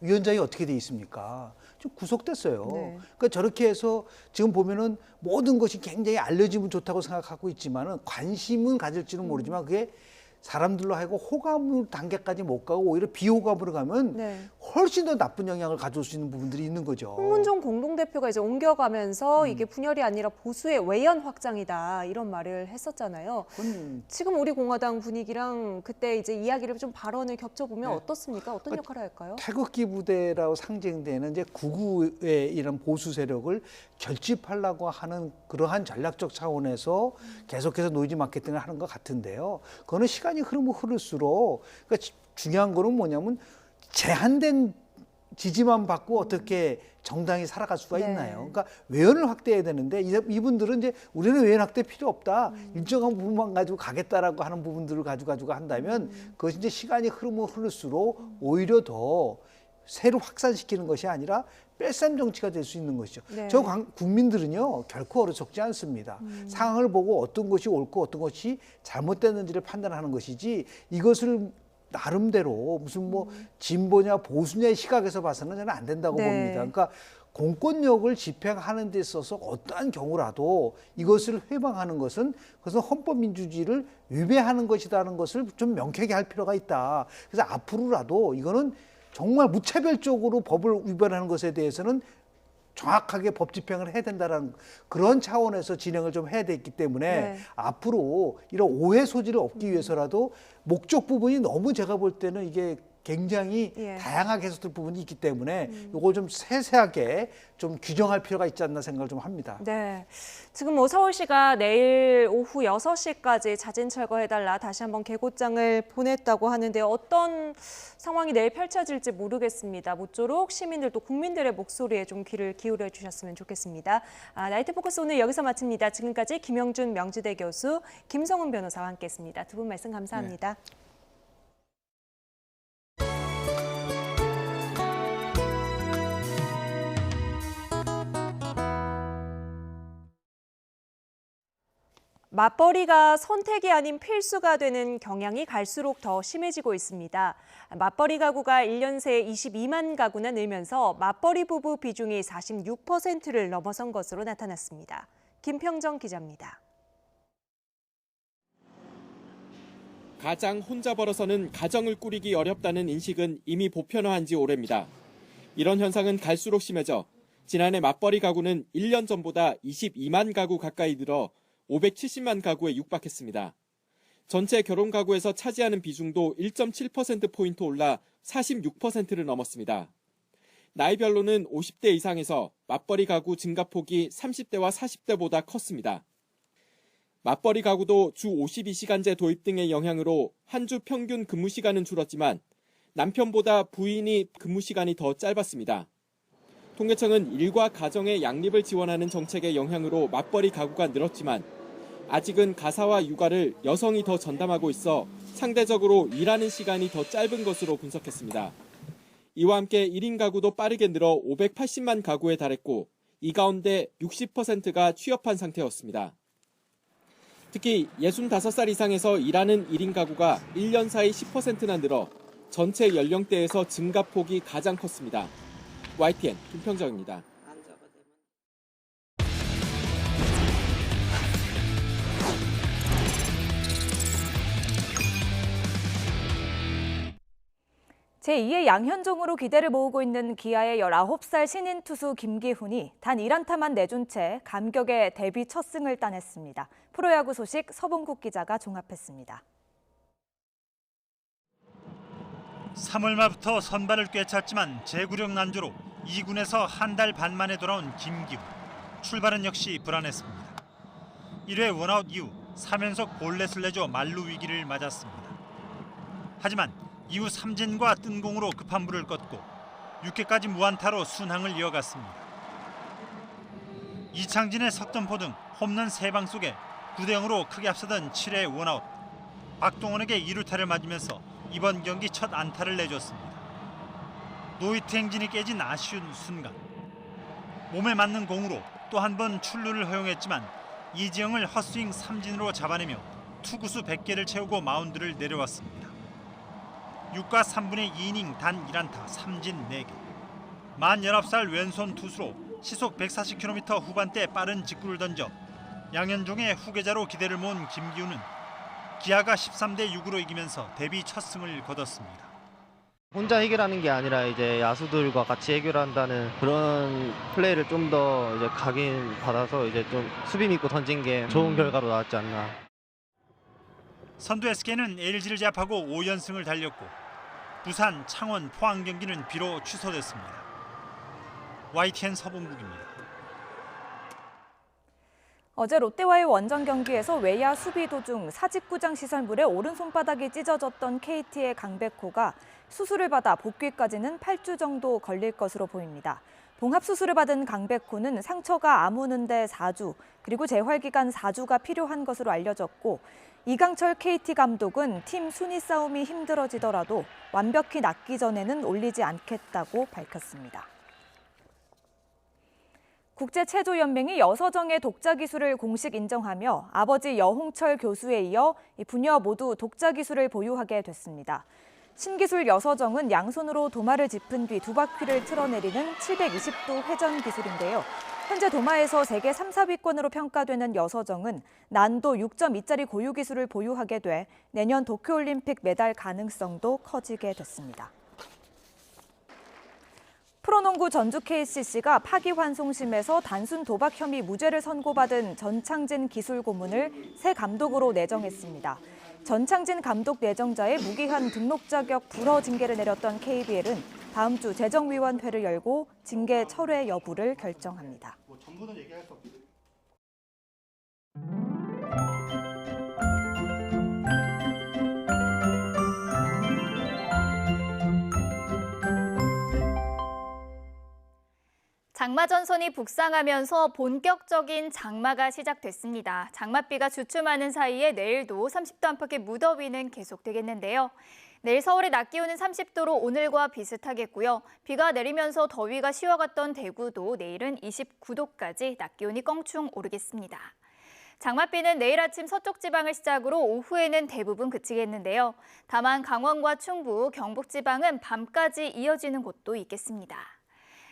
위원장이 어떻게 돼 있습니까? 좀 구속됐어요. 그러니까 저렇게 해서 지금 보면은 모든 것이 굉장히 알려지면 좋다고 생각하고 있지만은 관심은 가질지는 모르지만 그게 사람들로 하여금 호감을 단계까지 못 가고 오히려 비호감으로 가면 훨씬 더 나쁜 영향을 가져올 수 있는 부분들이 있는 거죠. 홍문종 공동대표가 이제 옮겨가면서 이게 분열이 아니라 보수의 외연 확장이다 이런 말을 했었잖아요. 지금 우리 공화당 분위기랑 그때 이제 이야기를 좀 발언을 겹쳐보면 어떻습니까? 어떤 역할을 할까요? 태극기 부대라고 상징되는 이제 구구의 이런 보수 세력을 결집하려고 하는 그러한 전략적 차원에서 계속해서 노이즈 마케팅을 하는 것 같은데요. 그거는 시간이 흐르면 흐를수록 그러니까 중요한 거는 뭐냐면 제한된 지지만 받고 어떻게 정당이 살아갈 수가 있나요? 그러니까 외연을 확대해야 되는데 이분들은 이제 우리는 외연 확대 필요 없다. 일정한 부분만 가지고 가겠다라고 하는 부분들을 가지고 한다면 그것이 이제 시간이 흐르면 흐를수록 오히려 더 새로 확산시키는 것이 아니라 뺄셈 정치가 될 수 있는 것이죠. 네. 저 국민들은요 결코 어리석지 않습니다. 상황을 보고 어떤 것이 옳고 어떤 것이 잘못됐는지를 판단하는 것이지 이것을 나름대로 무슨 뭐 진보냐 보수냐의 시각에서 봐서는 저는 안 된다고 네. 봅니다. 그러니까 공권력을 집행하는 데 있어서 어떠한 경우라도 이것을 회방하는 것은 그것은 헌법민주주의를 위배하는 것이라는 것을 좀 명쾌하게 할 필요가 있다. 그래서 앞으로라도 이거는 정말 무차별적으로 법을 위반하는 것에 대해서는 정확하게 법 집행을 해야 된다는 그런 차원에서 진행을 좀 해야 되기 때문에 네. 앞으로 이런 오해 소지를 없기 위해서라도 목적 부분이 너무 제가 볼 때는 이게 굉장히 다양하게 해석될 부분이 있기 때문에 이걸 좀 세세하게 좀 규정할 필요가 있지 않나 생각을 좀 합니다. 네. 지금 뭐 서울시가 내일 오후 6시까지 자진 철거해달라 다시 한번 계고장을 보냈다고 하는데 어떤 상황이 내일 펼쳐질지 모르겠습니다. 모쪼록 시민들도 국민들의 목소리에 좀 귀를 기울여 주셨으면 좋겠습니다. 나이트 포커스 오늘 여기서 마칩니다. 지금까지 김영준 명지대 교수, 김성훈 변호사와 함께했습니다. 두 분 말씀 감사합니다. 네. 맞벌이가 선택이 아닌 필수가 되는 경향이 갈수록 더 심해지고 있습니다. 맞벌이 가구가 1년 새 22만 가구나 늘면서 맞벌이 부부 비중이 46%를 넘어선 것으로 나타났습니다. 김평정 기자입니다. 가장 혼자 벌어서는 가정을 꾸리기 어렵다는 인식은 이미 보편화한 지 오래입니다. 이런 현상은 갈수록 심해져 지난해 맞벌이 가구는 1년 전보다 22만 가구 가까이 늘어 570만 가구에 육박했습니다. 전체 결혼 가구에서 차지하는 비중도 1.7%포인트 올라 46%를 넘었습니다. 나이별로는 50대 이상에서 맞벌이 가구 증가폭이 30대와 40대보다 컸습니다. 맞벌이 가구도 주 52시간제 도입 등의 영향으로 한 주 평균 근무 시간은 줄었지만 남편보다 부인이 근무 시간이 더 짧았습니다. 통계청은 일과 가정의 양립을 지원하는 정책의 영향으로 맞벌이 가구가 늘었지만 아직은 가사와 육아를 여성이 더 전담하고 있어 상대적으로 일하는 시간이 더 짧은 것으로 분석했습니다. 이와 함께 1인 가구도 빠르게 늘어 580만 가구에 달했고 이 가운데 60%가 취업한 상태였습니다. 특히 65살 이상에서 일하는 1인 가구가 1년 사이 10%나 늘어 전체 연령대에서 증가폭이 가장 컸습니다. YTN 김평정입니다. 제2의 양현종으로 기대를 모으고 있는 기아의 19살 신인 투수 김기훈이 단 1안타만 내준 채 감격의 데뷔 첫 승을 따냈습니다. 프로야구 소식 서봉국 기자가 종합했습니다. 3월 말부터 선발을 꿰찼지만 제구력 난조로 2군에서 한 달 반 만에 돌아온 김기훈. 출발은 역시 불안했습니다. 1회 원아웃 이후 3연속 볼넷을 내줘 만루 위기를 맞았습니다. 하지만 이후 삼진과 뜬 공으로 급한 불을 껐고 6회까지 무안타로 순항을 이어갔습니다. 이창진의 석점포 등 홈런 3방 속에 9대0으로 크게 앞서던 7회 원아웃. 박동원에게 2루타를 맞으면서 이번 경기 첫 안타를 내줬습니다. 노히트 행진이 깨진 아쉬운 순간. 몸에 맞는 공으로 또 한 번 출루를 허용했지만 이지영을 헛스윙 삼진으로 잡아내며 투구수 100개를 채우고 마운드를 내려왔습니다. 6과 3분의 2이닝 단 1안타, 삼진 4개. 만 19살 왼손 투수로 시속 140km 후반대 빠른 직구를 던져 양현종의 후계자로 기대를 모은 김기훈은 기아가 13대 6으로 이기면서 데뷔 첫 승을 거뒀습니다. 혼자 해결하는 게 아니라 이제 야수들과 같이 해결한다는 그런 플레이를 좀 더 이제 각인받아서 이제 좀 수비 믿고 던진 게 좋은 결과로 나왔지 않나. 선두 SK는 LG를 제압하고 5연승을 달렸고 부산, 창원, 포항 경기는 비로 취소됐습니다. YTN 서봉국입니다. 어제 롯데와의 원정 경기에서 외야 수비 도중 사직구장 시설물에 오른손바닥이 찢어졌던 KT의 강백호가 수술을 받아 복귀까지는 8주 정도 걸릴 것으로 보입니다. 봉합수술을 받은 강백호는 상처가 아무는데 4주, 그리고 재활기간 4주가 필요한 것으로 알려졌고 이강철 KT 감독은 팀 순위 싸움이 힘들어지더라도 완벽히 낫기 전에는 올리지 않겠다고 밝혔습니다. 국제체조연맹이 여서정의 독자 기술을 공식 인정하며 아버지 여홍철 교수에 이어 부녀 모두 독자 기술을 보유하게 됐습니다. 신기술 여서정은 양손으로 도마를 짚은 뒤 두 바퀴를 틀어내리는 720도 회전 기술인데요. 현재 도마에서 세계 3, 4위권으로 평가되는 여서정은 난도 6.2짜리 고유 기술을 보유하게 돼 내년 도쿄올림픽 메달 가능성도 커지게 됐습니다. 프로농구 전주 KCC가 파기환송심에서 단순 도박 혐의 무죄를 선고받은 전창진 기술 고문을 새 감독으로 내정했습니다. 전창진 감독 내정자의 무기한 등록 자격 불허 징계를 내렸던 KBL은 다음 주 재정위원회를 열고 징계 철회 여부를 결정합니다. 장마 전선이 북상하면서 본격적인 장마가 시작됐습니다. 장맛비가 주춤하는 사이에 내일도 30도 안팎의 무더위는 계속되겠는데요. 내일 서울의 낮 기온은 30도로 오늘과 비슷하겠고요. 비가 내리면서 더위가 쉬어갔던 대구도 내일은 29도까지 낮 기온이 껑충 오르겠습니다. 장맛비는 내일 아침 서쪽 지방을 시작으로 오후에는 대부분 그치겠는데요. 다만 강원과 충북, 경북 지방은 밤까지 이어지는 곳도 있겠습니다.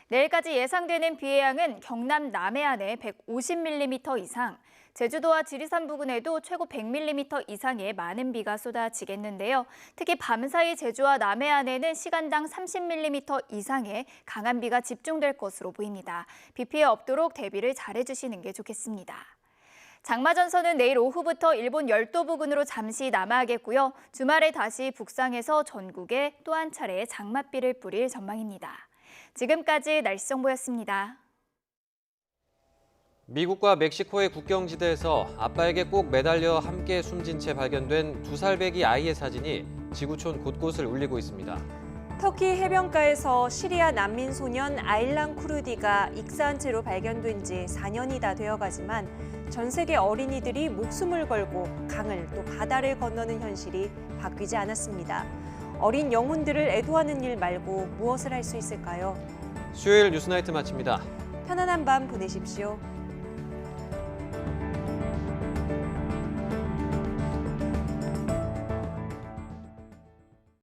내일까지 예상되는 비의 양은 경남 남해안에 150mm 이상, 제주도와 지리산 부근에도 최고 100mm 이상의 많은 비가 쏟아지겠는데요. 특히 밤사이 제주와 남해안에는 시간당 30mm 이상의 강한 비가 집중될 것으로 보입니다. 비 피해 없도록 대비를 잘해주시는 게 좋겠습니다. 장마전선은 내일 오후부터 일본 열도 부근으로 잠시 남하하겠고요. 주말에 다시 북상해서 전국에 또 한 차례 장맛비를 뿌릴 전망입니다. 지금까지 날씨 정보였습니다. 미국과 멕시코의 국경지대에서 아빠에게 꼭 매달려 함께 숨진 채 발견된 2살배기 아이의 사진이 지구촌 곳곳을 울리고 있습니다. 터키 해변가에서 시리아 난민 소년 아일란 쿠르디가 익사한 채로 발견된 지 4년이 다 되어가지만 전 세계 어린이들이 목숨을 걸고 강을 또 바다를 건너는 현실이 바뀌지 않았습니다. 어린 영혼들을 애도하는 일 말고 무엇을 할 수 있을까요? 수요일 뉴스나이트 마칩니다. 편안한 밤 보내십시오.